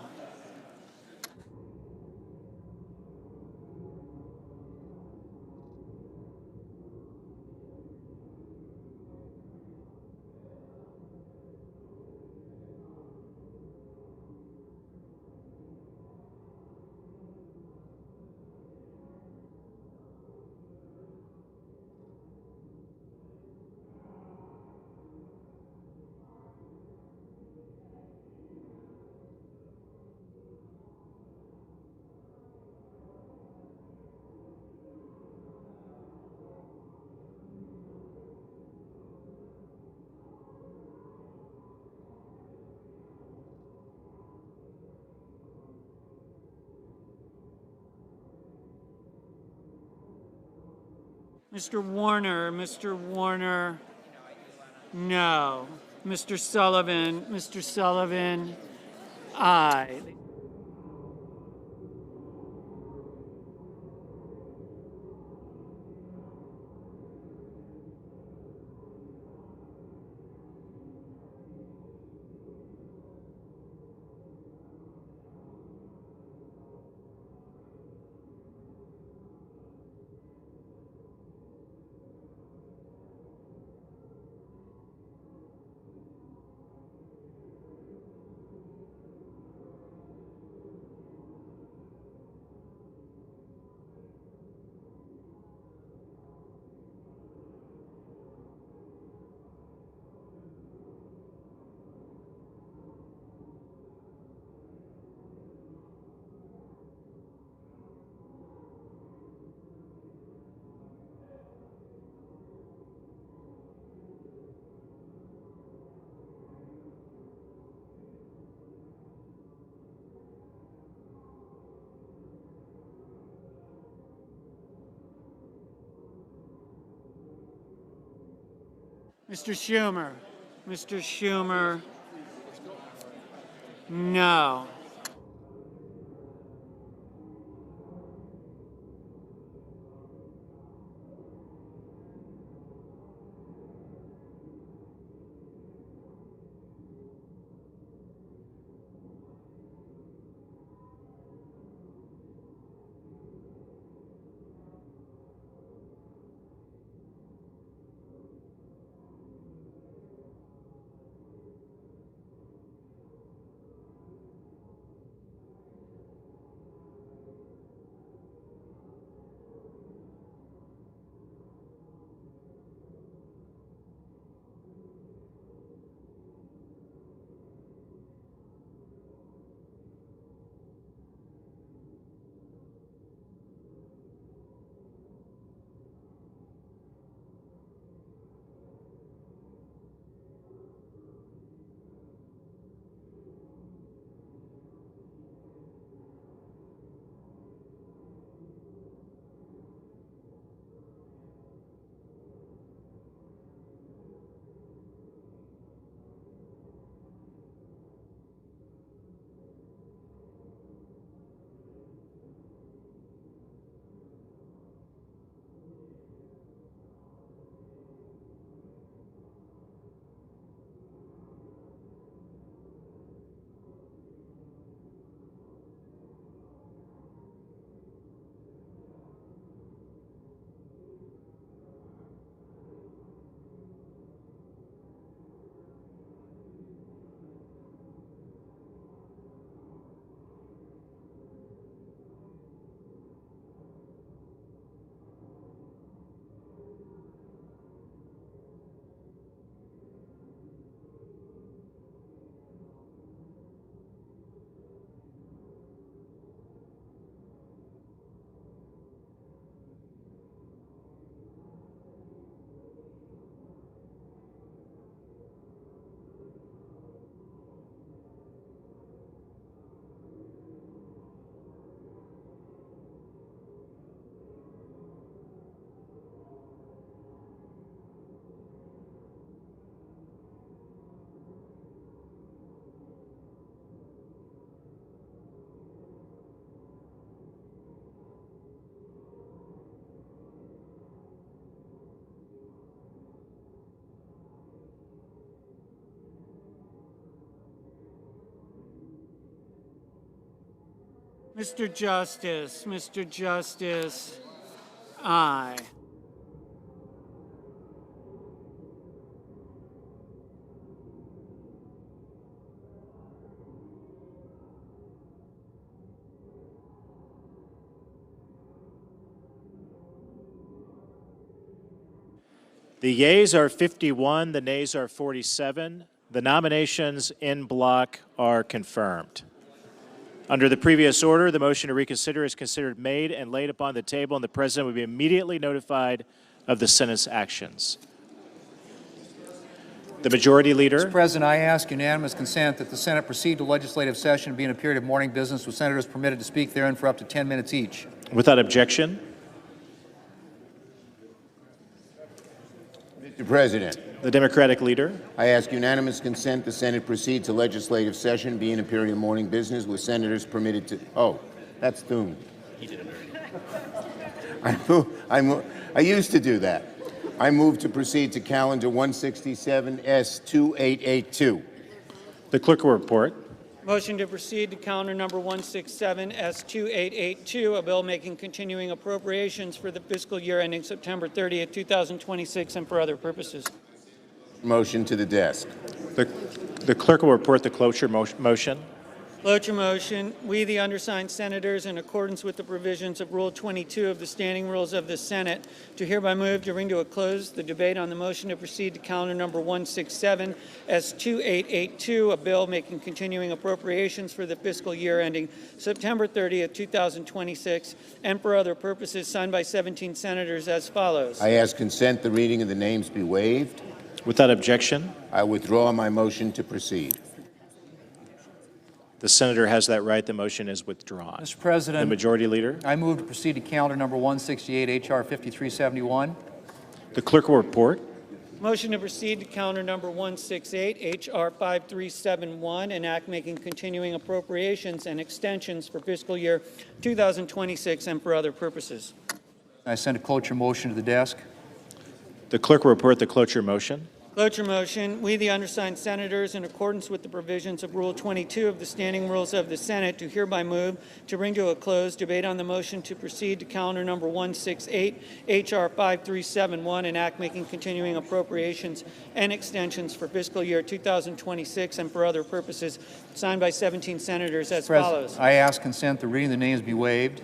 Mr. Warner, no. Mr. Sullivan, aye. Mr. Schumer, no. Mr. Justice, Mr. Justice, aye. The yeas are 51, the nays are 47. The nominations in block are confirmed. Under the previous order, the motion to reconsider is considered made and laid upon the table, and the President will be immediately notified of the Senate's actions. The Majority Leader. Mr. President, I ask unanimous consent that the Senate proceed to legislative session, be in a period of morning business with senators permitted to speak therein for up to 10 minutes each. Without objection. Mr. President. The Democratic Leader. I ask unanimous consent the Senate proceed to legislative session, be in a period of morning business with senators permitted to... Oh, that's doomed. He did it already. I used to do that. I move to proceed to calendar 167S2882. The clerk will report. Motion to proceed to calendar number 167S2882, a bill making continuing appropriations for the fiscal year ending September 30th, 2026, and for other purposes. Motion to the desk. The clerk will report the cloture motion. Cloture motion. We, the undersigned senators, in accordance with the provisions of Rule 22 of the Standing Rules of the Senate, do hereby move to bring to a close the debate on the motion to proceed to calendar number 167S2882, a bill making continuing appropriations for the fiscal year ending September 30th, 2026, and for other purposes, signed by 17 senators as follows. I ask consent the reading of the names be waived. Without objection. I withdraw my motion to proceed. The Senator has that right. The motion is withdrawn. Mr. President. The Majority Leader. I move to proceed to calendar number 168, H.R. 5371. The clerk will report. Motion to proceed to calendar number 168, H.R. 5371, an act making continuing appropriations and extensions for fiscal year 2026 and for other purposes. I send a cloture motion to the desk. The clerk will report the cloture motion. Cloture motion. We, the undersigned senators, in accordance with the provisions of Rule 22 of the Standing Rules of the Senate, do hereby move to bring to a close debate on the motion to proceed to calendar number 168, H.R. 5371, an act making continuing appropriations and extensions for fiscal year 2026 and for other purposes, signed by 17 senators as follows. I ask consent the reading of the names be waived.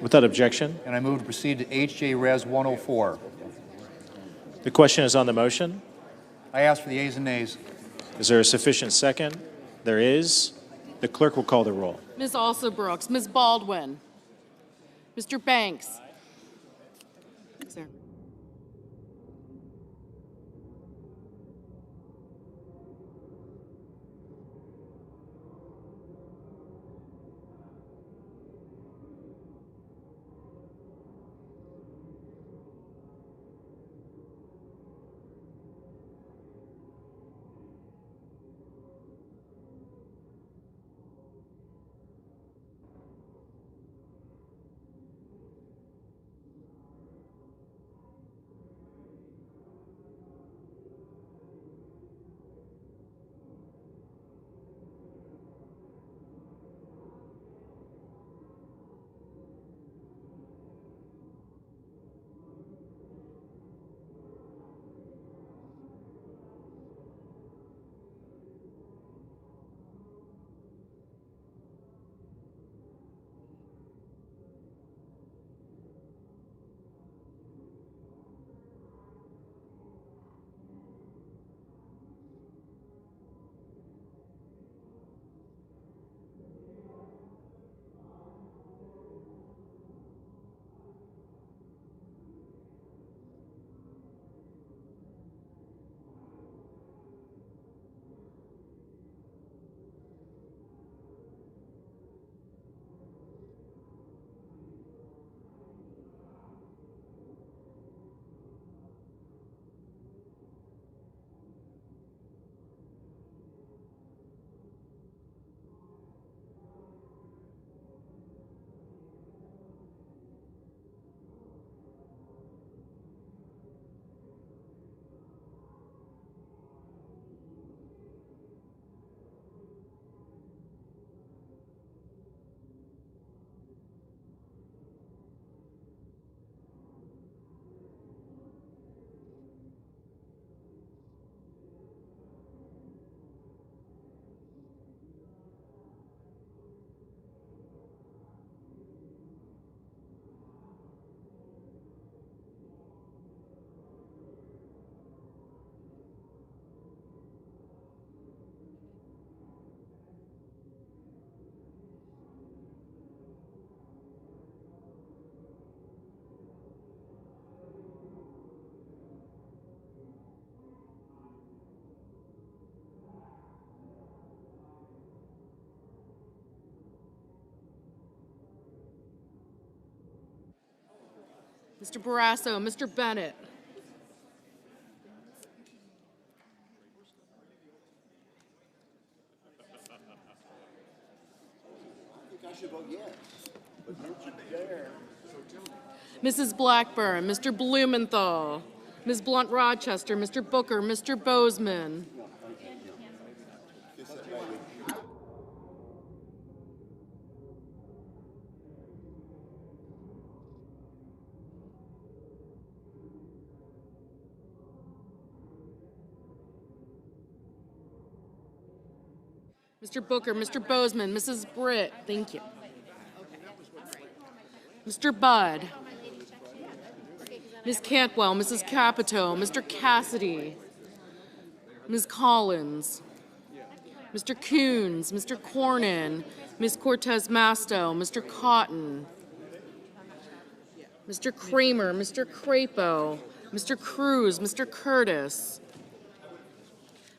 Without objection. And I move to proceed to H.J. Res. 104. The question is on the motion. I ask for the ayes and nays. Is there a sufficient second? There is. The clerk will call the roll. Ms. Alsobrooks, Ms. Baldwin, Mr. Banks. Sir. Mr. Barrasso, Mr. Bennett. Mrs. Blackburn, Mr. Blumenthal, Ms. Blunt-Rochester, Mr. Booker, Mr. Bozeman. Mr. Booker, Mr. Bozeman, Mrs. Britt, thank you. Mr. Budd, Ms. Cantwell, Mrs. Capito, Mr. Cassidy, Ms. Collins, Mr. Coons, Mr. Cornyn, Ms. Cortez Masto, Mr. Cotton, Mr. Kramer, Mr. Crapo, Mr. Cruz, Mr. Curtis,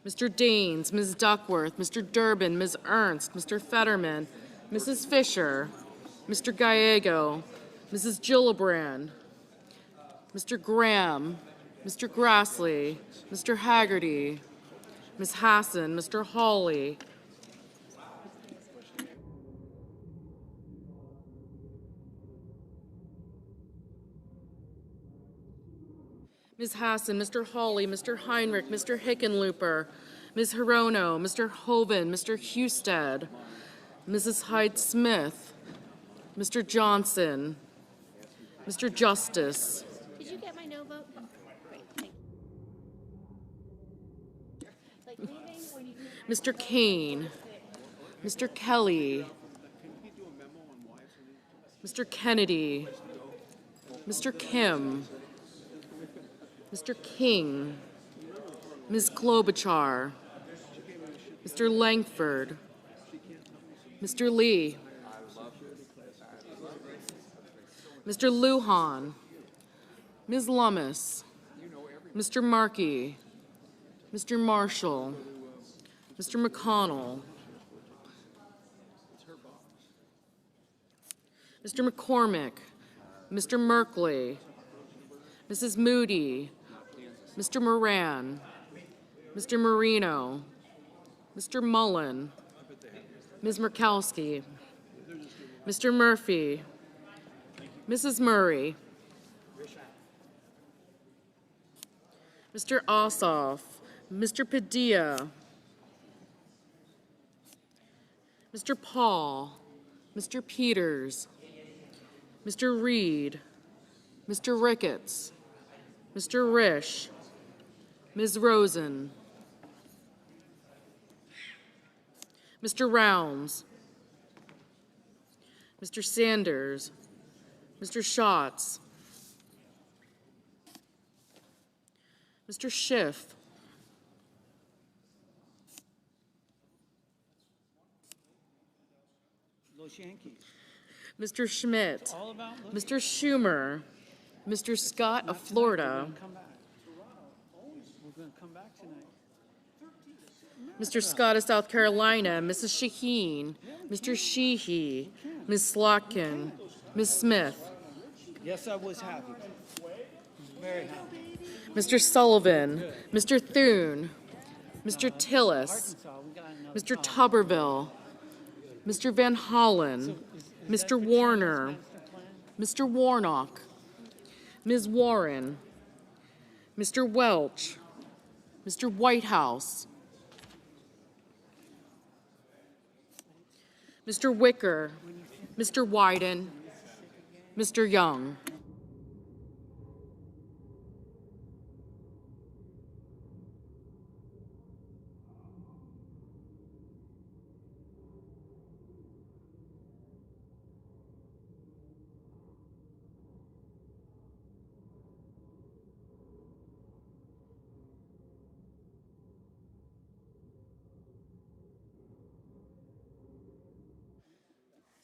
Mr. Daines, Ms. Duckworth, Mr. Durbin, Ms. Ernst, Mr. Fetterman, Mrs. Fisher, Mr. Gallego, Mrs. Gillibrand, Mr. Graham, Mr. Grassley, Mr. Haggerty, Ms. Hassan, Mr. Hawley, Ms. Hassan, Mr. Hawley, Mr. Heinrich, Mr. Hickenlooper, Ms. Hirono, Mr. Hoven, Mr. Husted, Mrs. Hyde-Smith, Mr. Johnson, Mr. Justice. Did you get my no vote? Oh, great, thank you. Mr. Kane, Mr. Kelly, Mr. Kennedy, Mr. Kim, Mr. King, Ms. Klobuchar, Mr. Langford, Mr. Lee, Mr. Lujan, Ms. Lummis, Mr. Markey, Mr. Marshall, Mr. McConnell, Mr. McCormick, Mr. Merkley, Mrs. Moody, Mr. Moran, Mr. Marino, Mr. Mullen, Ms. Murkowski, Mr. Murphy, Mrs. Murray, Mr. Ossoff, Mr. Padilla, Mr. Paul, Mr. Peters, Mr. Reed, Mr. Ricketts, Mr. Risch, Ms. Rosen, Mr. Rounds, Mr. Sanders, Mr. Schatz, Mr. Schiff, Los Yankees. Mr. Schmidt, All about Mr. Schumer, Mr. Scott of Florida, We're going to come back tonight. Mr. Scott of South Carolina, Mrs. Shaheen, Mr. Sheehy, Ms. Slotkin, Ms. Smith, Yes, I was happy. Very happy. Mr. Sullivan, Mr. Thune, Mr. Tillis, Mr. Tuberville, Mr. Van Hollen, Mr. Warner, Mr. Warnock, Ms. Warren, Mr. Welch, Mr. Whitehouse, Mr. Wicker, Mr. Wyden, Mr. Young.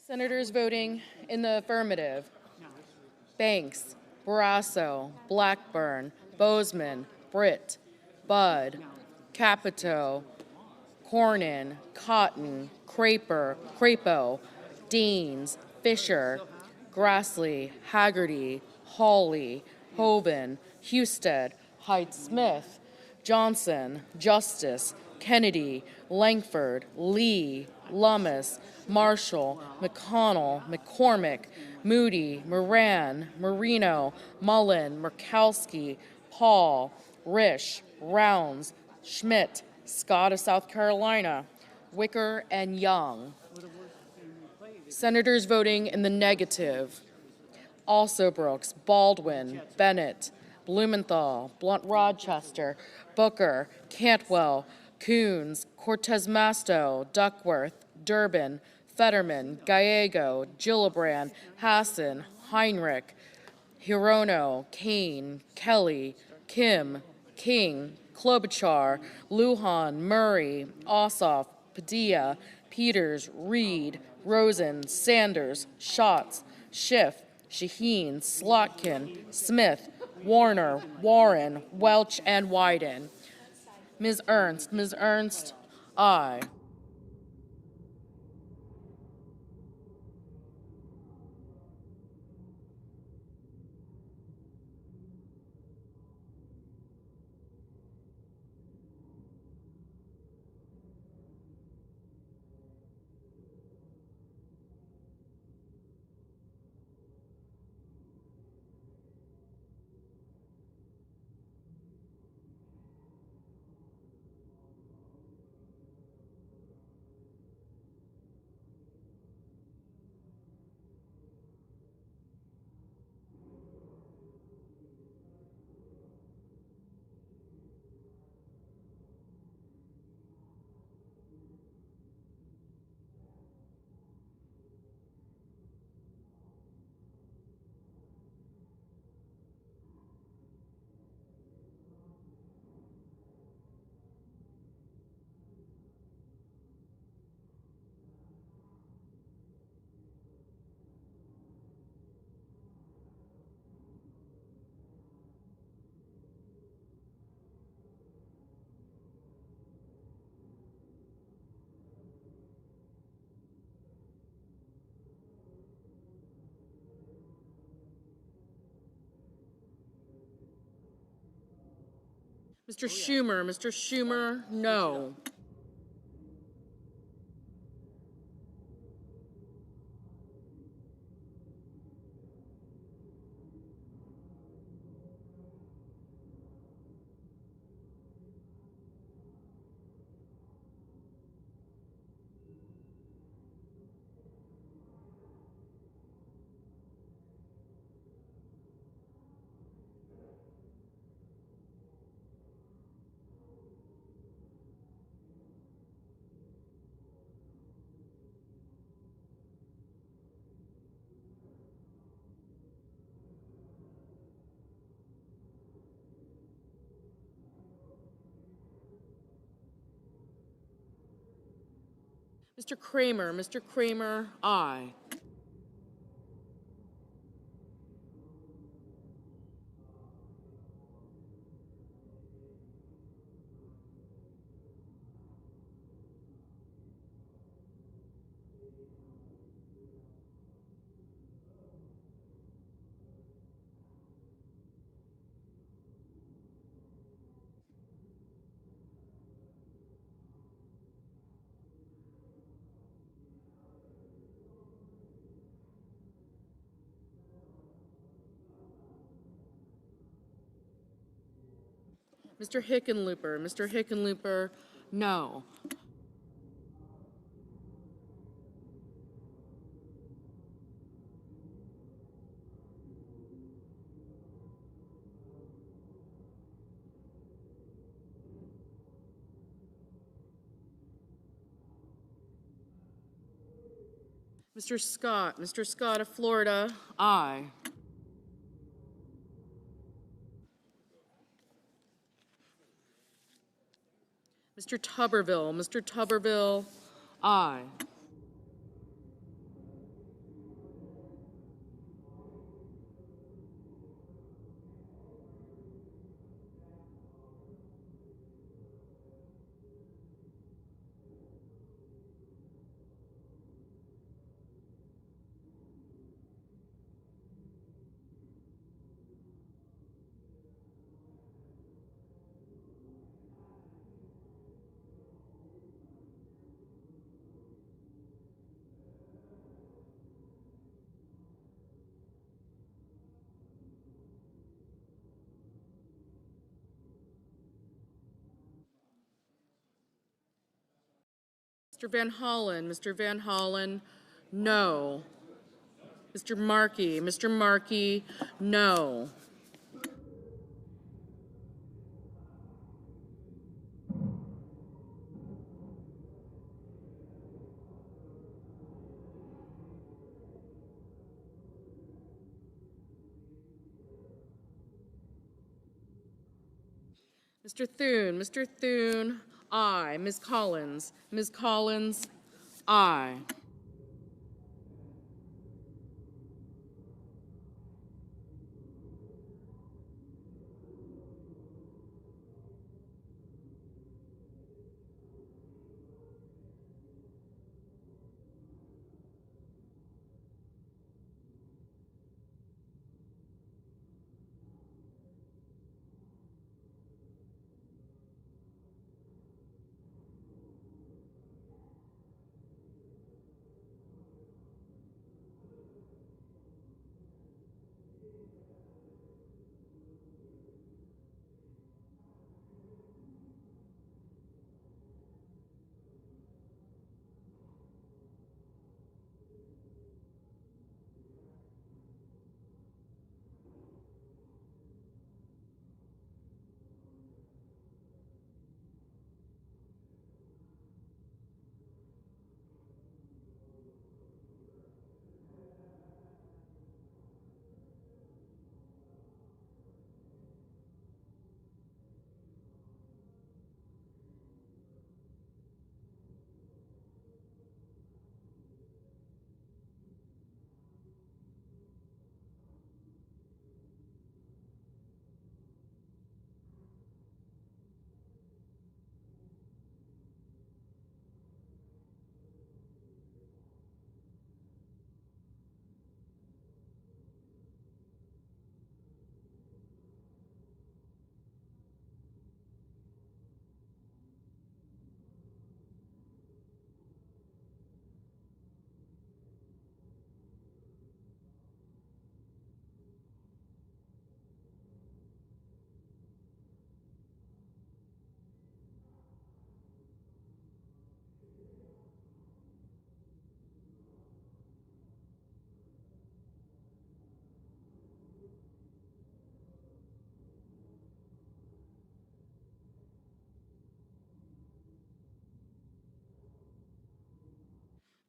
Senators voting in the affirmative: Banks, Barrasso, Blackburn, Bozeman, Britt, Budd, Capito, Cornyn, Cotton, Crapo, Deans, Fisher, Grassley, Haggerty, Hawley, Hoven, Husted, Hyde-Smith, Johnson, Justice, Kennedy, Langford, Lee, Lummis, Marshall, McConnell, McCormick, Moody, Moran, Marino, Mullen, Murkowski, Paul, Risch, Rounds, Schmidt, Scott of South Carolina, Wicker, and Young. Senators voting in the negative: Alsobrooks, Baldwin, Bennett, Blumenthal, Blunt-Rochester, Booker, Cantwell, Coons, Cortez Masto, Duckworth, Durbin, Fetterman, Gallego, Gillibrand, Hassan, Heinrich, Hirono, Kane, Kelly, Kim, King, Klobuchar, Lujan, Murray, Ossoff, Padilla, Peters, Reed, Rosen, Sanders, Schatz, Schiff, Shaheen, Slotkin, Smith, Warner, Warren, Welch, and Wyden. Ms. Ernst, aye. Mr. Schumer, no. Mr. Kramer, aye. Mr. Hickenlooper, no. Mr. Scott of Florida, aye. Mr. Tuberville, aye. Mr. Van Hollen, Mr. Van Hollen, no. Mr. Markey, no. Mr. Thune, aye. Ms. Collins, aye.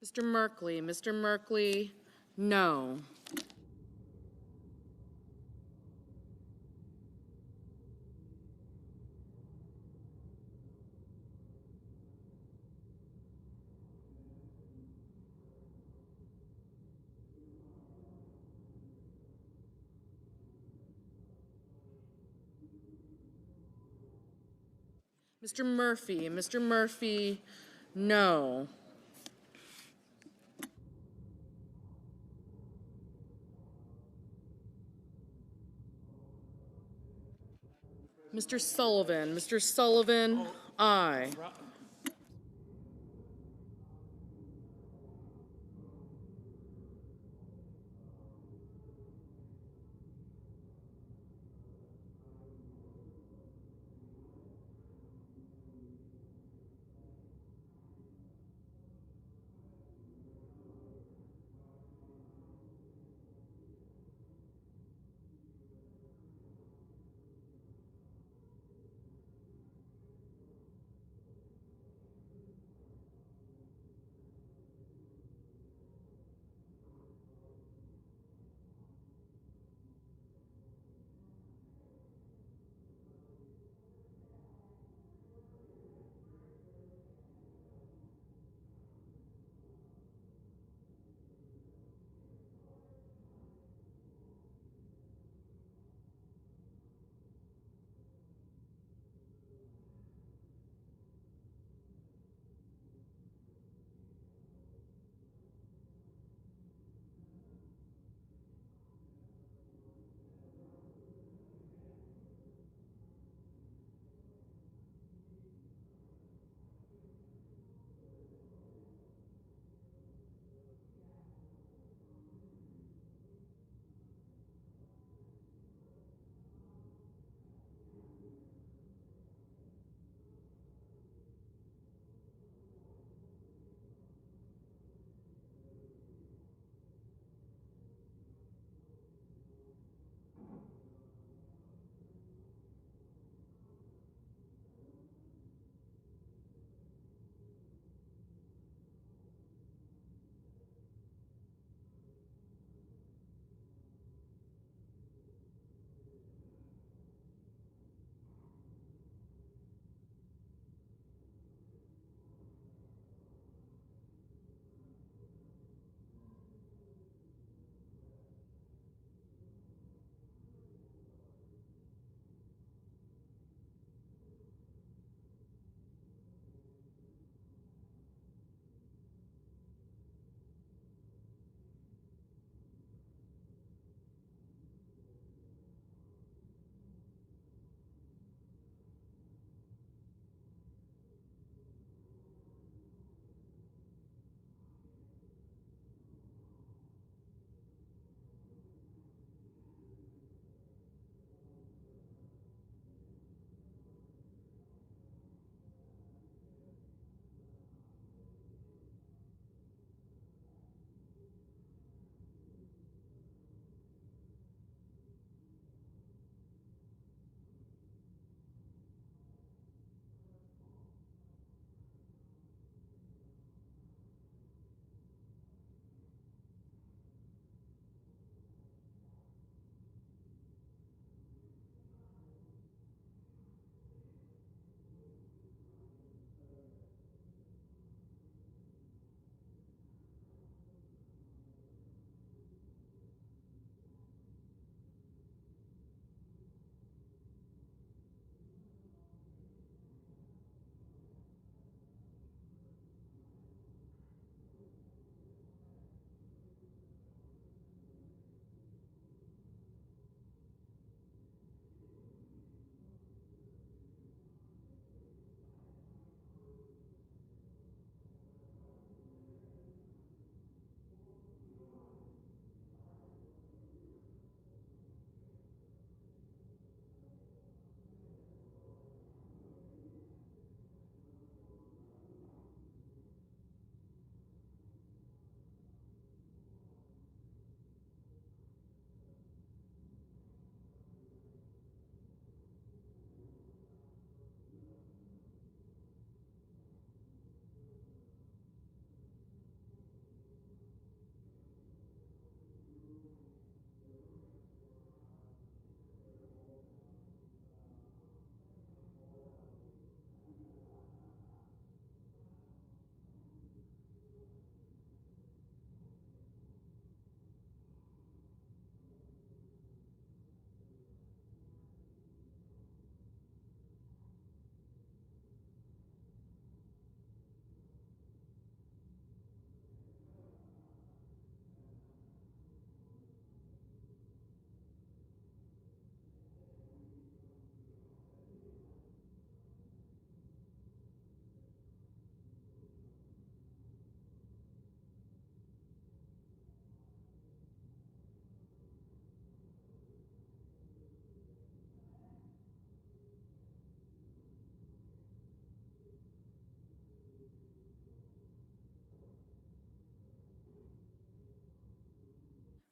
Mr. Merkley, no. Mr. Murphy, no. Mr. Sullivan, aye.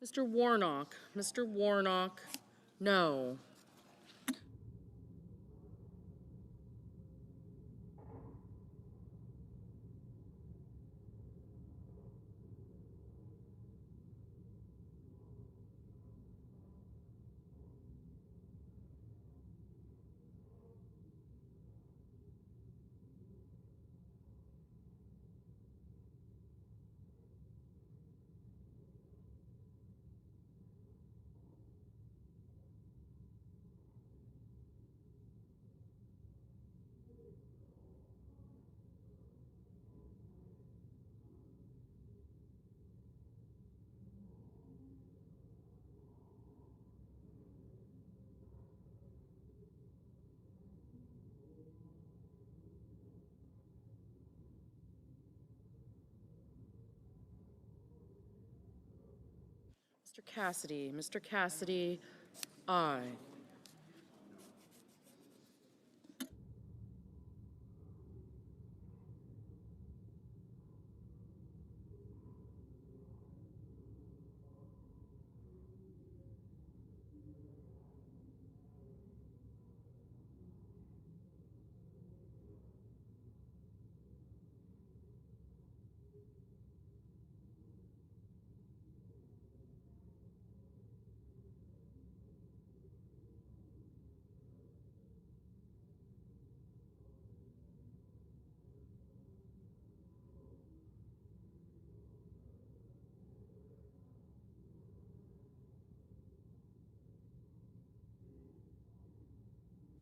Mr. Warnock. Mr. Warnock, no. Mr. Cassidy. Mr. Cassidy, aye.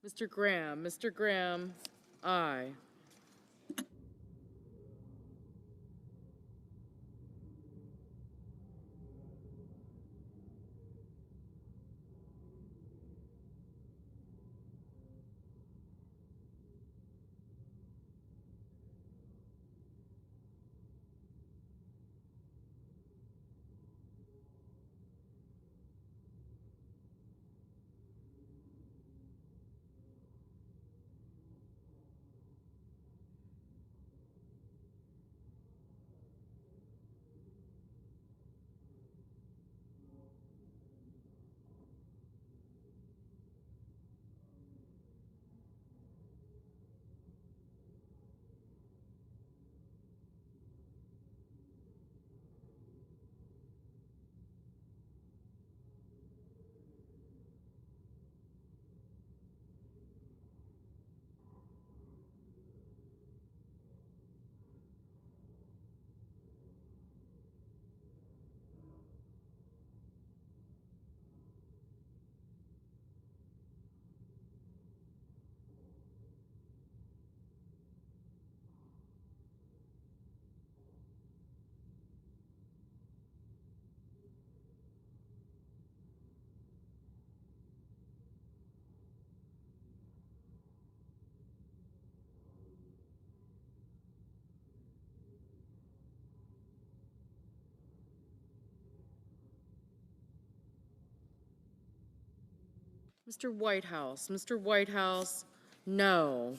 Mr. Graham, aye. Mr. Whitehouse, no.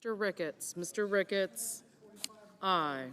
Mr. Ricketts. Mr. Ricketts. Aye.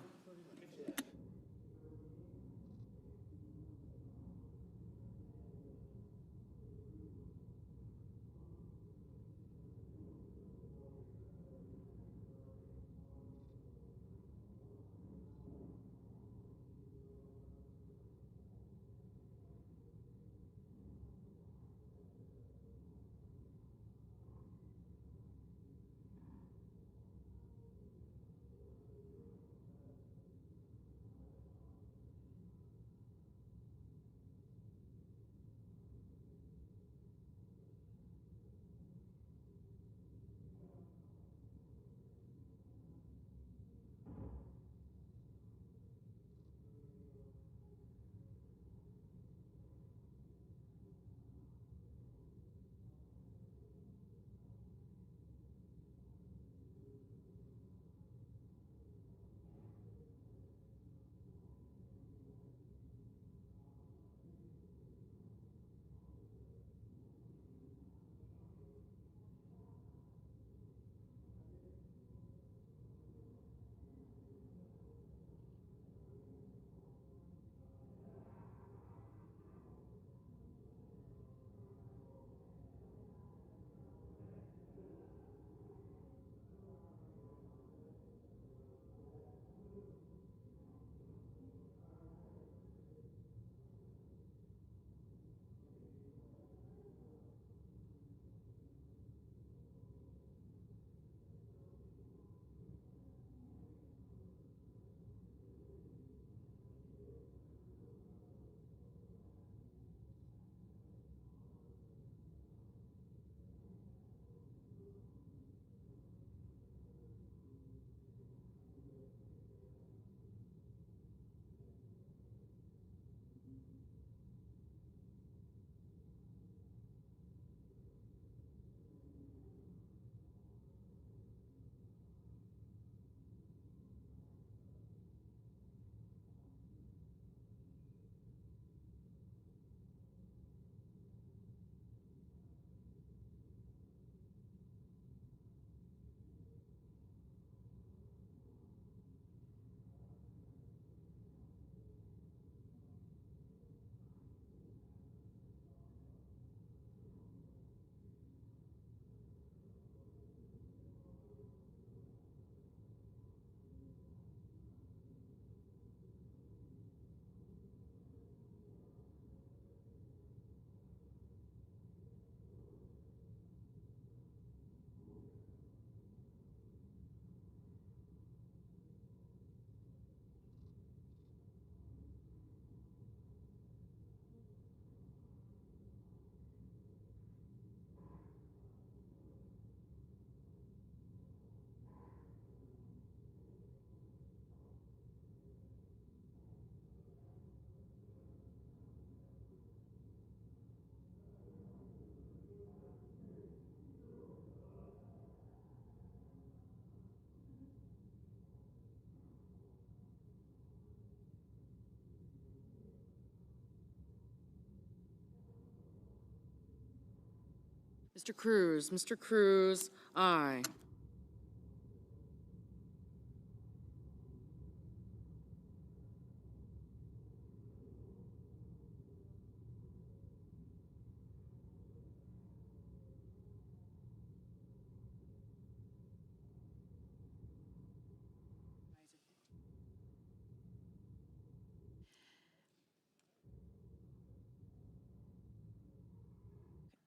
Mr. Cruz. Mr. Cruz. Aye.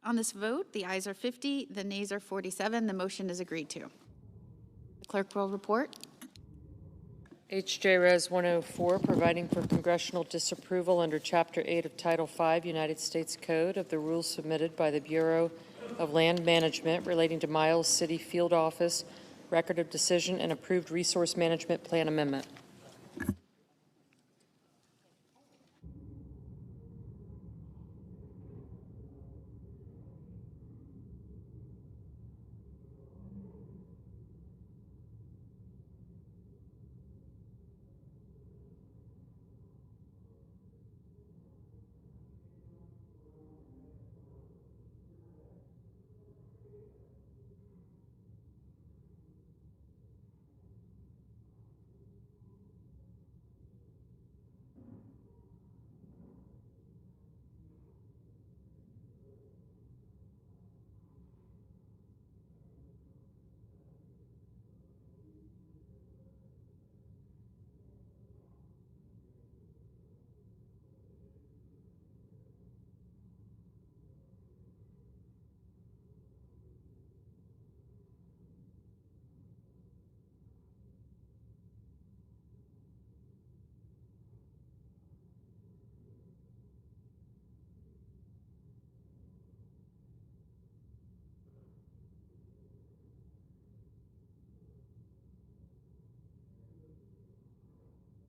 On this vote, the ayes are 50, the nays are 47. The motion is agreed to. The clerk will report. HJ Res 104, providing for congressional disapproval under Chapter 8 of Title 5 United States Code of the rules submitted by the Bureau of Land Management relating to Miles City Field Office, Record of Decision, and approved Resource Management Plan Amendment.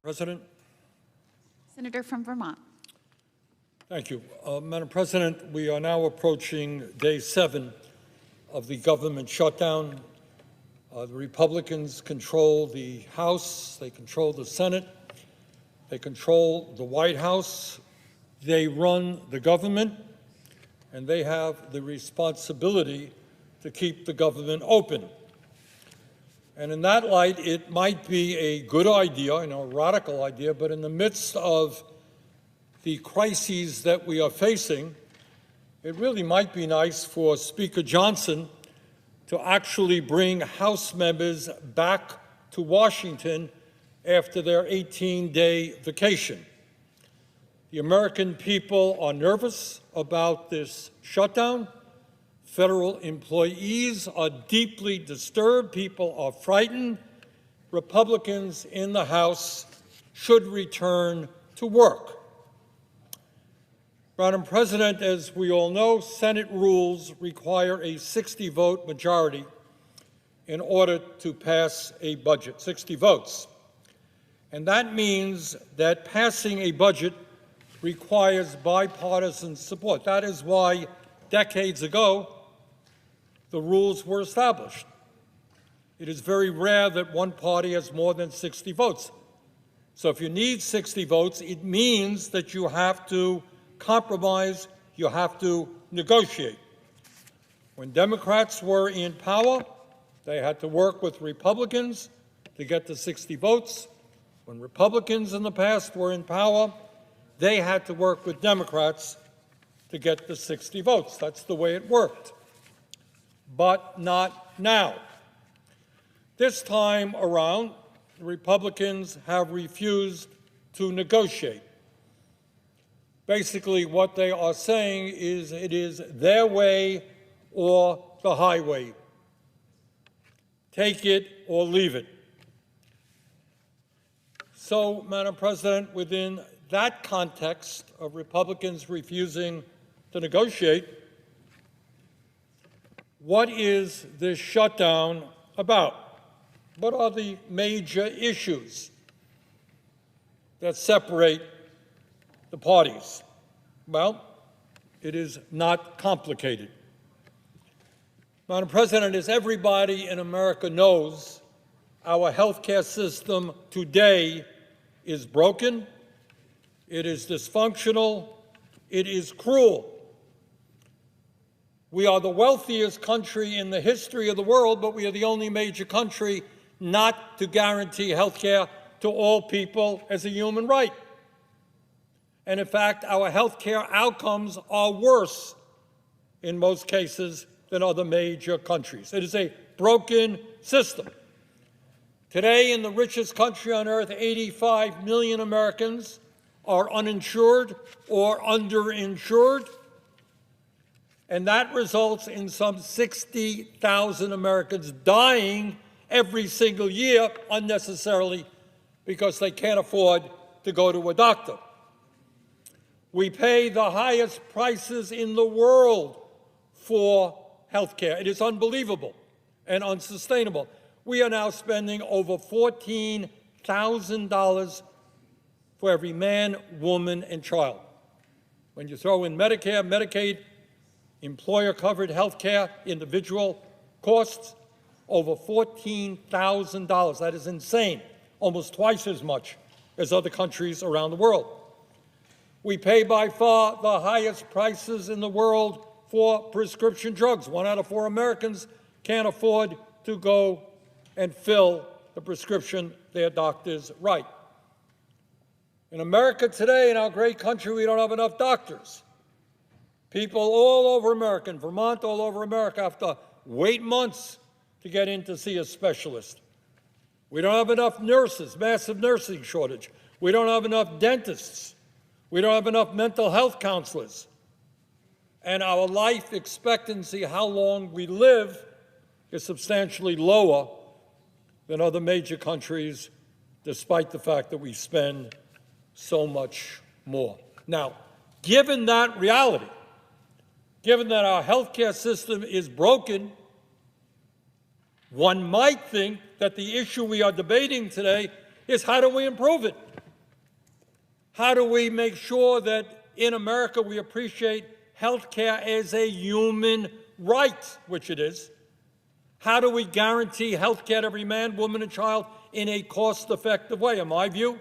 President. Senator from Vermont. Thank you. Madam President, we are now approaching day 7 of the government shutdown. The Republicans control the House, they control the Senate, they control the White House, they run the government, and they have the responsibility to keep the government open. And in that light, it might be a good idea, I know a radical idea, but in the midst of the crises that we are facing, it really might be nice for Speaker Johnson to actually bring House members back to Washington after their 18-day vacation. The American people are nervous about this shutdown. Federal employees are deeply disturbed. People are frightened. Republicans in the House should return to work. Madam President, as we all know, Senate rules require a 60-vote majority in order to pass a budget, 60 votes. And that means that passing a budget requires bipartisan support. That is why decades ago the rules were established. It is very rare that one party has more than 60 votes. So if you need 60 votes, it means that you have to compromise, you have to negotiate. When Democrats were in power, they had to work with Republicans to get the 60 votes. When Republicans in the past were in power, they had to work with Democrats to get the 60 votes. That's the way it worked. But not now. This time around, the Republicans have refused to negotiate. Basically, what they are saying is it is their way or the highway. Take it or leave it. So, Madam President, within that context of Republicans refusing to negotiate, what is this shutdown about? What are the major issues that separate the parties? Well, it is not complicated. Madam President, as everybody in America knows, our healthcare system today is broken, it is dysfunctional, it is cruel. We are the wealthiest country in the history of the world, but we are the only major country not to guarantee health care to all people as a human right. And in fact, our health care outcomes are worse in most cases than other major countries. It is a broken system. Today, in the richest country on earth, 85 million Americans are uninsured or underinsured. And that results in some 60,000 Americans dying every single year unnecessarily because they can't afford to go to a doctor. We pay the highest prices in the world for health care. It is unbelievable and unsustainable. We are now spending over $14,000 for every man, woman, and child. When you throw in Medicare, Medicaid, employer-covered health care, individual costs, over $14,000. That is insane, almost twice as much as other countries around the world. We pay by far the highest prices in the world for prescription drugs. 1 out of 4 Americans can't afford to go and fill the prescription their doctors write. In America today, in our great country, we don't have enough doctors. People all over America, in Vermont, all over America, have to wait months to get in to see a specialist. We don't have enough nurses, massive nursing shortage. We don't have enough dentists. We don't have enough mental health counselors. And our life expectancy, how long we live, is substantially lower than other major countries, despite the fact that we spend so much more. Now, given that reality, given that our healthcare system is broken, one might think that the issue we are debating today is how do we improve it? How do we make sure that in America we appreciate health care as a human right, which it is? How do we guarantee health care to every man, woman, and child in a cost-effective way? In my view,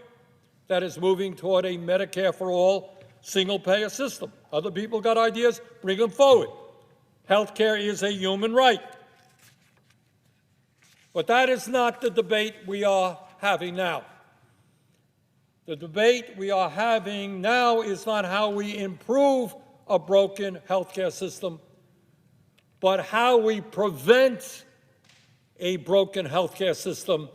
that is moving toward a Medicare for all single-payer system. Other people got ideas, bring them forward. Health care is a human right. But that is not the debate we are having now. The debate we are having now is not how we improve a broken healthcare system, but how we prevent a broken healthcare system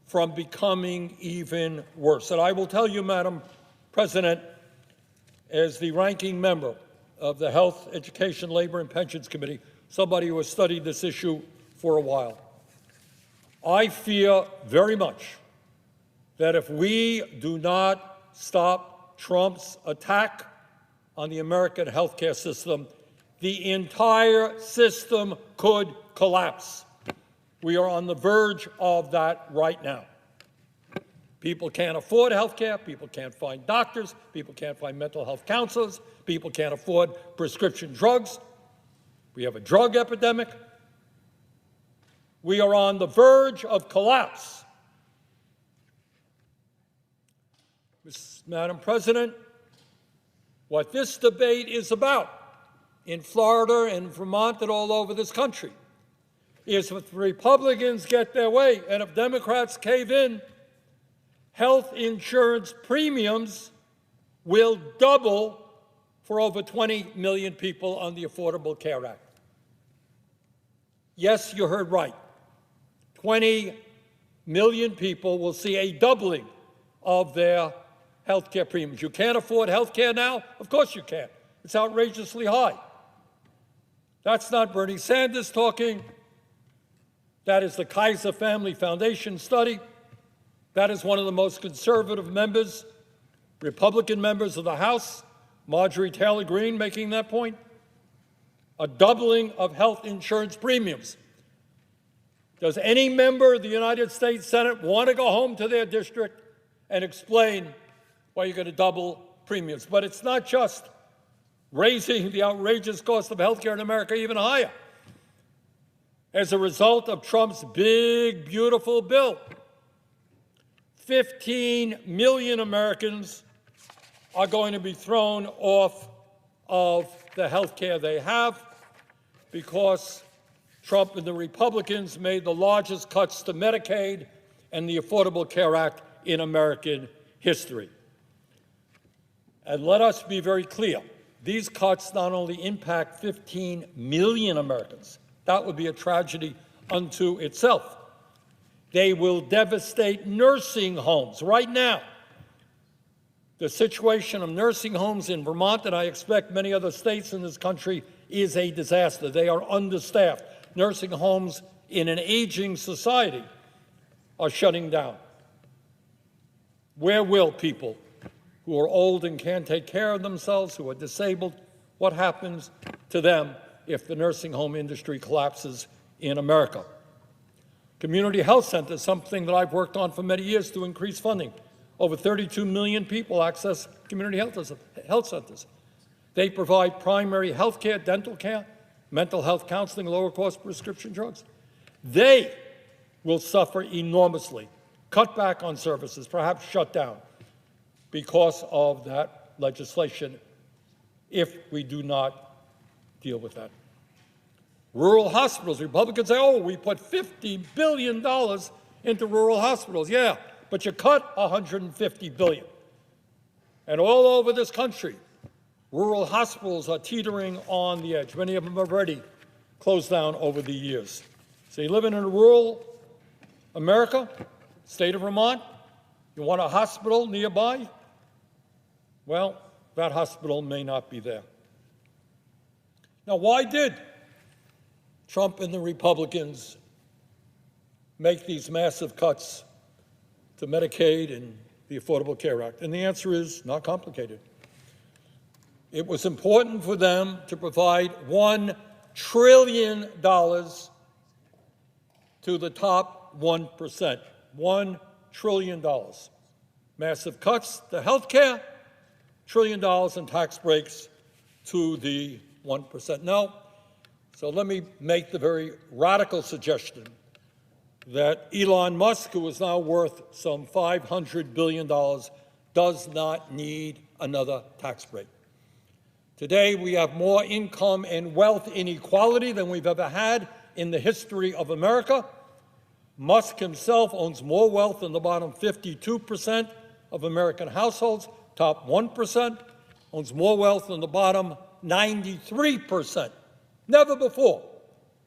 from becoming even worse. And I will tell you, Madam President, as the ranking member of the Health, Education, Labor, and Pensions Committee, somebody who has studied this issue for a while, I fear very much that if we do not stop Trump's attack on the American healthcare system, the entire system could collapse. We are on the verge of that right now. People can't afford health care. People can't find doctors. People can't find mental health counselors. People can't afford prescription drugs. We have a drug epidemic. We are on the verge of collapse. Madam President, what this debate is about in Florida and Vermont and all over this country is if Republicans get their way and if Democrats cave in, health insurance premiums will double for over 20 million people on the Affordable Care Act. Yes, you heard right. 20 million people will see a doubling of their health care premiums. You can't afford health care now? Of course you can. It's outrageously high. That's not Bernie Sanders talking. That is the Kaiser Family Foundation study. That is one of the most conservative members, Republican members of the House, Marjorie Taylor Greene, making that point. A doubling of health insurance premiums. Does any member of the United States Senate want to go home to their district and explain why you're going to double premiums? But it's not just raising the outrageous cost of health care in America even higher. As a result of Trump's big, beautiful bill, 15 million Americans are going to be thrown off of the health care they have because Trump and the Republicans made the largest cuts to Medicaid and the Affordable Care Act in American history. And let us be very clear. These cuts not only impact 15 million Americans, that would be a tragedy unto itself. They will devastate nursing homes. Right now, the situation of nursing homes in Vermont, and I expect many other states in this country, is a disaster. They are understaffed. Nursing homes in an aging society are shutting down. Where will people who are old and can't take care of themselves, who are disabled, what happens to them if the nursing home industry collapses in America? Community health centers, something that I've worked on for many years to increase funding. Over 32 million people access community health centers. They provide primary health care, dental care, mental health counseling, lower-cost prescription drugs. They will suffer enormously, cut back on services, perhaps shut down, because of that legislation if we do not deal with that. Rural hospitals, Republicans say, oh, we put $50 billion into rural hospitals. Yeah, but you cut $150 billion. And all over this country, rural hospitals are teetering on the edge. Many of them have already closed down over the years. So you live in a rural America, state of Vermont, you want a hospital nearby? Well, that hospital may not be there. Now, why did Trump and the Republicans make these massive cuts to Medicaid and the Affordable Care Act? And the answer is not complicated. It was important for them to provide $1 trillion to the top 1%. $1 trillion. Massive cuts to health care, trillion in tax breaks to the 1%. No. So let me make the very radical suggestion that Elon Musk, who is now worth some $500 billion, does not need another tax break. Today, we have more income and wealth inequality than we've ever had in the history of America. Musk himself owns more wealth than the bottom 52% of American households. Top 1% owns more wealth than the bottom 93%. Never before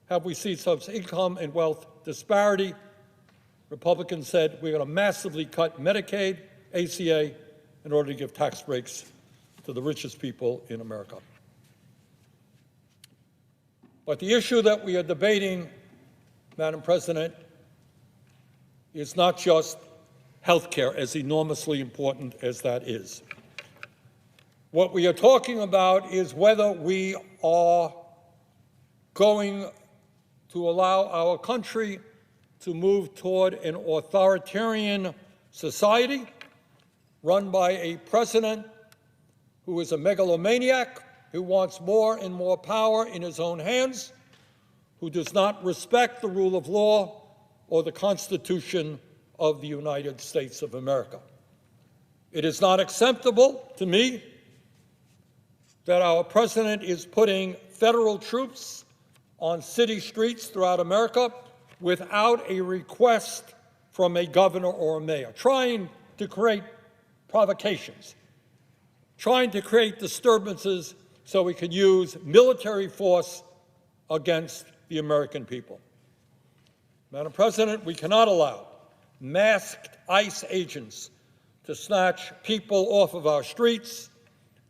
have we seen such income and wealth disparity. Republicans said we're going to massively cut Medicaid, ACA, in order to give tax breaks to the richest people in America. But the issue that we are debating, Madam President, is not just health care, as enormously important as that is. What we are talking about is whether we are going to allow our country to move toward an authoritarian society run by a president who is a megalomaniac, who wants more and more power in his own hands, who does not respect the rule of law or the Constitution of the United States of America. It is not acceptable to me that our president is putting federal troops on city streets throughout America without a request from a governor or a mayor, trying to create provocations, trying to create disturbances so we can use military force against the American people. Madam President, we cannot allow masked ICE agents to snatch people off of our streets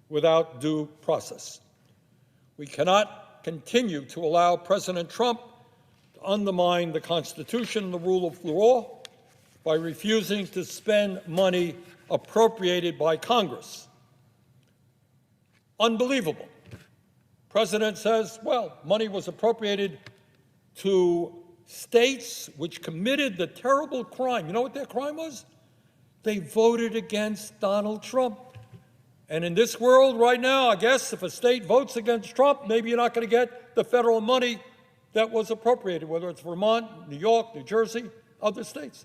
without due process. We cannot continue to allow President Trump to undermine the Constitution and the rule of law by refusing to spend money appropriated by Congress. Unbelievable. President says, well, money was appropriated to states which committed the terrible crime. You know what their crime was? They voted against Donald Trump. And in this world right now, I guess if a state votes against Trump, maybe you're not going to get the federal money that was appropriated, whether it's Vermont, New York, New Jersey, other states.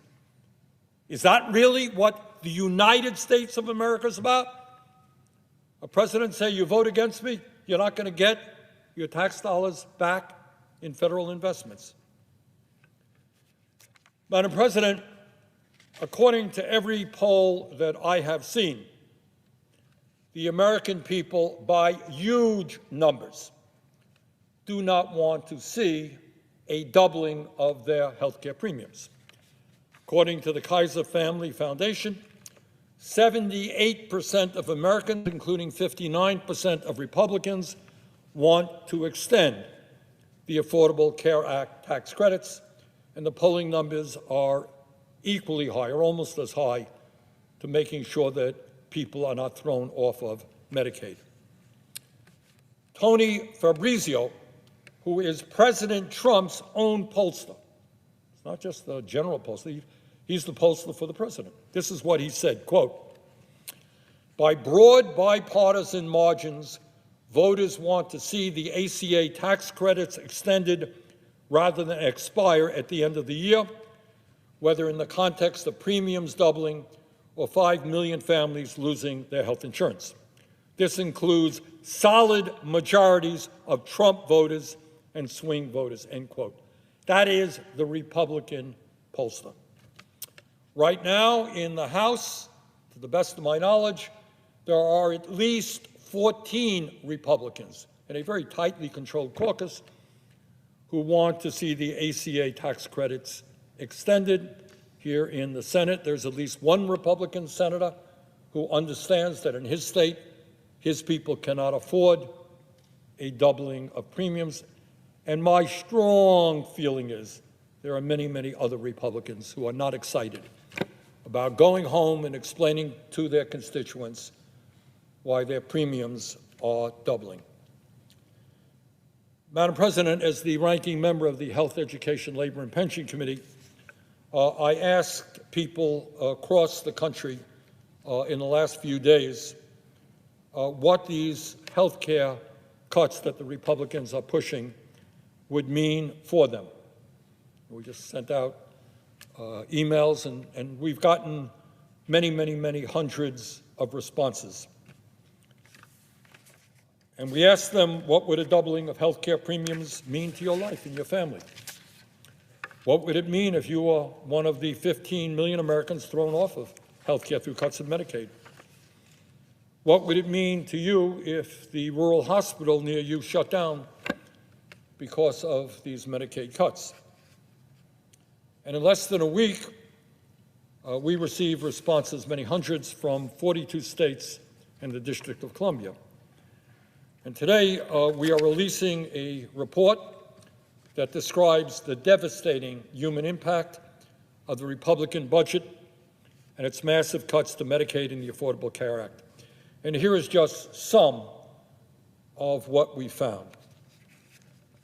Is that really what the United States of America is about? A president say, you vote against me, you're not going to get your tax dollars back in federal investments. Madam President, according to every poll that I have seen, the American people, by huge numbers, do not want to see a doubling of their health care premiums. According to the Kaiser Family Foundation, 78% of Americans, including 59% of Republicans, want to extend the Affordable Care Act tax credits, and the polling numbers are equally high, or almost as high, to making sure that people are not thrown off of Medicaid. Tony Fabrizio, who is President Trump's own pollster, it's not just the general pollster, he's the pollster for the president. This is what he said, quote, by broad bipartisan margins, voters want to see the ACA tax credits extended rather than expire at the end of the year, whether in the context of premiums doubling or 5 million families losing their health insurance. This includes solid majorities of Trump voters and swing voters, end quote. That is the Republican pollster. Right now in the House, to the best of my knowledge, there are at least 14 Republicans in a very tightly controlled caucus who want to see the ACA tax credits extended. Here in the Senate, there's at least one Republican senator who understands that in his state, his people cannot afford a doubling of premiums. And my strong feeling is there are many, many other Republicans who are not excited about going home and explaining to their constituents why their premiums are doubling. Madam President, as the ranking member of the Health, Education, Labor, and Pension Committee, I asked people across the country in the last few days what these health care cuts that the Republicans are pushing would mean for them. We just sent out emails, and we've gotten many hundreds of responses. And we asked them, what would a doubling of health care premiums mean to your life and your family? What would it mean if you were one of the 15 million Americans thrown off of health care through cuts in Medicaid? What would it mean to you if the rural hospital near you shut down because of these Medicaid cuts? And in less than a week, we received responses, many hundreds, from 42 states and the District of Columbia. And today, we are releasing a report that describes the devastating human impact of the Republican budget and its massive cuts to Medicaid and the Affordable Care Act. And here is just some of what we found.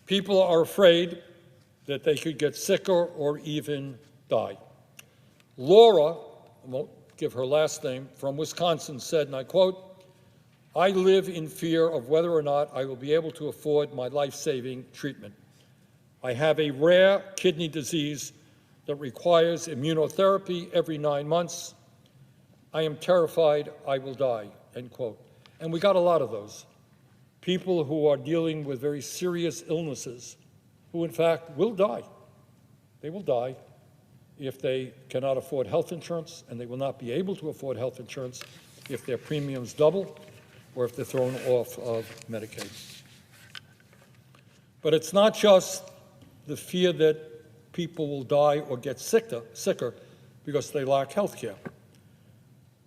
People are afraid that they could get sicker or even die. Laura, I won't give her last name, from Wisconsin said, and I quote, "I live in fear of whether or not I will be able to afford my life-saving treatment. I have a rare kidney disease that requires immunotherapy every 9 months. I am terrified I will die," end quote. And we got a lot of those. People who are dealing with very serious illnesses who, in fact, will die. They will die if they cannot afford health insurance, and they will not be able to afford health insurance if their premiums double or if they're thrown off of Medicaid. But it's not just the fear that people will die or get sicker because they lack health care.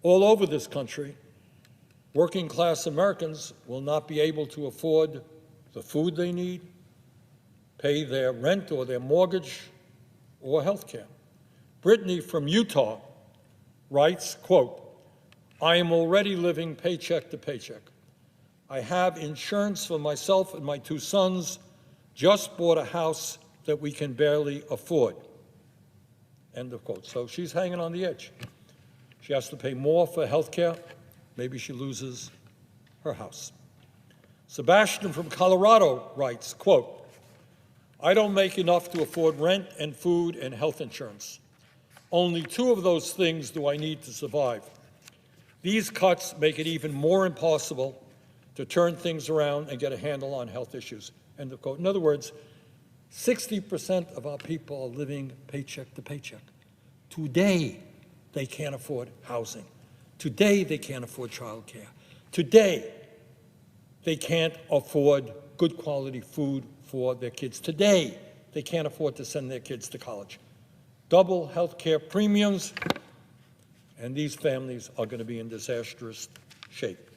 All over this country, working-class Americans will not be able to afford the food they need, pay their rent or their mortgage, or health care. Brittany from Utah writes, quote, "I am already living paycheck to paycheck. I have insurance for myself and my 2 sons, just bought a house that we can barely afford," end of quote. So she's hanging on the edge. She has to pay more for health care. Maybe she loses her house. Sebastian from Colorado writes, quote, "I don't make enough to afford rent and food and health insurance. Only 2 of those things do I need to survive. These cuts make it even more impossible to turn things around and get a handle on health issues," end of quote. In other words, 60% of our people are living paycheck to paycheck. Today, they can't afford housing. Today, they can't afford child care. Today, they can't afford good quality food for their kids. Today, they can't afford to send their kids to college. Double health care premiums, and these families are going to be in disastrous shape.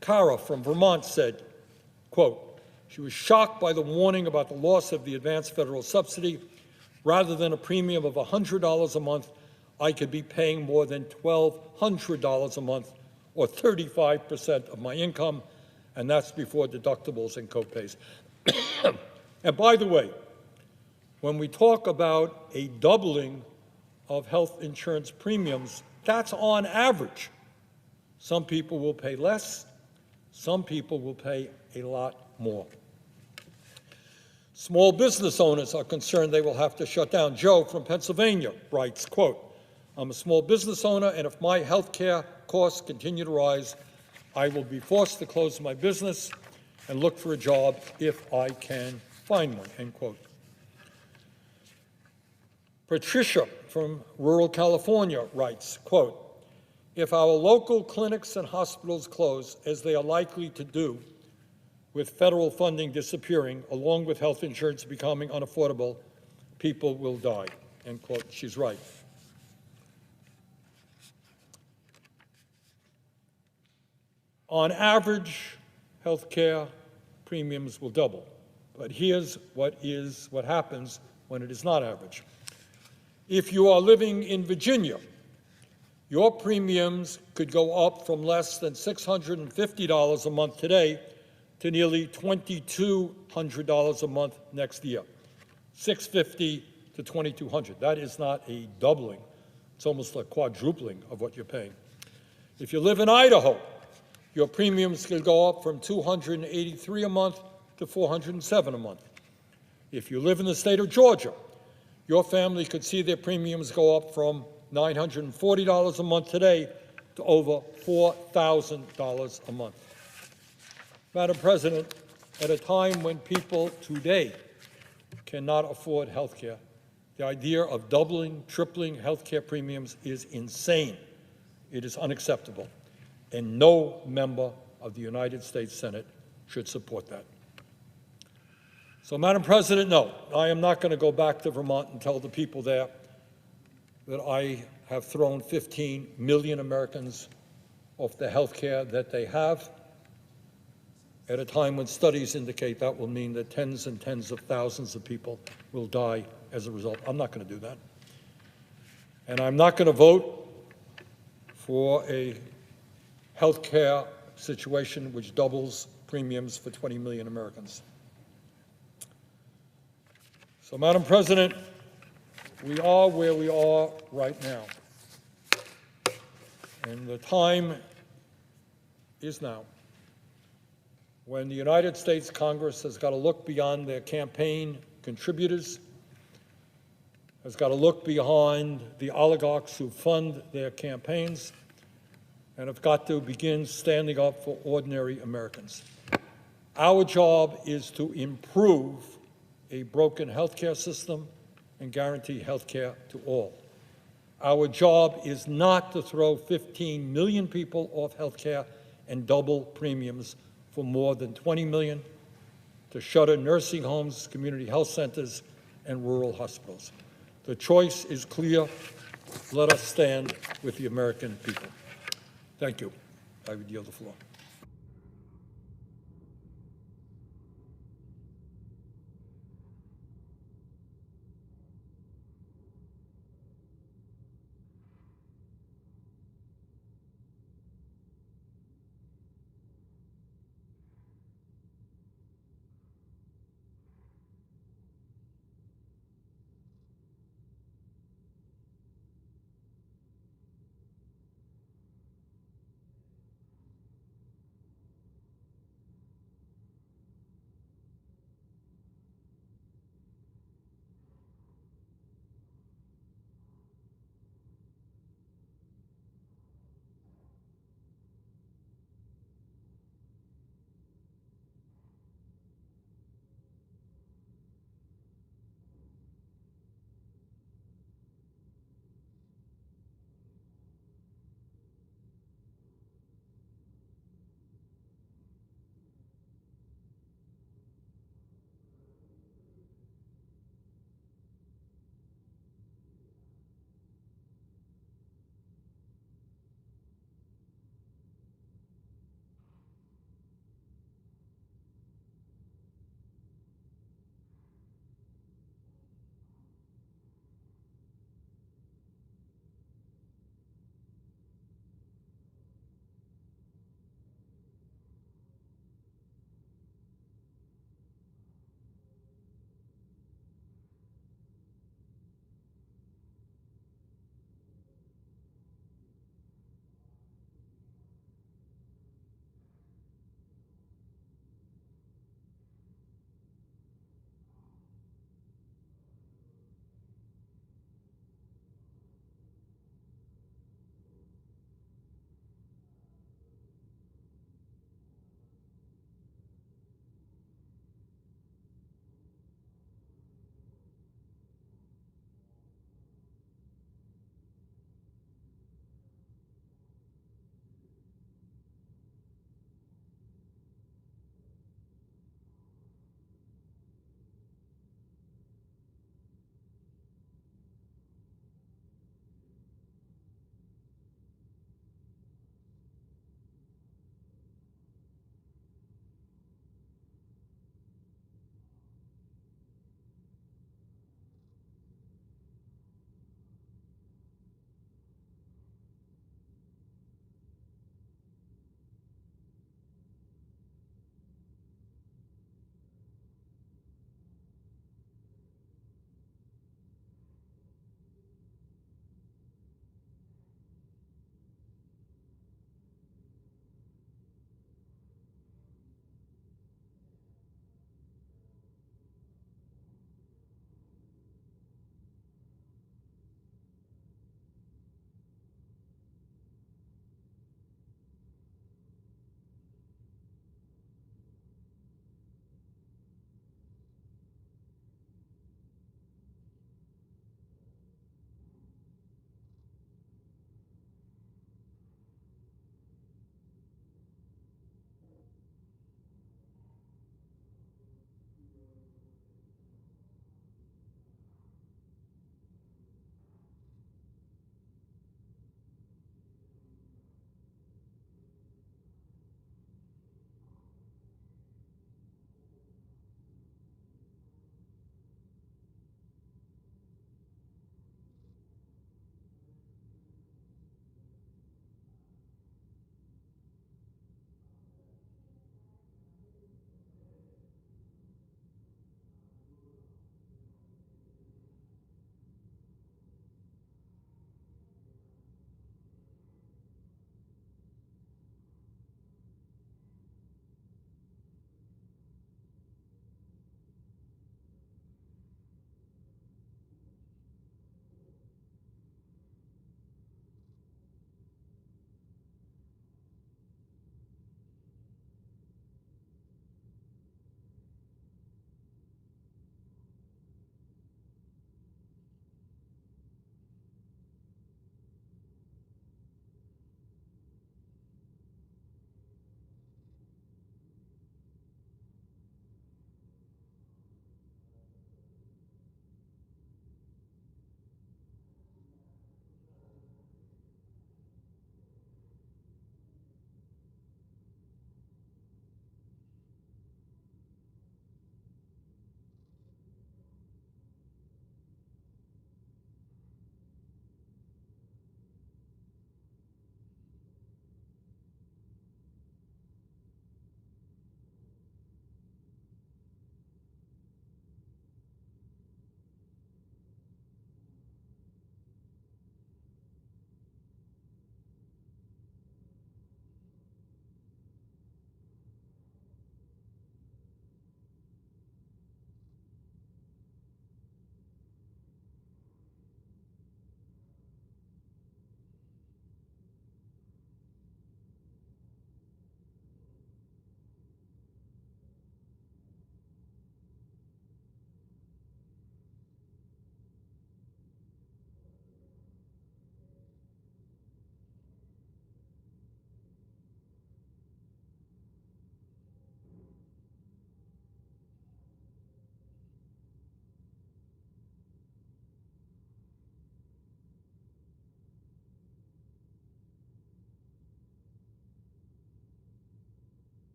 Cara from Vermont said, quote, she was shocked by the warning about the loss of the advanced federal subsidy. Rather than a premium of $100 a month, I could be paying more than $1,200 a month, or 35% of my income, and that's before deductibles and copays. And by the way, when we talk about a doubling of health insurance premiums, that's on average. Some people will pay less, some people will pay a lot more. Small business owners are concerned they will have to shut down. Joe from Pennsylvania writes, quote, "I'm a small business owner, and if my health care costs continue to rise, I will be forced to close my business and look for a job if I can find one," end quote. Patricia from rural California writes, quote, "If our local clinics and hospitals close, as they are likely to do, with federal funding disappearing, along with health insurance becoming unaffordable, people will die," end quote. She's right. On average, health care premiums will double. But here's what happens when it is not average. If you are living in Virginia, your premiums could go up from less than $650 a month today to nearly $2,200 a month next year. $650 to $2,200. That is not a doubling. It's almost a quadrupling of what you're paying. If you live in Idaho, your premiums could go up from $283 a month to $407 a month. If you live in the state of Georgia, your family could see their premiums go up from $940 a month today to over $4,000 a month. Madam President, at a time when people today cannot afford health care, the idea of doubling, tripling health care premiums is insane. It is unacceptable, and no member of the United States Senate should support that. So, Madam President, no, I am not going to go back to Vermont and tell the people there that I have thrown 15 million Americans off the health care that they have at a time when studies indicate that will mean that tens and tens of thousands of people will die as a result. I'm not going to do that. And I'm not going to vote for a health care situation which doubles premiums for 20 million Americans. So, Madam President, we are where we are right now. And the time is now when the United States Congress has got to look beyond their campaign contributors, has got to look behind the oligarchs who fund their campaigns, and have got to begin standing up for ordinary Americans. Our job is to improve a broken healthcare system and guarantee health care to all. Our job is not to throw 15 million people off health care and double premiums for more than 20 million, to shutter nursing homes, community health centers, and rural hospitals. The choice is clear. Let us stand with the American people. Thank you. I would yield the floor.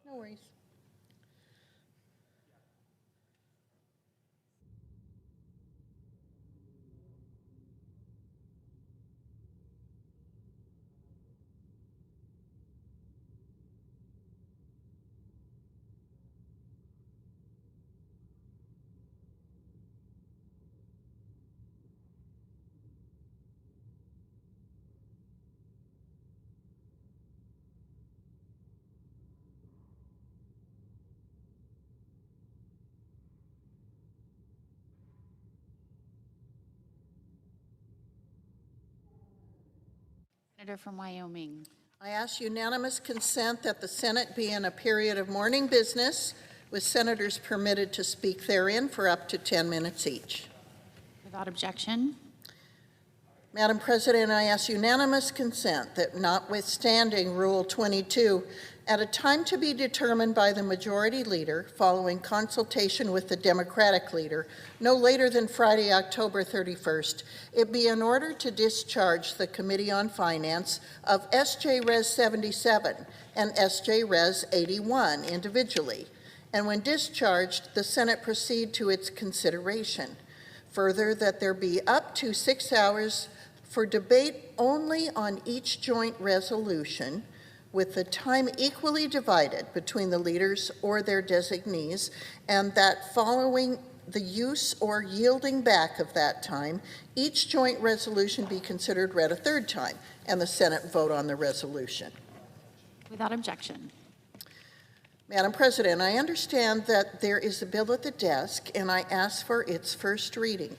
No worries. Senator from Wyoming. I ask unanimous consent that the Senate be in a period of morning business with senators permitted to speak therein for up to 10 minutes each. Without objection. Madam President, I ask unanimous consent that notwithstanding Rule 22, at a time to be determined by the majority leader following consultation with the Democratic leader, no later than Friday, October 31st, it be in order to discharge the Committee on Finance of S.J. Res 77 and S.J. Res 81 individually, and when discharged, the Senate proceed to its consideration. Further, that there be up to 6 hours for debate only on each joint resolution, with the time equally divided between the leaders or their designees, and that following the use or yielding back of that time, each joint resolution be considered read a third time, and the Senate vote on the resolution. Without objection. Madam President, I understand that there is a bill at the desk, and I ask for its first reading.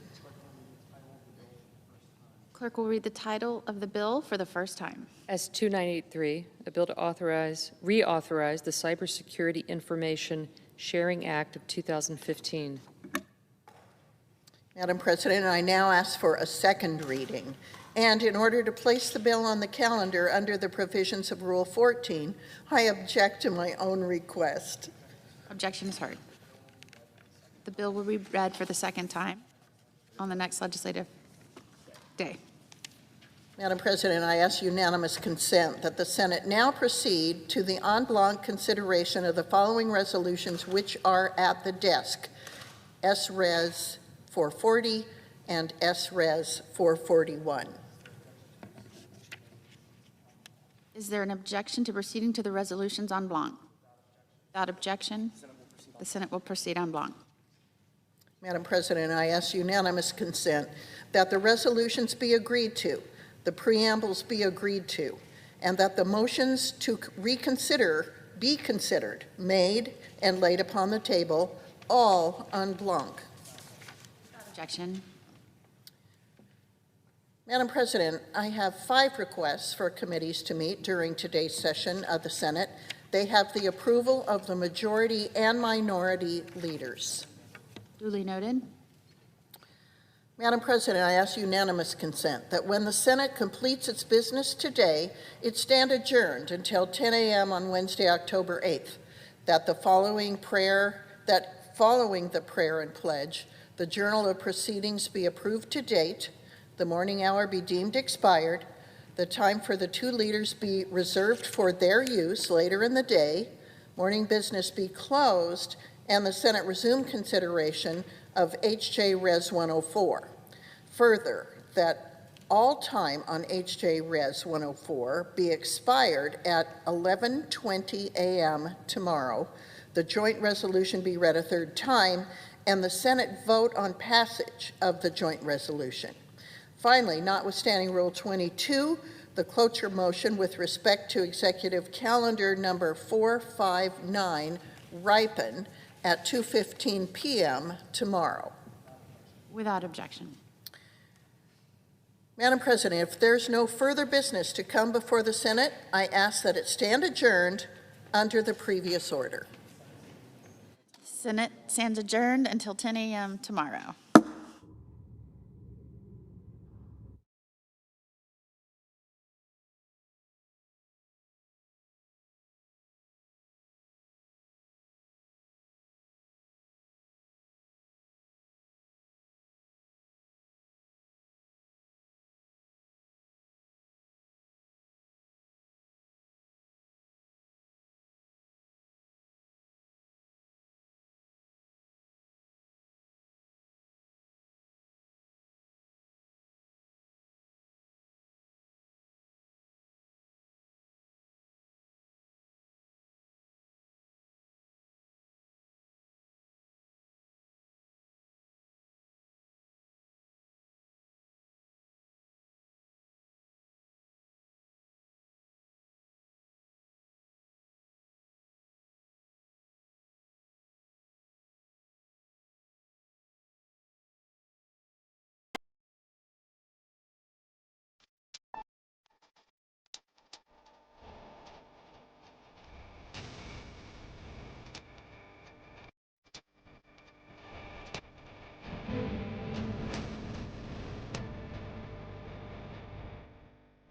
Clerk will read the title of the bill for the first time. S-2983, a bill to reauthorize the Cybersecurity Information Sharing Act of 2015. Madam President, I now ask for a second reading. And in order to place the bill on the calendar under the provisions of Rule 14, I object to my own request. Objection is heard. The bill will be read for the second time on the next legislative day. Madam President, I ask unanimous consent that the Senate now proceed to the en bloc consideration of the following resolutions which are at the desk: S-Res 440 and S-Res 441. Is there an objection to proceeding to the resolutions en bloc? Without objection, the Senate will proceed en bloc. Madam President, I ask unanimous consent that the resolutions be agreed to, the preambles be agreed to, and that the motions to reconsider be considered, made, and laid upon the table, all en bloc. Without objection. Madam President, I have 5 requests for committees to meet during today's session of the Senate. They have the approval of the majority and minority leaders. Duly noted. Madam President, I ask unanimous consent that when the Senate completes its business today, it stand adjourned until 10 a.m. on Wednesday, October 8th, that following the prayer and pledge, the Journal of Proceedings be approved to date, the morning hour be deemed expired, the time for the 2 leaders be reserved for their use later in the day, morning business be closed, and the Senate resume consideration of H.J. Res. 104. Further, that all time on H.J. Res. 104 be expired at 11:20 a.m. tomorrow, the joint resolution be read a third time, and the Senate vote on passage of the joint resolution. Finally, notwithstanding Rule 22, the cloture motion with respect to Executive Calendar number 459 ripen at 2:15 p.m. tomorrow. Without objection. Madam President, if there's no further business to come before the Senate, I ask that it stand adjourned under the previous order. Senate stands adjourned until 10 a.m. tomorrow.